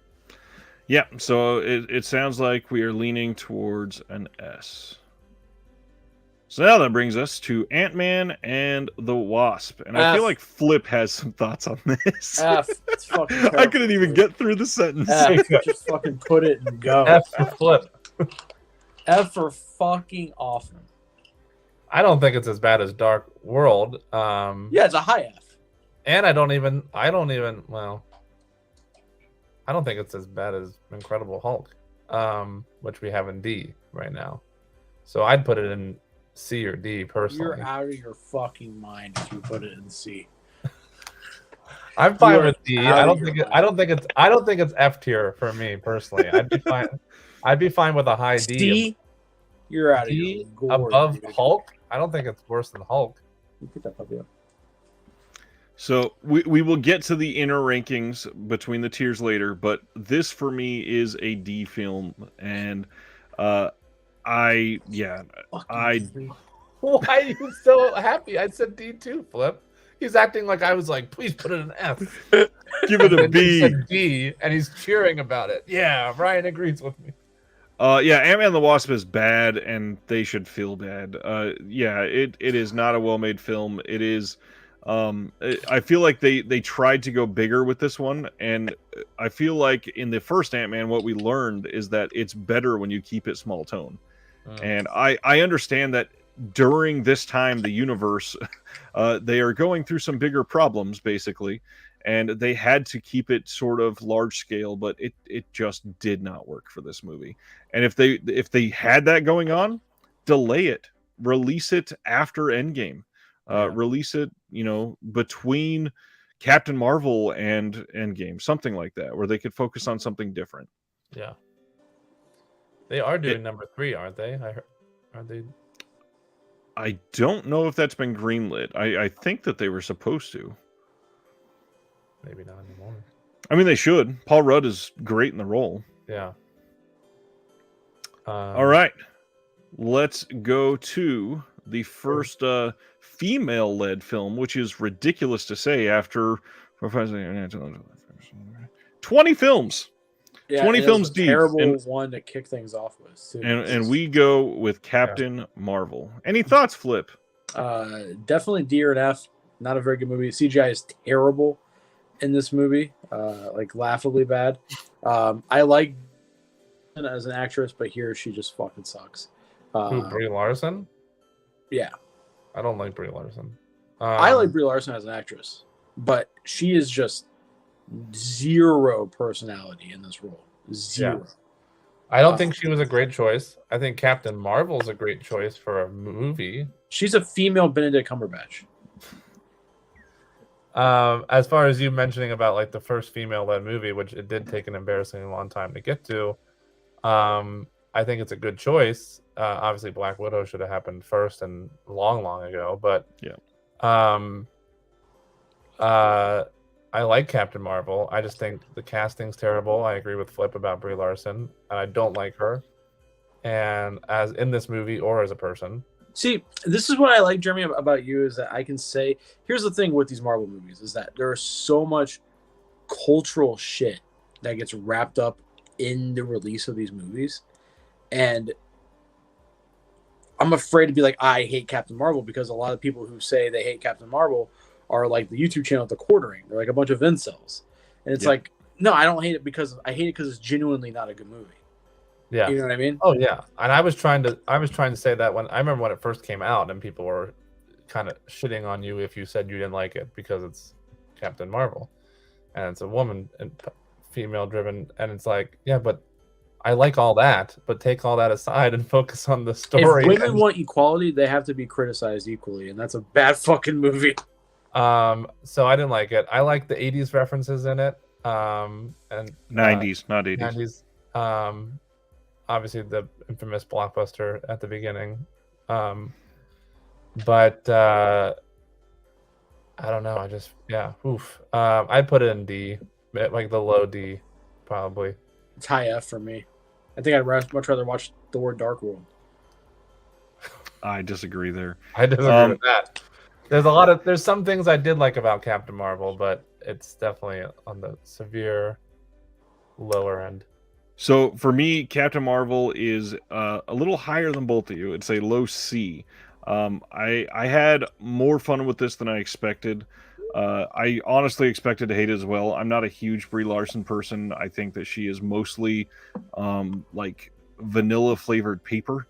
S1: Yeah, so it sounds like we are leaning towards an S. So now that brings us to Ant-Man and the Wasp. And I feel like Flip has some thoughts on this.
S3: F. It's fucking terrible,
S1: I couldn't even get through the sentence.
S3: F. Just fucking put it and go.
S2: F for Flip.
S3: F for fucking awesome.
S2: I don't think it's as bad as Dark World.
S3: Yeah, it's a high F.
S2: And I don't even well, I don't think it's as bad as Incredible Hulk, which we have in D right now. So I'd put it in C or D personally.
S3: You're out of your fucking mind if you put it in C.
S2: I'm fine with D. I don't think it's F tier for me personally. I'd be fine with a high D.
S3: D. You're out of
S2: D
S3: your
S2: above Hulk. I don't think it's worse than Hulk.
S3: You put that puppy up.
S1: So we will get to the inner rankings between the tiers later, but this for me is a D film, and why are
S2: you so happy? I said D too, Flip. He's acting like I was like, please put it in F.
S1: Give it a B.
S2: He said D, and he's cheering about it. Yeah, Ryan agrees with me.
S1: Ant-Man and the Wasp is bad, and they should feel bad. It is not a well-made film. It is. I feel like they tried to go bigger with this one, and I feel like in the first Ant-Man, what we learned is that it's better when you keep it small tone. And I understand that during this time, the universe, they are going through some bigger problems, basically, and they had to keep it sort of large scale, but it just did not work for this movie. And if they had that going on, delay it, release it after Endgame. Release it, between Captain Marvel and Endgame, something like that, where they could focus on something different.
S2: Yeah, they are doing number 3, aren't they? Are they?
S1: I don't know if that's been greenlit. I think that they were supposed to.
S2: Maybe not anymore.
S1: I mean, they should. Paul Rudd is great in the role.
S2: Yeah.
S1: All right, let's go to the first female-led film, which is ridiculous to say after 20 films.
S3: Yeah,
S1: 20 films deep.
S3: Terrible one to kick things off with. Too.
S1: And we go with Captain Marvel. Any thoughts, Flip?
S3: Definitely D or an F. Not a very good movie. CGI is terrible in this movie, like laughably bad. I like her as an actress, but here she just fucking sucks.
S2: Who, Brie Larson?
S3: Yeah.
S2: I don't like Brie Larson.
S3: I like Brie Larson as an actress, but she is just zero personality in this role. Zero.
S2: Yeah. I don't think she was a great choice. I think Captain Marvel's a great choice for a movie.
S3: She's a female Benedict Cumberbatch.
S2: As far as you mentioning about like the first female-led movie, which it did take an embarrassingly long time to get to, I think it's a good choice. Obviously, Black Widow should have happened first and long ago. But
S1: yeah,
S2: I like Captain Marvel. I just think the casting's terrible. I agree with Flip about Brie Larson, and I don't like her, and as in this movie or as a person.
S3: See, this is what I like, Jeremy, about you, is that I can say, here's the thing with these Marvel movies, is that there is so much cultural shit that gets wrapped up in the release of these movies. And I'm afraid to be like, I hate Captain Marvel, because a lot of people who say they hate Captain Marvel are like the YouTube channel at the Quartering. They're like a bunch of incels. And it's like, No, I don't hate it because it's genuinely not a good movie.
S2: Yeah.
S3: You know what I mean?
S2: Oh yeah. And I was trying to say that when I remember when it first came out and people were kind of shitting on you if you said you didn't like it because it's Captain Marvel and it's a woman and female driven, and it's like, yeah, but I like all that, but take all that aside and focus on the story.
S3: If women want equality, they have to be criticized equally, and that's a bad fucking movie.
S2: So I didn't like it. I like the 80s references in it. And
S1: 90s, not 80s.
S2: 90s. Obviously the infamous blockbuster at the beginning. But I don't know. I just I put it in D, like the low D, probably.
S3: It's high F for me. I think I'd much rather watch Thor: Dark World.
S1: I disagree there.
S2: I disagree with that. There's some things I did like about Captain Marvel, but it's definitely on the severe lower end.
S1: So for me, Captain Marvel is a little higher than both of you. It's a low C. I had more fun with this than I expected. I honestly expected to hate it as well. I'm not a huge Brie Larson person. I think that she is mostly like vanilla flavored paper.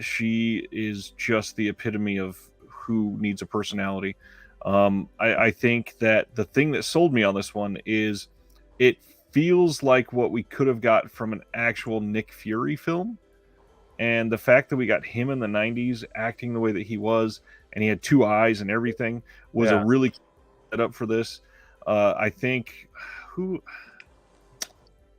S1: She is just the epitome of who needs a personality. I think that the thing that sold me on this one is it feels like what we could have got from an actual Nick Fury film. And the fact that we got him in the 90s acting the way that he was, and he had two eyes and everything, was a really set up for this. I think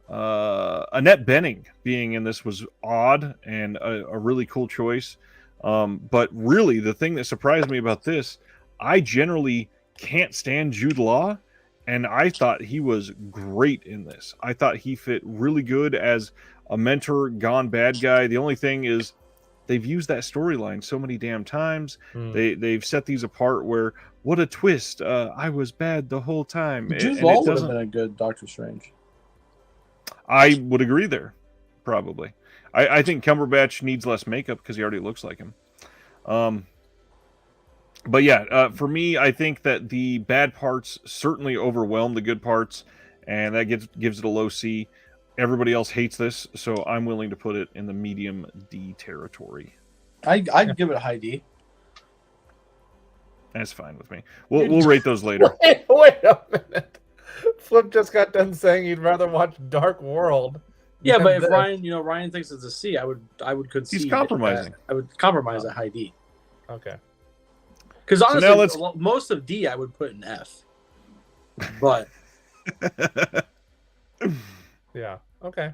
S1: Annette Bening being in this was odd and a really cool choice. But really, the thing that surprised me about this, I generally can't stand Jude Law, and I thought he was great in this. I thought he fit really good as a mentor gone bad guy. The only thing is they've used that storyline so many damn times. They've set these apart where, what a twist, I was bad the whole time.
S3: Jude Law would have been a good Doctor Strange.
S1: I would agree there, probably. I think Cumberbatch needs less makeup because he already looks like him. But yeah, for me, I think that the bad parts certainly overwhelm the good parts, and that gives it a low C. Everybody else hates this, so I'm willing to put it in the medium D territory.
S3: I'd give it a high D.
S1: That's fine with me. We'll rate those later.
S2: Wait a minute. Flip just got done saying he'd rather watch Dark World.
S3: Yeah, but if Ryan thinks it's a C, I would concede.
S1: He's compromising.
S3: I would compromise a high D.
S2: Okay.
S3: Because honestly, most of D I would put in F. But
S2: yeah, okay,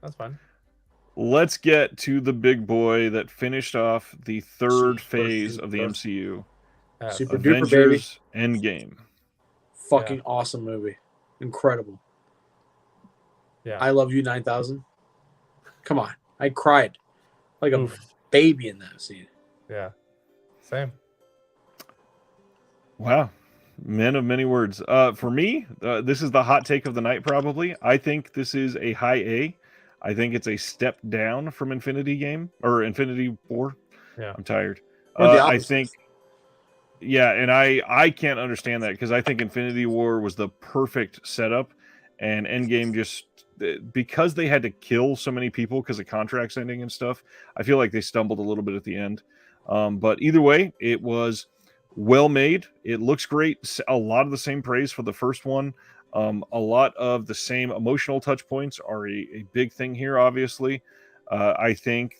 S2: that's fine.
S1: Let's get to the big boy that finished off the third phase of the MCU.
S3: Super
S1: Avengers
S3: duper baby.
S1: Endgame.
S3: Fucking awesome movie. Incredible.
S2: Yeah.
S3: I Love You 9000. Come on. I cried like a baby in that scene.
S2: Yeah. Same.
S1: Wow. Men of many words. For me, this is the hot take of the night, probably. I think this is a high A. I think it's a step down from Infinity War.
S2: Yeah.
S1: I'm tired.
S3: I
S1: think... Yeah, and I can't understand that because I think Infinity War was the perfect setup, and Endgame just, because they had to kill so many people because of contracts ending and stuff, I feel like they stumbled a little bit at the end. But either way, it was well made. It looks great. A lot of the same praise for the first one. A lot of the same emotional touch points are a big thing here, obviously. I think...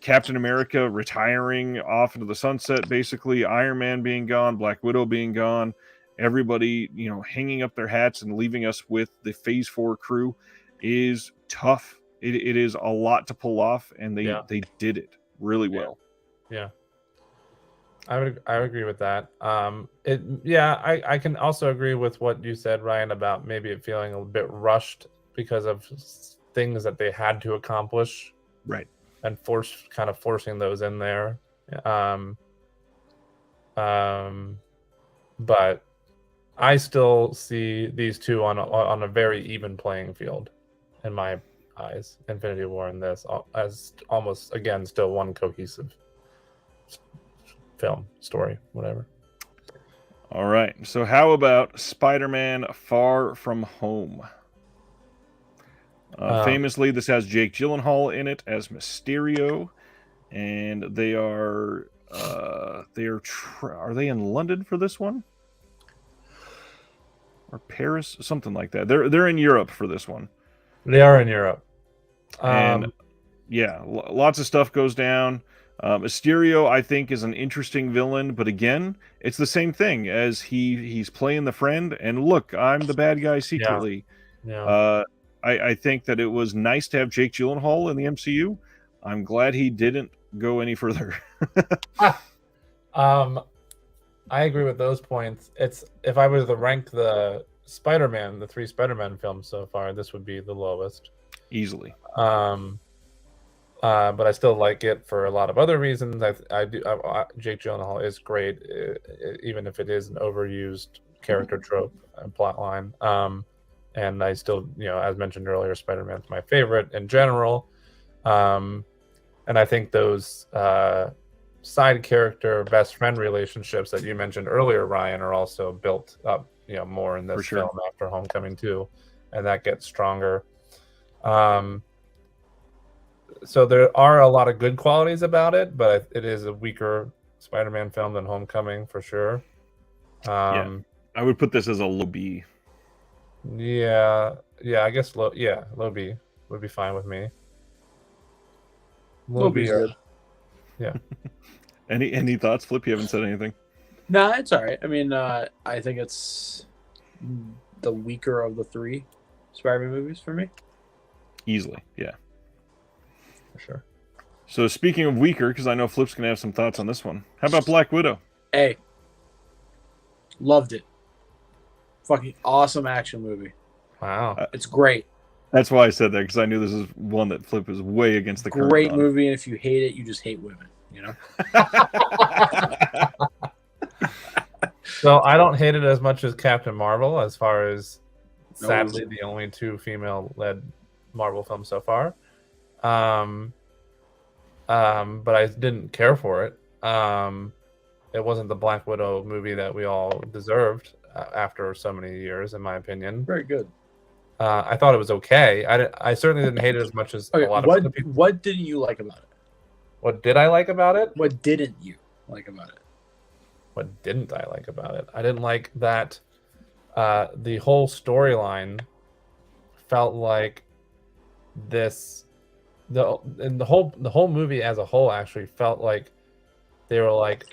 S1: Captain America retiring off into the sunset, basically, Iron Man being gone, Black Widow being gone, everybody, hanging up their hats and leaving us with the Phase 4 crew is tough. It is a lot to pull off, and they did it really well.
S2: Yeah. I would agree with that. I can also agree with what you said, Ryan, about maybe it feeling a bit rushed because of things that they had to accomplish.
S1: Right.
S2: And forcing those in there. But I still see these two on a very even playing field in my eyes. Infinity War and this as almost, again, still one cohesive film, story, whatever.
S1: All right. So how about Spider-Man: Far From Home? Famously, this has Jake Gyllenhaal in it as Mysterio, and they are are they in London for this one, or Paris, something like that? They're in Europe for this one.
S2: They are in Europe.
S1: And yeah, lots of stuff goes down. Mysterio, I think, is an interesting villain, but again, it's the same thing as he's playing the friend, and look, I'm the bad guy secretly.
S2: Yeah.
S1: I think that it was nice to have Jake Gyllenhaal in the MCU. I'm glad he didn't go any further.
S2: I agree with those points. It's if I was to rank the three Spider-Man films so far, this would be the lowest.
S1: Easily.
S2: But I still like it for a lot of other reasons. Jake Gyllenhaal is great, even if it is an overused character trope and plot line. And I still, as mentioned earlier, Spider-Man's my favorite in general. And I think those side character best friend relationships that you mentioned earlier, Ryan, are also built up, more in this film after Homecoming too, and that gets stronger. So there are a lot of good qualities about it, but it is a weaker Spider-Man film than Homecoming for sure.
S1: I would put this as a low B.
S2: Yeah, I guess low B would be fine with me.
S3: Low B is good.
S2: Yeah.
S1: Any thoughts, Flip? You haven't said anything.
S3: Nah, it's all right. I mean, I think it's the weaker of the three Spider-Man movies for me.
S1: Easily, yeah.
S2: For sure.
S1: So speaking of weaker, because I know Flip's going to have some thoughts on this one. How about Black Widow?
S3: Hey, loved it. Fucking awesome action movie.
S2: Wow.
S3: It's great.
S1: That's why I said that, because I knew this is one that Flip is way against the current.
S3: Great movie, and if you hate it, you just hate women,
S2: So I don't hate it as much as Captain Marvel, as far as sadly the only two female-led Marvel films so far. But I didn't care for it. It wasn't the Black Widow movie that we all deserved after so many years, in my opinion.
S3: Very good.
S2: I thought it was okay. I certainly didn't hate it as much as a lot of other people.
S3: What didn't you like about it?
S2: What did I like about it?
S3: What didn't you like about it?
S2: What didn't I like about it? I didn't like that the whole storyline felt like this. The whole movie as a whole actually felt like they were like,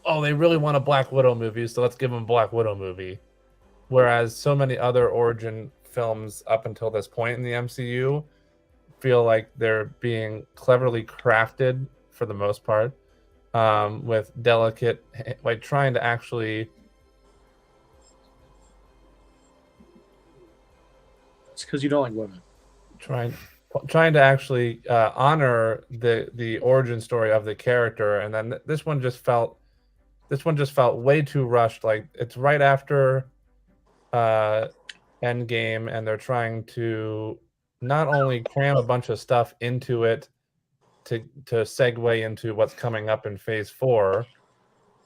S2: oh, they really want a Black Widow movie, so let's give them a Black Widow movie. Whereas so many other origin films up until this point in the MCU feel like they're being cleverly crafted for the most part, with delicate, like trying to actually.
S3: It's because you don't like women.
S2: Trying to actually honor the origin story of the character, and then this one just felt way too rushed. Like it's right after Endgame, and they're trying to not only cram a bunch of stuff into it to segue into what's coming up in Phase 4,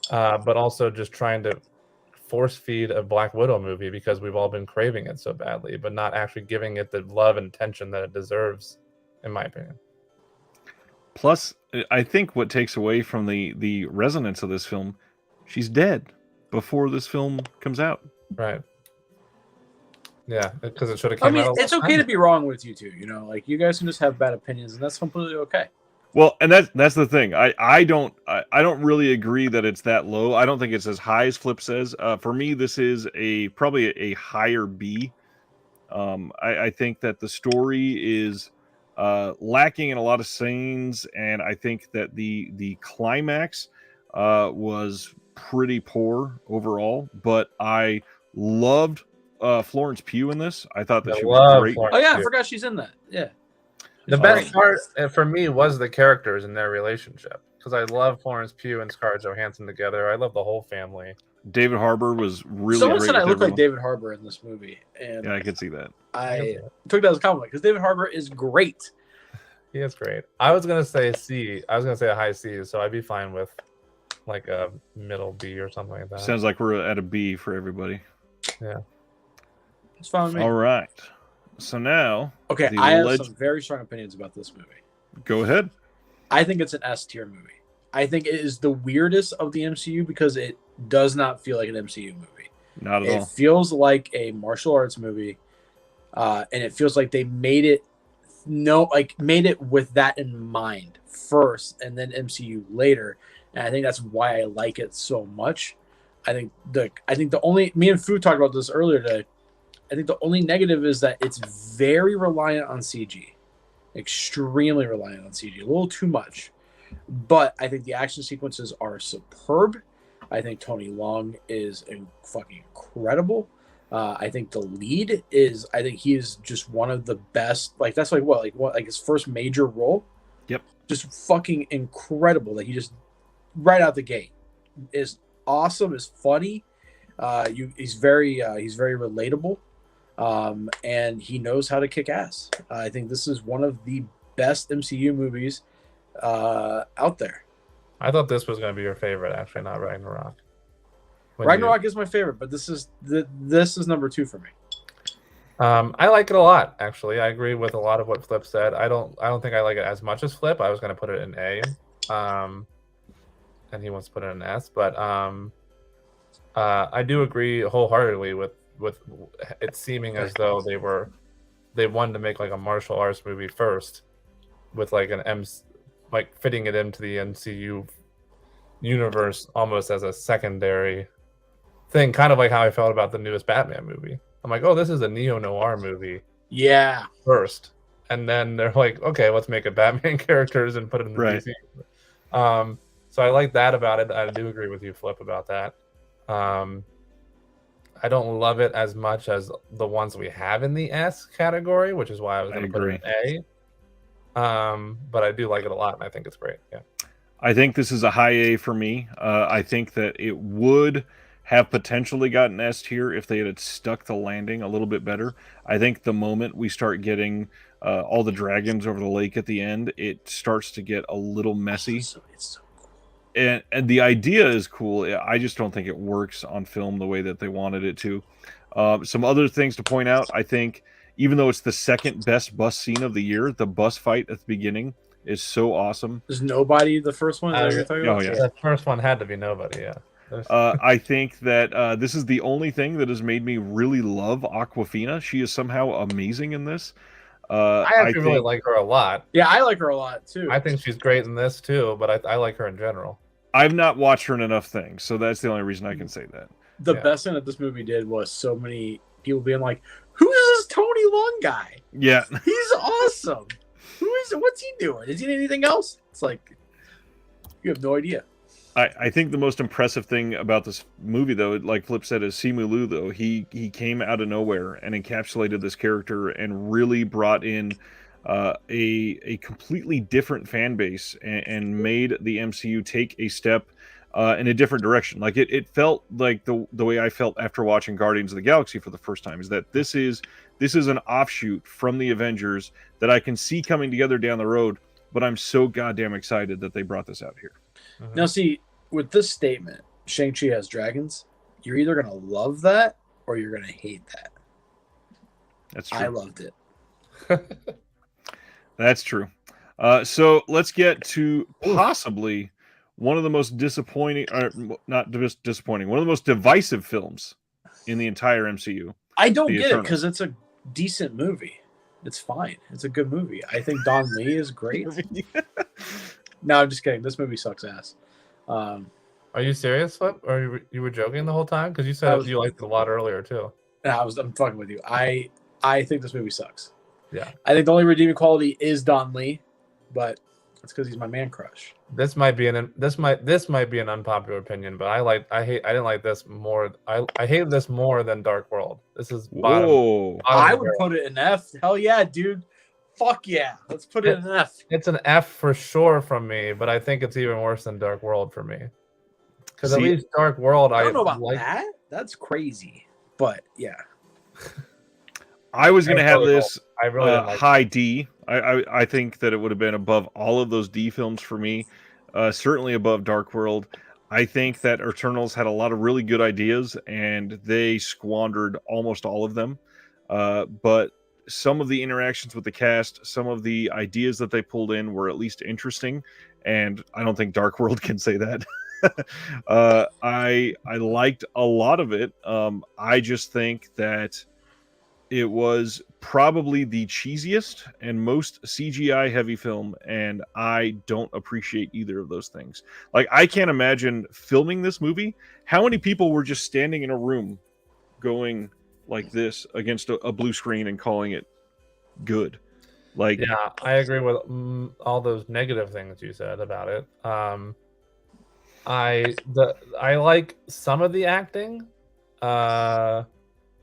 S2: but also just trying to force feed a Black Widow movie because we've all been craving it so badly, but not actually giving it the love and attention that it deserves, in my opinion.
S1: Plus, I think what takes away from the resonance of this film, she's dead before this film comes out.
S2: Right. Yeah, because it should have come out.
S3: It's okay to be wrong with you two. Like you guys can just have bad opinions, and that's completely okay.
S1: Well, and that's the thing. I don't really agree that it's that low. I don't think it's as high as Flip says. For me, this is probably a higher B. I think that the story is lacking in a lot of scenes, and I think that the climax was pretty poor overall. But I loved Florence Pugh in this. I thought that she was great.
S3: Oh yeah, I forgot she's in that. Yeah.
S2: The best part for me was the characters and their relationship, because I love Florence Pugh and Scarlett Johansson together. I love the whole family.
S1: David Harbour was really
S3: Someone
S1: great.
S3: said I look like David Harbour in this movie, and
S1: yeah, I could see that.
S3: I took that as a compliment because David Harbour is great.
S2: He is great. I was gonna say C. I was gonna say a high C, so I'd be fine with like a middle B or something like that.
S1: Sounds like we're at a B for everybody.
S2: Yeah.
S3: It's fine with me.
S1: All right. So now,
S3: Okay, I have some very strong opinions about this movie.
S1: Go ahead.
S3: I think it's an S tier movie. I think it is the weirdest of the MCU because it does not feel like an MCU movie.
S1: Not at all.
S3: It feels like a martial arts movie, and it feels like they made it with that in mind first, and then MCU later. And I think that's why I like it so much. I think the only, me and Fu talked about this earlier today. I think the only negative is that it's very reliant on CG, extremely reliant on CG, a little too much. But I think the action sequences are superb. I think Tony Leung is fucking incredible. I think the lead is, I think he is just one of the best. Like that's like his first major role.
S1: Yep. Just
S3: fucking incredible that he just right out the gate is awesome, is funny. He's very relatable. And he knows how to kick ass. I think this is one of the best MCU movies out there.
S2: I thought this was going to be your favorite, actually, not Ragnarok.
S3: Ragnarok is my favorite, but this is number 2 for me.
S2: I like it a lot, actually. I agree with a lot of what Flip said. I don't think I like it as much as Flip. I was going to put it in A, and he wants to put it in S. But I do agree wholeheartedly with it seeming as though they wanted to make like a martial arts movie first, with like like fitting it into the MCU universe almost as a secondary thing, kind of like how I felt about the newest Batman movie. I'm like, oh, this is a neo-noir movie.
S3: Yeah.
S2: First. And then they're like, okay, let's make it Batman characters and put it in the DC. So I like that about it. I do agree with you, Flip, about that. I don't love it as much as the ones we have in the S category, which is why I was going to put it in A. But I do like it a lot, and I think it's great. Yeah.
S1: I think this is a high A for me. I think that it would have potentially gotten S tier if they had stuck the landing a little bit better. I think the moment we start getting all the dragons over the lake at the end, it starts to get a little messy.
S3: It's so cool.
S1: And the idea is cool. I just don't think it works on film the way that they wanted it to. Some other things to point out. I think even though it's the second best bus scene of the year, the bus fight at the beginning is so awesome.
S3: Is Nobody the first one?
S1: Yeah.
S2: The first one had to be Nobody, yeah.
S1: I think that this is the only thing that has made me really love Awkwafina. She is somehow amazing in this.
S2: I actually really like her a lot.
S3: Yeah, I like her a lot too.
S2: I think she's great in this too, but I like her in general.
S1: I've not watched her in enough things, so that's the only reason I can say that.
S3: The best thing that this movie did was so many people being like, "Who's this Tony Leung guy?
S1: Yeah,
S3: he's awesome. What's he doing? Is he in anything else?" It's like you have no idea.
S1: I think the most impressive thing about this movie, though, like Flip said, is Simu Liu. Though he came out of nowhere and encapsulated this character and really brought in a completely different fan base and made the MCU take a step in a different direction. Like it felt like the way I felt after watching Guardians of the Galaxy for the first time is that this is an offshoot from the Avengers that I can see coming together down the road. But I'm so goddamn excited that they brought this out here.
S2: Mm-hmm.
S3: Now, see, with this statement, Shang-Chi has dragons, you're either going to love that or you're going to hate that.
S1: That's true.
S3: I loved it.
S1: That's true. So let's get to possibly one of the most disappointing, or not disappointing, one of the most divisive films in the entire MCU.
S3: I don't get it because it's a decent movie. It's fine. It's a good movie. I think Don Lee is great. No, I'm just kidding. This movie sucks ass.
S2: Are you serious, Flip? Or you were joking the whole time? Because you said you liked it a lot earlier too.
S3: I'm fucking with you. I think this movie sucks.
S2: Yeah.
S3: I think the only redeeming quality is Don Lee, but it's because he's my man crush.
S2: This might be an unpopular opinion, but I didn't like this more. I hated this more than Dark World. This is bottom.
S3: I would put it in F. Hell yeah, dude. Fuck yeah. Let's put it in an F.
S2: It's an F for sure from me, but I think it's even worse than Dark World for me. Because at least Dark World,
S3: I don't know about that. That's crazy. But yeah.
S1: I was going to have this
S2: really
S1: high D. I think that it would have been above all of those D films for me. Certainly above Dark World. I think that Eternals had a lot of really good ideas, and they squandered almost all of them. But some of the interactions with the cast, some of the ideas that they pulled in were at least interesting, and I don't think Dark World can say that. I liked a lot of it. I just think that it was probably the cheesiest and most CGI heavy film, and I don't appreciate either of those things. Like, I can't imagine filming this movie. How many people were just standing in a room going like this against a blue screen and calling it good? Like,
S2: Yeah, I agree with all those negative things you said about it. I like some of the acting.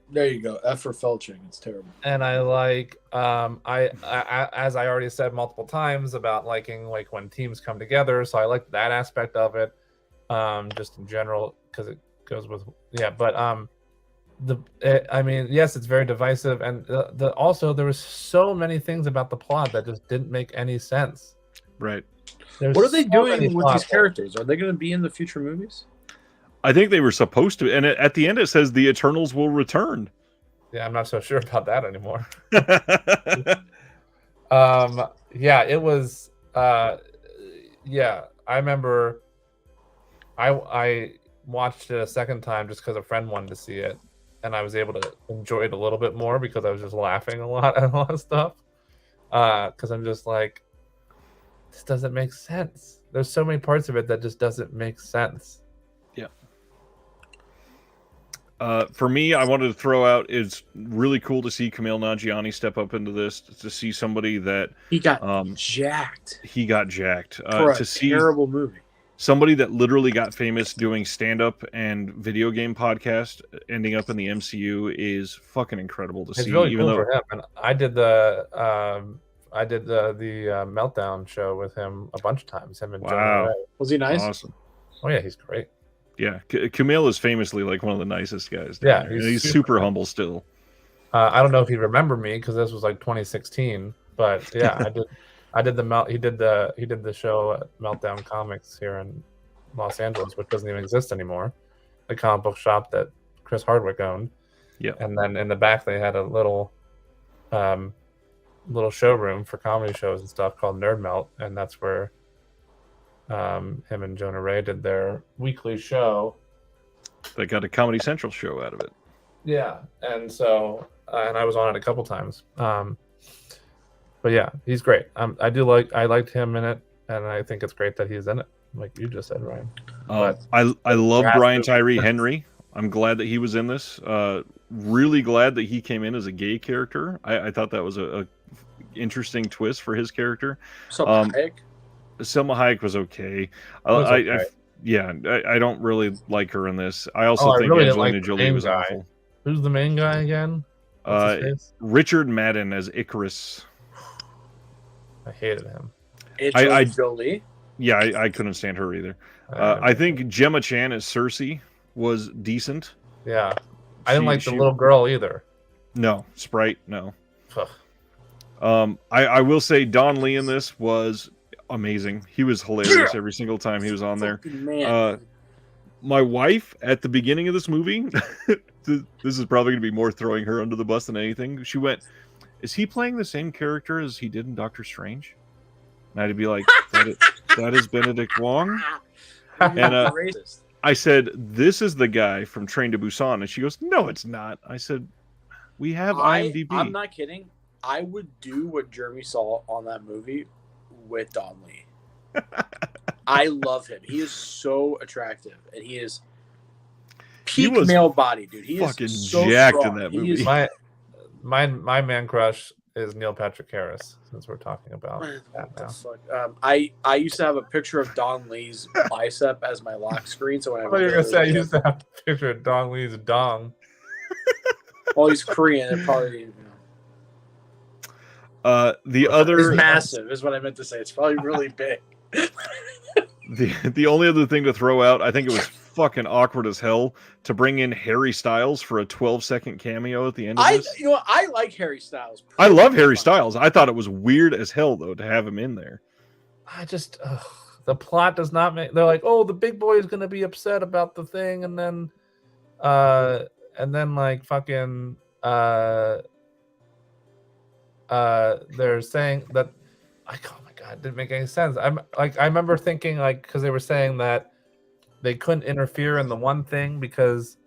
S3: There you go. F for felching. It's terrible.
S2: And I like I as I already said multiple times about liking like when teams come together, so I like that aspect of it, just in general, because it goes with but I mean, yes, it's very divisive, and also there was so many things about the plot that just didn't make any sense.
S1: right.
S3: What are they doing with these characters? Are they going to be in the future movies?
S1: I think they were supposed to, and at the end it says the Eternals will return.
S2: Yeah, I'm not so sure about that anymore. Yeah, it was. Yeah, I remember. I watched it a second time just because a friend wanted to see it, and I was able to enjoy it a little bit more because I was just laughing a lot at a lot of stuff. Because I'm just like, this doesn't make sense. There's so many parts of it that just doesn't make sense.
S1: Yeah. For me, I wanted to throw out, it's really cool to see Kumail Nanjiani step up into this, to see somebody that
S3: he got jacked.
S1: He got jacked.
S3: For a terrible movie.
S1: Somebody that literally got famous doing stand-up and video game podcast ending up in the MCU is fucking incredible to see.
S2: It's really cool for him. And I did the Meltdown show with him a bunch of times. Him and
S1: wow.
S3: Was he nice?
S1: Awesome.
S2: Oh yeah, he's great.
S1: Yeah, Kumail is famously like one of the nicest guys.
S2: Yeah,
S1: he's super humble still.
S2: I don't know if he remembered me because this was like 2016, but yeah, he did the show at Meltdown Comics here in Los Angeles, which doesn't even exist anymore. The comic book shop that Chris Hardwick owned.
S1: Yeah. And
S2: then in the back they had a little showroom for comedy shows and stuff called Nerd Melt, and that's where him and Jonah Ray did their weekly show.
S1: They got a Comedy Central show out of it.
S2: Yeah, and so and I was on it a couple times. But yeah, he's great. I liked him in it, and I think it's great that he's in it, like you just said, Ryan.
S1: I love Brian Tyree Henry. I'm glad that he was in this. Really glad that he came in as a gay character. I thought that was a interesting twist for his character. Selma Hayek was okay. I don't really like her in this. I also think Angelina Jolie was awful.
S2: Who's the main guy again?
S1: Richard Madden as Icarus.
S2: I hated him.
S3: Jolie.
S1: Yeah, I couldn't stand her either. I think Gemma Chan as Cersei was decent.
S2: Yeah, I didn't like the little girl either.
S1: No, Sprite. No. I will say Don Lee in this was amazing. He was hilarious every single time he was on there. My wife at the beginning of this movie, this is probably going to be more throwing her under the bus than anything. She went, "Is he playing the same character as he did in Doctor Strange?" And I'd be like, that is Benedict Wong. And I said, "This is the guy from Train to Busan." And she goes, "No, it's not." I said, "We have IMDb."
S3: I'm not kidding. I would do what Jeremy saw on that movie with Don Lee. I love him. He is so attractive, and he is peak male body, dude. He
S1: fucking
S3: is so
S1: jacked
S3: strong.
S1: In that movie.
S2: My man crush is Neil Patrick Harris, since we're talking about that now.
S3: I used to have a picture of Don Lee's bicep as my lock screen, so whenever
S2: I was gonna say I used to have a picture of Don Lee's dong.
S3: Well, he's Korean, it probably.
S1: The other
S3: is massive is what I meant to say. It's probably really big.
S1: The only other thing to throw out, I think it was fucking awkward as hell to bring in Harry Styles for a 12-second cameo at the end of this.
S3: I like Harry Styles.
S1: I love Harry Styles. I thought it was weird as hell though to have him in there.
S2: The plot does not make. They're like, oh, the big boy is gonna be upset about the thing, and then like fucking they're saying that. Like, oh my god, it didn't make any sense. I remember thinking like because they were saying that they couldn't interfere in the one thing because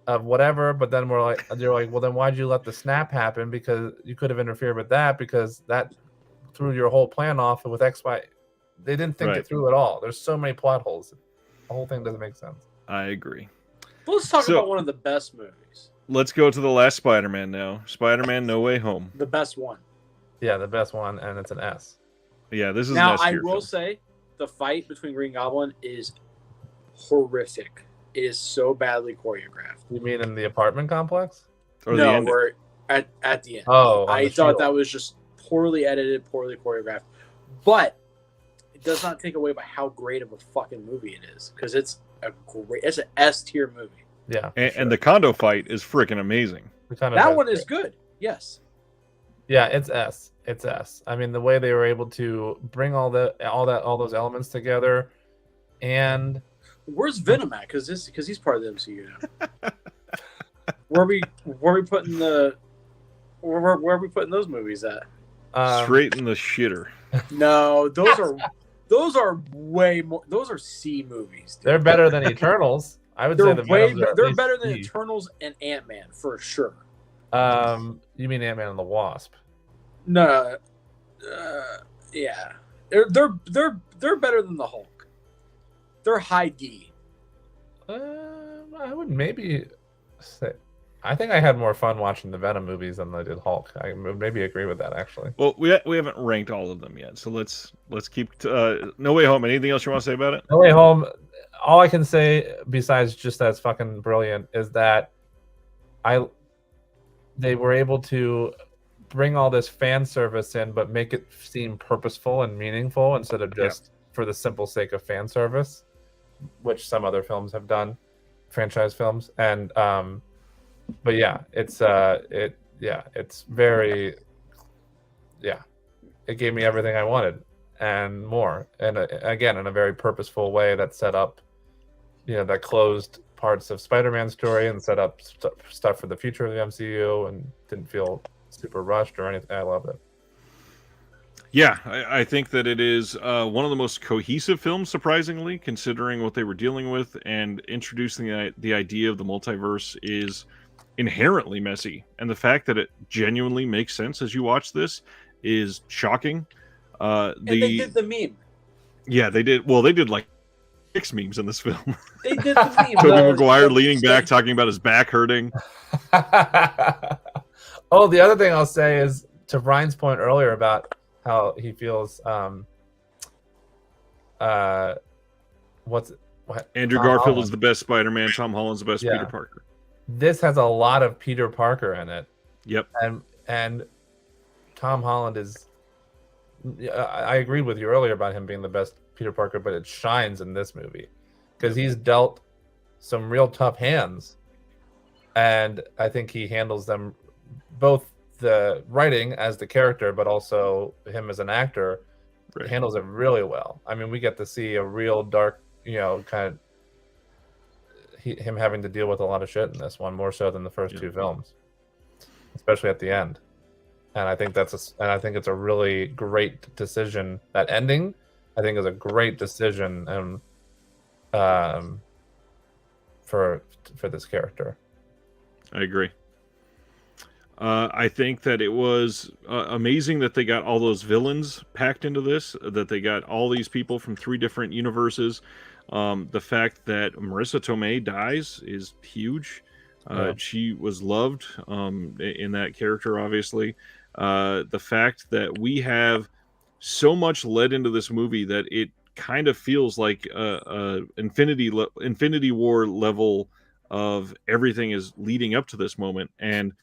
S2: of whatever, but then they're like, well, then why'd you let the snap happen? Because you could have interfered with that because that threw your whole plan off with XY. They didn't think it through at all. There's so many plot holes. The whole thing doesn't make sense.
S1: I agree.
S4: Let's talk about one of the best movies.
S1: Let's go to the last Spider-Man now. Spider-Man: No Way Home.
S4: The best one.
S2: Yeah, the best one, and it's an S.
S1: Yeah, this is
S4: now.
S1: an S tier
S4: I will
S1: film.
S4: say the fight between Green Goblin is horrific. It is so badly choreographed.
S2: You mean in the apartment complex?
S1: Or
S4: no,
S1: the ending.
S4: we're at the end.
S2: Oh,
S4: I thought that was just poorly edited, poorly choreographed. But it does not take away by how great of a fucking movie it is, because it's an S tier movie.
S2: Yeah,
S1: and the condo fight is freaking amazing.
S4: That one is good. Yes.
S2: Yeah, it's S. It's S. I mean, the way they were able to bring all those elements together, and
S4: where's Venom at? Because he's part of the MCU now. where are we putting where are we putting those movies at?
S1: Straight in the shitter.
S4: No, those are way more. Those are C movies. Dude.
S2: They're better than Eternals. I would say
S4: they're better than Eternals and Ant-Man for sure.
S2: You mean Ant-Man and the Wasp?
S4: No, yeah, they're better than the Hulk. They're high D.
S2: I would maybe say. I think I had more fun watching the Venom movies than I did Hulk. I would maybe agree with that actually.
S1: Well, we haven't ranked all of them yet, so let's keep No Way Home. Anything else you want to say about it?
S2: No Way Home. All I can say besides just that's fucking brilliant is that they were able to bring all this fan service in, but make it seem purposeful and meaningful instead of just for the simple sake of fan service, which some other films have done, franchise films. And but yeah, it's very, it gave me everything I wanted and more, and again in a very purposeful way that set up, that closed parts of Spider-Man's story and set up stuff for the future of the MCU, and didn't feel super rushed or anything. I love it.
S1: Yeah, I think that it is one of the most cohesive films, surprisingly, considering what they were dealing with, and introducing the idea of the multiverse is inherently messy, and the fact that it genuinely makes sense as you watch this is shocking.
S4: And they did the meme.
S1: Yeah, they did. Well, they did like 6 memes in this film.
S4: They did the meme.
S1: Tobey Maguire leaning back, talking about his back hurting.
S2: Oh, the other thing I'll say is to Brian's point earlier about how he feels. Andrew
S1: Garfield is the best Spider-Man. Tom Holland's the best Peter Parker.
S2: This has a lot of Peter Parker in it.
S1: Yep.
S2: And Tom Holland is. I agreed with you earlier about him being the best Peter Parker, but it shines in this movie because he's dealt some real tough hands, and I think he handles them, both the writing as the character, but also him as an actor, handles it really well. I mean, we get to see a real dark, kind of him having to deal with a lot of shit in this one, more so than the first 2 films, especially at the end. And I think it's a really great decision. That ending, I think, is a great decision, for this character.
S1: I agree. I think that it was amazing that they got all those villains packed into this, that they got all these people from 3 different universes. The fact that Marissa Tomei dies is huge. She was loved in that character, obviously. The fact that we have so much led into this movie that it kind of feels like Infinity War level of everything is leading up to this moment, and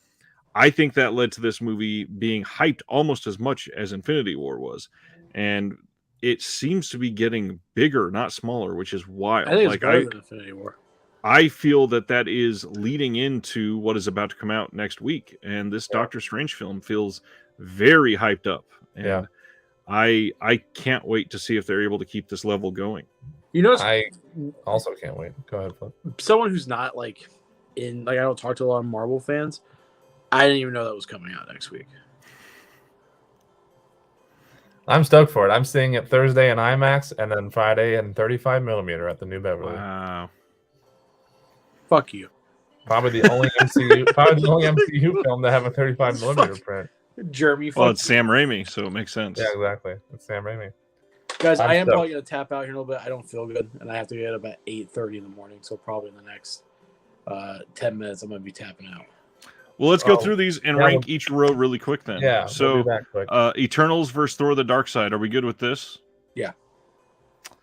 S1: I think that led to this movie being hyped almost as much as Infinity War was, and it seems to be getting bigger, not smaller, which is wild.
S4: I think it's better than Infinity War.
S1: I feel that is leading into what is about to come out next week, and this Doctor Strange film feels very hyped up. And I can't wait to see if they're able to keep this level going.
S4: You know,
S2: I also can't wait. Go ahead, Flip.
S4: someone who's not like in like I don't talk to a lot of Marvel fans. I didn't even know that was coming out next week.
S2: I'm stoked for it. I'm seeing it Thursday in IMAX and then Friday in 35mm at the New Beverly.
S1: Wow.
S4: Fuck you,
S2: Probably the only MCU film to have a 35mm print.
S4: Jeremy.
S1: Well,
S4: Fuck
S1: it's Sam Raimi, so it makes sense.
S2: Yeah, exactly. It's Sam Raimi.
S4: guys.
S2: I'm
S4: I am
S2: stoked.
S4: probably gonna tap out here in a little bit. I don't feel good, and I have to get up at 8:30 in the morning. So probably in the next 10 minutes, I'm gonna be tapping out.
S1: Well, let's go
S2: Oh,
S1: through these and
S2: yeah,
S1: rank each row really quick then.
S2: Yeah.
S1: So,
S2: we'll do that quick.
S1: Eternals versus Thor: The Dark Side. Are we good with this?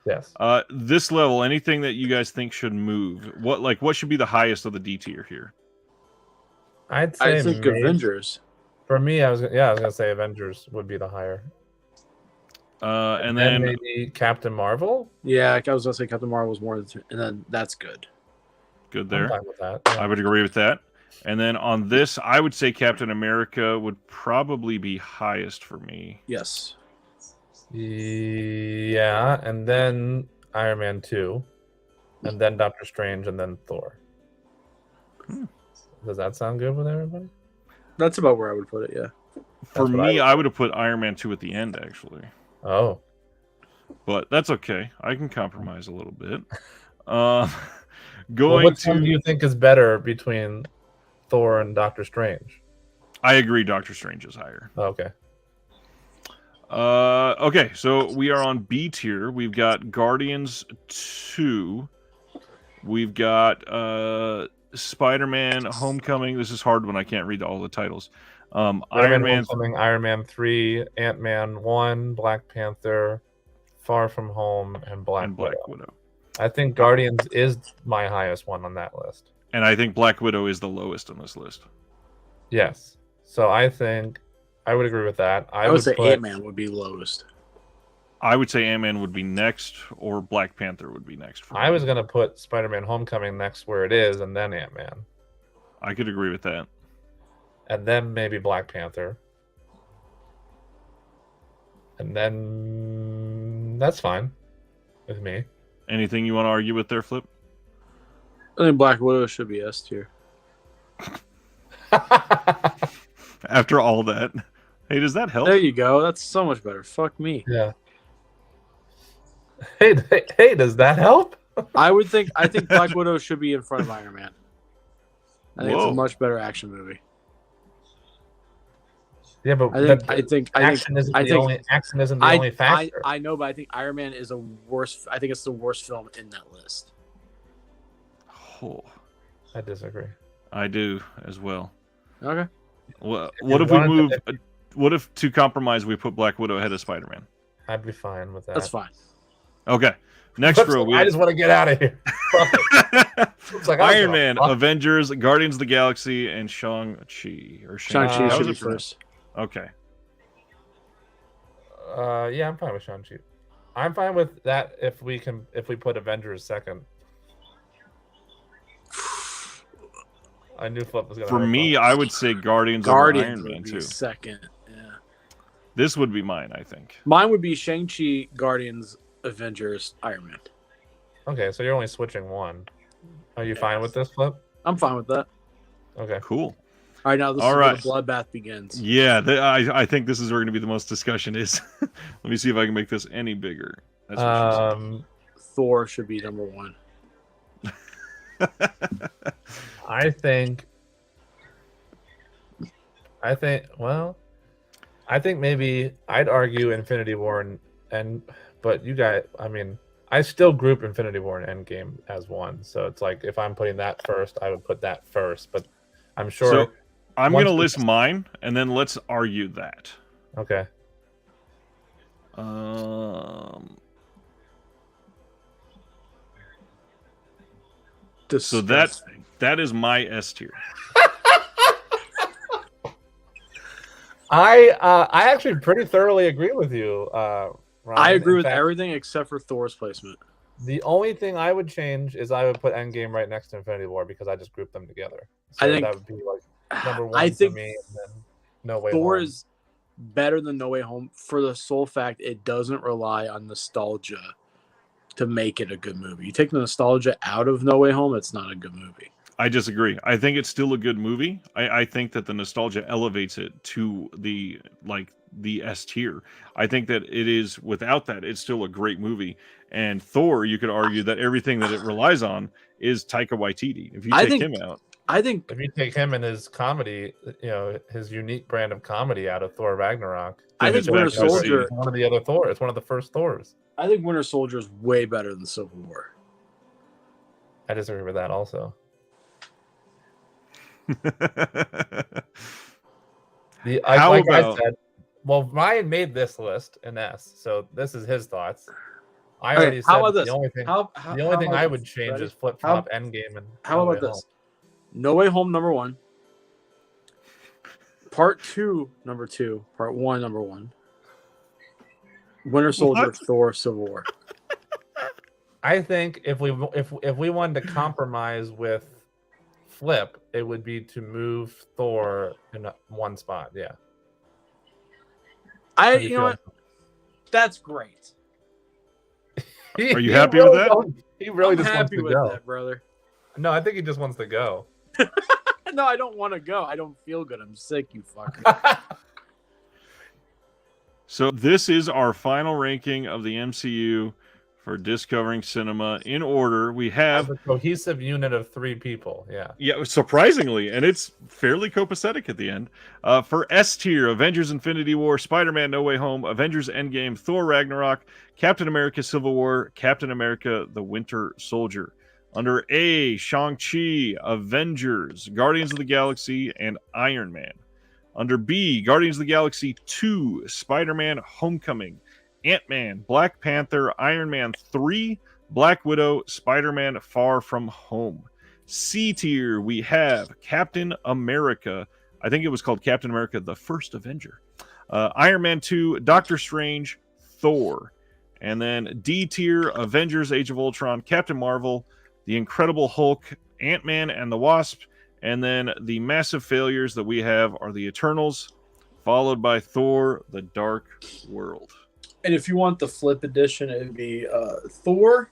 S2: Yes.
S1: This level, anything that you guys think should move? What should be the highest of the D tier here?
S2: I'd say
S4: I think
S2: maybe-
S4: Avengers.
S2: For me, I was gonna say Avengers would be the higher.
S1: And then
S2: maybe Captain Marvel.
S4: Yeah, I was gonna say Captain Marvel was more than, and then that's good.
S1: good
S2: I'm
S1: there.
S2: fine with that.
S1: I would agree with that. And then on this, I would say Captain America would probably be highest for me.
S4: Yes.
S2: Yeah, and then Iron Man 2, and then Doctor Strange, and then Thor. Does that sound good with everybody?
S4: That's about where I would put it. Yeah.
S1: For
S2: That's what
S1: me,
S2: I
S1: I would have put Iron Man 2 at the end, actually.
S2: Oh,
S1: But that's okay. I can compromise a little bit.
S2: well,
S1: Going
S2: which
S1: to...
S2: one do you think is better between Thor and Doctor Strange?
S1: I agree Doctor Strange is higher.
S2: Okay.
S1: Okay, so we are on B tier. We've got Guardians 2. We've got Spider-Man Homecoming. This is hard when I can't read all the titles. Iron Man,
S2: Homecoming, Iron Man 3, Ant-Man 1, Black Panther, Far From Home, and Black
S1: and Black
S2: Widow.
S1: Widow.
S2: I think Guardians is my highest one on that list.
S1: And I think Black Widow is the lowest on this list.
S2: Yes. So I think I would agree with that.
S4: I would say
S2: put-
S4: Ant-Man would be lowest.
S1: I would say Ant-Man would be next, or Black Panther would be next. For
S2: I
S1: me.
S2: was gonna put Spider-Man: Homecoming next where it is, and then Ant-Man,
S1: I could agree with that.
S2: and then maybe Black Panther, and then that's fine with me.
S1: Anything you want to argue with there, Flip?
S4: I think Black Widow should be S tier.
S1: After all that, hey, does that help?
S4: There you go. That's so much better. Fuck me.
S2: Yeah. Hey, does that help?
S4: I think Black Widow should be in front of Iron Man. I think it's
S1: Whoa.
S4: a much better action movie.
S2: Yeah, but
S4: I think
S2: action isn't the only factor.
S4: I know, but I think Iron Man is a worse. I think it's the worst film in that list.
S1: Oh,
S2: I disagree.
S1: I do as well.
S4: Okay.
S1: Well,
S2: you
S1: what if we
S2: wanted
S1: move?
S2: to-
S1: What if to compromise we put Black Widow ahead of Spider-Man?
S2: I'd be fine with that.
S4: That's fine.
S1: Okay, next row. We
S2: I
S1: have
S2: just want to get out of here. Fuck it. It's like, I
S1: Iron
S2: don't
S1: Man,
S2: give a fuck.
S1: Avengers, Guardians of the Galaxy, and Shang-Chi. Or
S4: Shang-Chi
S1: How
S4: should
S1: was
S4: be
S1: it pronounced?
S4: first.
S1: Okay.
S2: Yeah, I'm fine with Shang-Chi. I'm fine with that if we put Avengers second. I knew Flip was gonna.
S1: For
S2: have
S1: me,
S2: fun.
S1: I would say Guardians over
S4: Guardians
S1: Iron Man
S4: would be
S1: too.
S4: second. Yeah.
S1: This would be mine, I think.
S4: Mine would be Shang-Chi, Guardians, Avengers, Iron Man.
S2: Okay, so you're only switching one. Are you fine with this, Flip?
S4: I'm fine with that.
S2: Okay.
S1: Cool.
S4: All right, now this
S1: All
S4: is
S1: right.
S4: where the bloodbath begins.
S1: Yeah, I think this is where going to be the most discussion is. Let me see if I can make this any bigger. That's what she said.
S4: Thor should be number one.
S2: I think. Well, I think maybe I'd argue Infinity War but you guys, I mean, I still group Infinity War and Endgame as one. So it's like if I'm putting that first, I would put that first. But I'm sure.
S1: So I'm
S2: once
S1: going to
S2: we-
S1: list mine, and then let's argue that.
S2: Okay.
S1: So that is my S tier.
S2: I actually pretty thoroughly agree with you, Ryan.
S4: I agree
S2: In
S4: with
S2: fact,
S4: everything except for Thor's placement.
S2: The only thing I would change is I would put Endgame right next to Infinity War because I just grouped them together. So
S4: I think-
S2: that would be like number one
S4: I think
S2: for me. And then no way.
S4: Thor
S2: home.
S4: is better than No Way Home for the sole fact it doesn't rely on nostalgia to make it a good movie. You take the nostalgia out of No Way Home, it's not a good movie.
S1: I disagree. I think it's still a good movie. I think that the nostalgia elevates it to the S tier. I think that it is, without that, it's still a great movie. And Thor, you could argue that everything that it relies on is Taika Waititi. If you take him out,
S4: I think
S2: if you take him and his comedy, his unique brand of comedy out of Thor Ragnarok,
S4: I think Winter Soldier,
S2: one of the other Thor. It's one of the first Thors.
S4: I think Winter Soldier is way better than Civil War.
S2: I disagree with that also. I said, well, Ryan made this list in S, so this is his thoughts. I already said the only thing I would change is Flip Flop Endgame and
S4: how about this? No Way Home number 1, Part 2 number 2, Part 1 number 1, Winter Soldier, Thor, Civil War.
S2: I think if we wanted to compromise with Flip, it would be to move Thor in one spot. Yeah.
S4: You know what? That's great.
S1: Are you happy with that?
S2: He really
S4: I'm
S2: just wants to
S4: with
S2: go.
S4: that, brother.
S2: No, I think he just wants to go.
S4: No, I don't want to go. I don't feel good. I'm sick, you fucker.
S1: So this is our final ranking of the MCU for Discovering Cinema. In order, we have
S2: a cohesive unit of 3 people.
S1: Yeah, surprisingly, and it's fairly copacetic at the end. For S tier, Avengers Infinity War, Spider-Man No Way Home, Avengers Endgame, Thor Ragnarok, Captain America Civil War, Captain America The Winter Soldier. Under A, Shang-Chi, Avengers, Guardians of the Galaxy, and Iron Man. Under B, Guardians of the Galaxy 2, Spider-Man Homecoming, Ant-Man, Black Panther, Iron Man 3, Black Widow, Spider-Man Far From Home. C tier, we have Captain America. I think it was called Captain America The First Avenger. Iron Man 2, Doctor Strange, Thor. And then D tier, Avengers Age of Ultron, Captain Marvel, The Incredible Hulk, Ant-Man and the Wasp. And then the massive failures that we have are the Eternals, followed by Thor, The Dark World.
S4: And if you want the flip edition, it would be Thor,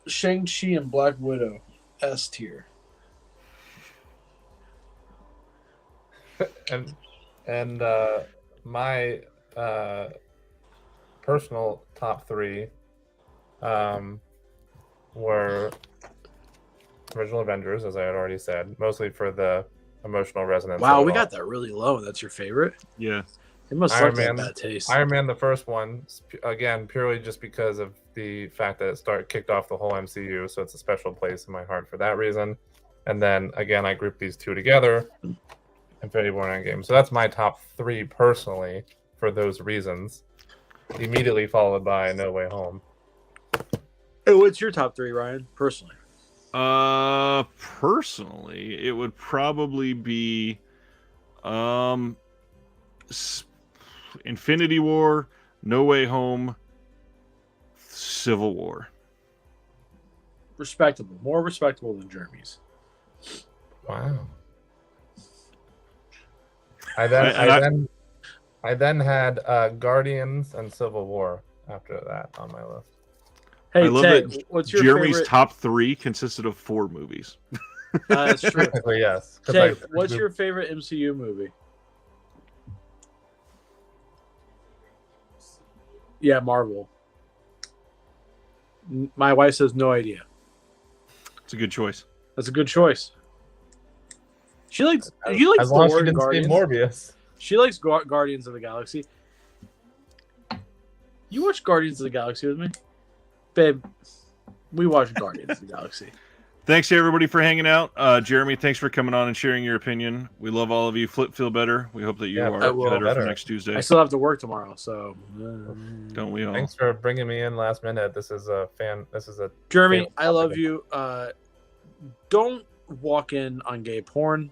S4: Shang-Chi, and Black Widow, S tier.
S2: And my personal top 3 were original Avengers, as I had already said, mostly for the emotional resonance.
S4: Wow, we got that really low. That's your favorite?
S1: Yeah.
S4: It must
S2: Iron
S4: like
S2: Man,
S4: bad taste.
S2: Iron Man, the first one, again, purely just because of the fact that it kicked off the whole MCU, so it's a special place in my heart for that reason. And then, again, I grouped these 2 together, Infinity War and Endgame. So that's my top 3 personally for those reasons, immediately followed by No Way Home.
S4: Hey, what's your top 3, Ryan, personally?
S1: Personally, it would probably be Infinity War, No Way Home, Civil War.
S4: Respectable. More respectable than Jeremy's.
S2: Wow. I then had Guardians and Civil War after that on my list.
S4: Hey,
S1: I love
S4: Tay,
S1: that
S4: what's your
S1: Jeremy's
S4: favorite?
S1: top 3 consisted of 4 movies.
S4: That's true.
S2: Technically, yes.
S4: Tay, what's your favorite MCU movie? Yeah, Marvel. My wife says no idea.
S1: It's a good choice.
S4: That's a good choice. She likes. You like
S2: as long as
S4: Thor
S2: she
S4: and
S2: didn't see
S4: Guardians.
S2: Morbius.
S4: She likes Guardians of the Galaxy. You watch Guardians of the Galaxy with me, babe? We watched Guardians of the Galaxy.
S1: Thanks to everybody for hanging out. Jeremy, thanks for coming on and sharing your opinion. We love all of you. Flip, feel better. We hope that you are better for next Tuesday.
S4: I still have to work tomorrow, so
S1: don't we all?
S2: Thanks for bringing me in last minute. This is a
S4: Jeremy, I love you. Don't walk in on gay porn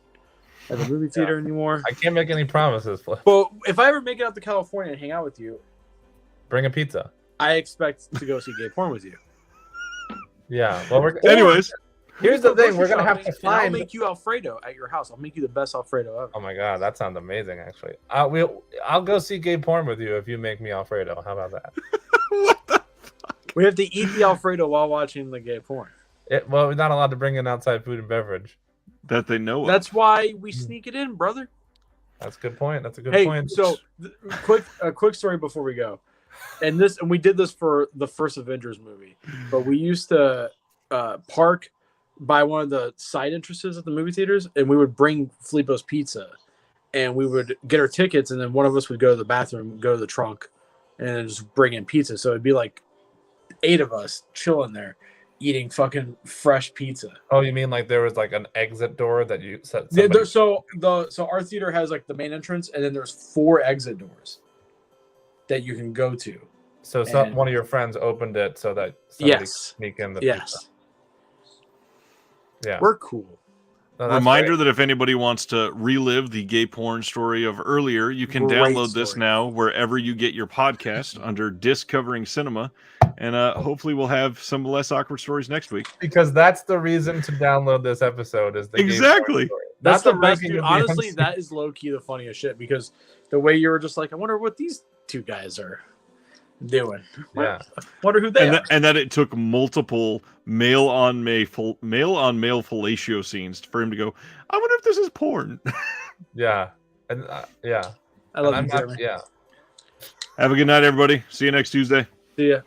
S4: at the movie theater anymore.
S2: I can't make any promises, Flip.
S4: But if I ever make it out to California and hang out with you,
S2: Bring a pizza.
S4: I expect to go see gay porn with you.
S2: Yeah. Well,
S1: anyways,
S2: Here's the thing: we're gonna have to
S4: And I'll
S2: find.
S4: make you Alfredo at your house. I'll make you the best Alfredo ever.
S2: Oh my god, that sounds amazing. Actually, I'll go see gay porn with you if you make me Alfredo. How about that?
S1: What the?
S4: We have to eat the Alfredo while watching the gay porn.
S2: Well, we're not allowed to bring in outside food and beverage.
S1: That they know of.
S4: That's why we sneak it in, brother.
S2: That's a good point. That's a good
S4: Hey,
S2: point.
S4: so a quick story before we go, and we did this for the first Avengers movie, but we used to park by one of the side entrances at the movie theaters, and we would bring Filippo's pizza, and we would get our tickets, and then one of us would go to the bathroom, go to the trunk, and then just bring in pizza. So it'd be like 8 of us chilling there, eating fucking fresh pizza.
S2: Oh, you mean like there was like an exit door that you set?
S4: Yeah, so our theater has like the main entrance, and then there's 4 exit doors that you can go to.
S2: So one of your friends opened it so that somebody could sneak in the pizza. Yeah,
S4: We're cool.
S2: No, that's
S1: Reminder
S2: great.
S1: that if anybody wants to relive the gay porn story of earlier, you can
S4: Great
S1: download this
S4: story.
S1: now wherever you get your podcast under Disc Covering Cinema. And hopefully we'll have some less awkward stories next week.
S2: Because that's the reason to download this episode is the gay porn
S1: Exactly.
S2: story.
S4: That's
S2: Not
S4: the best,
S2: ranking
S4: dude.
S2: of the
S4: Honestly,
S2: MC.
S4: that is low key the funniest shit because the way you were just like, I wonder what these 2 guys are doing.
S2: Yeah.
S4: Wonder who they are.
S1: And that it took multiple male on male fellatio scenes for him to go, I wonder if this is porn.
S2: Yeah. And yeah.
S4: I love
S2: And
S4: you,
S2: I'm not-
S4: Jeremy.
S2: yeah.
S1: Have a good night, everybody. See you next Tuesday.
S4: See ya.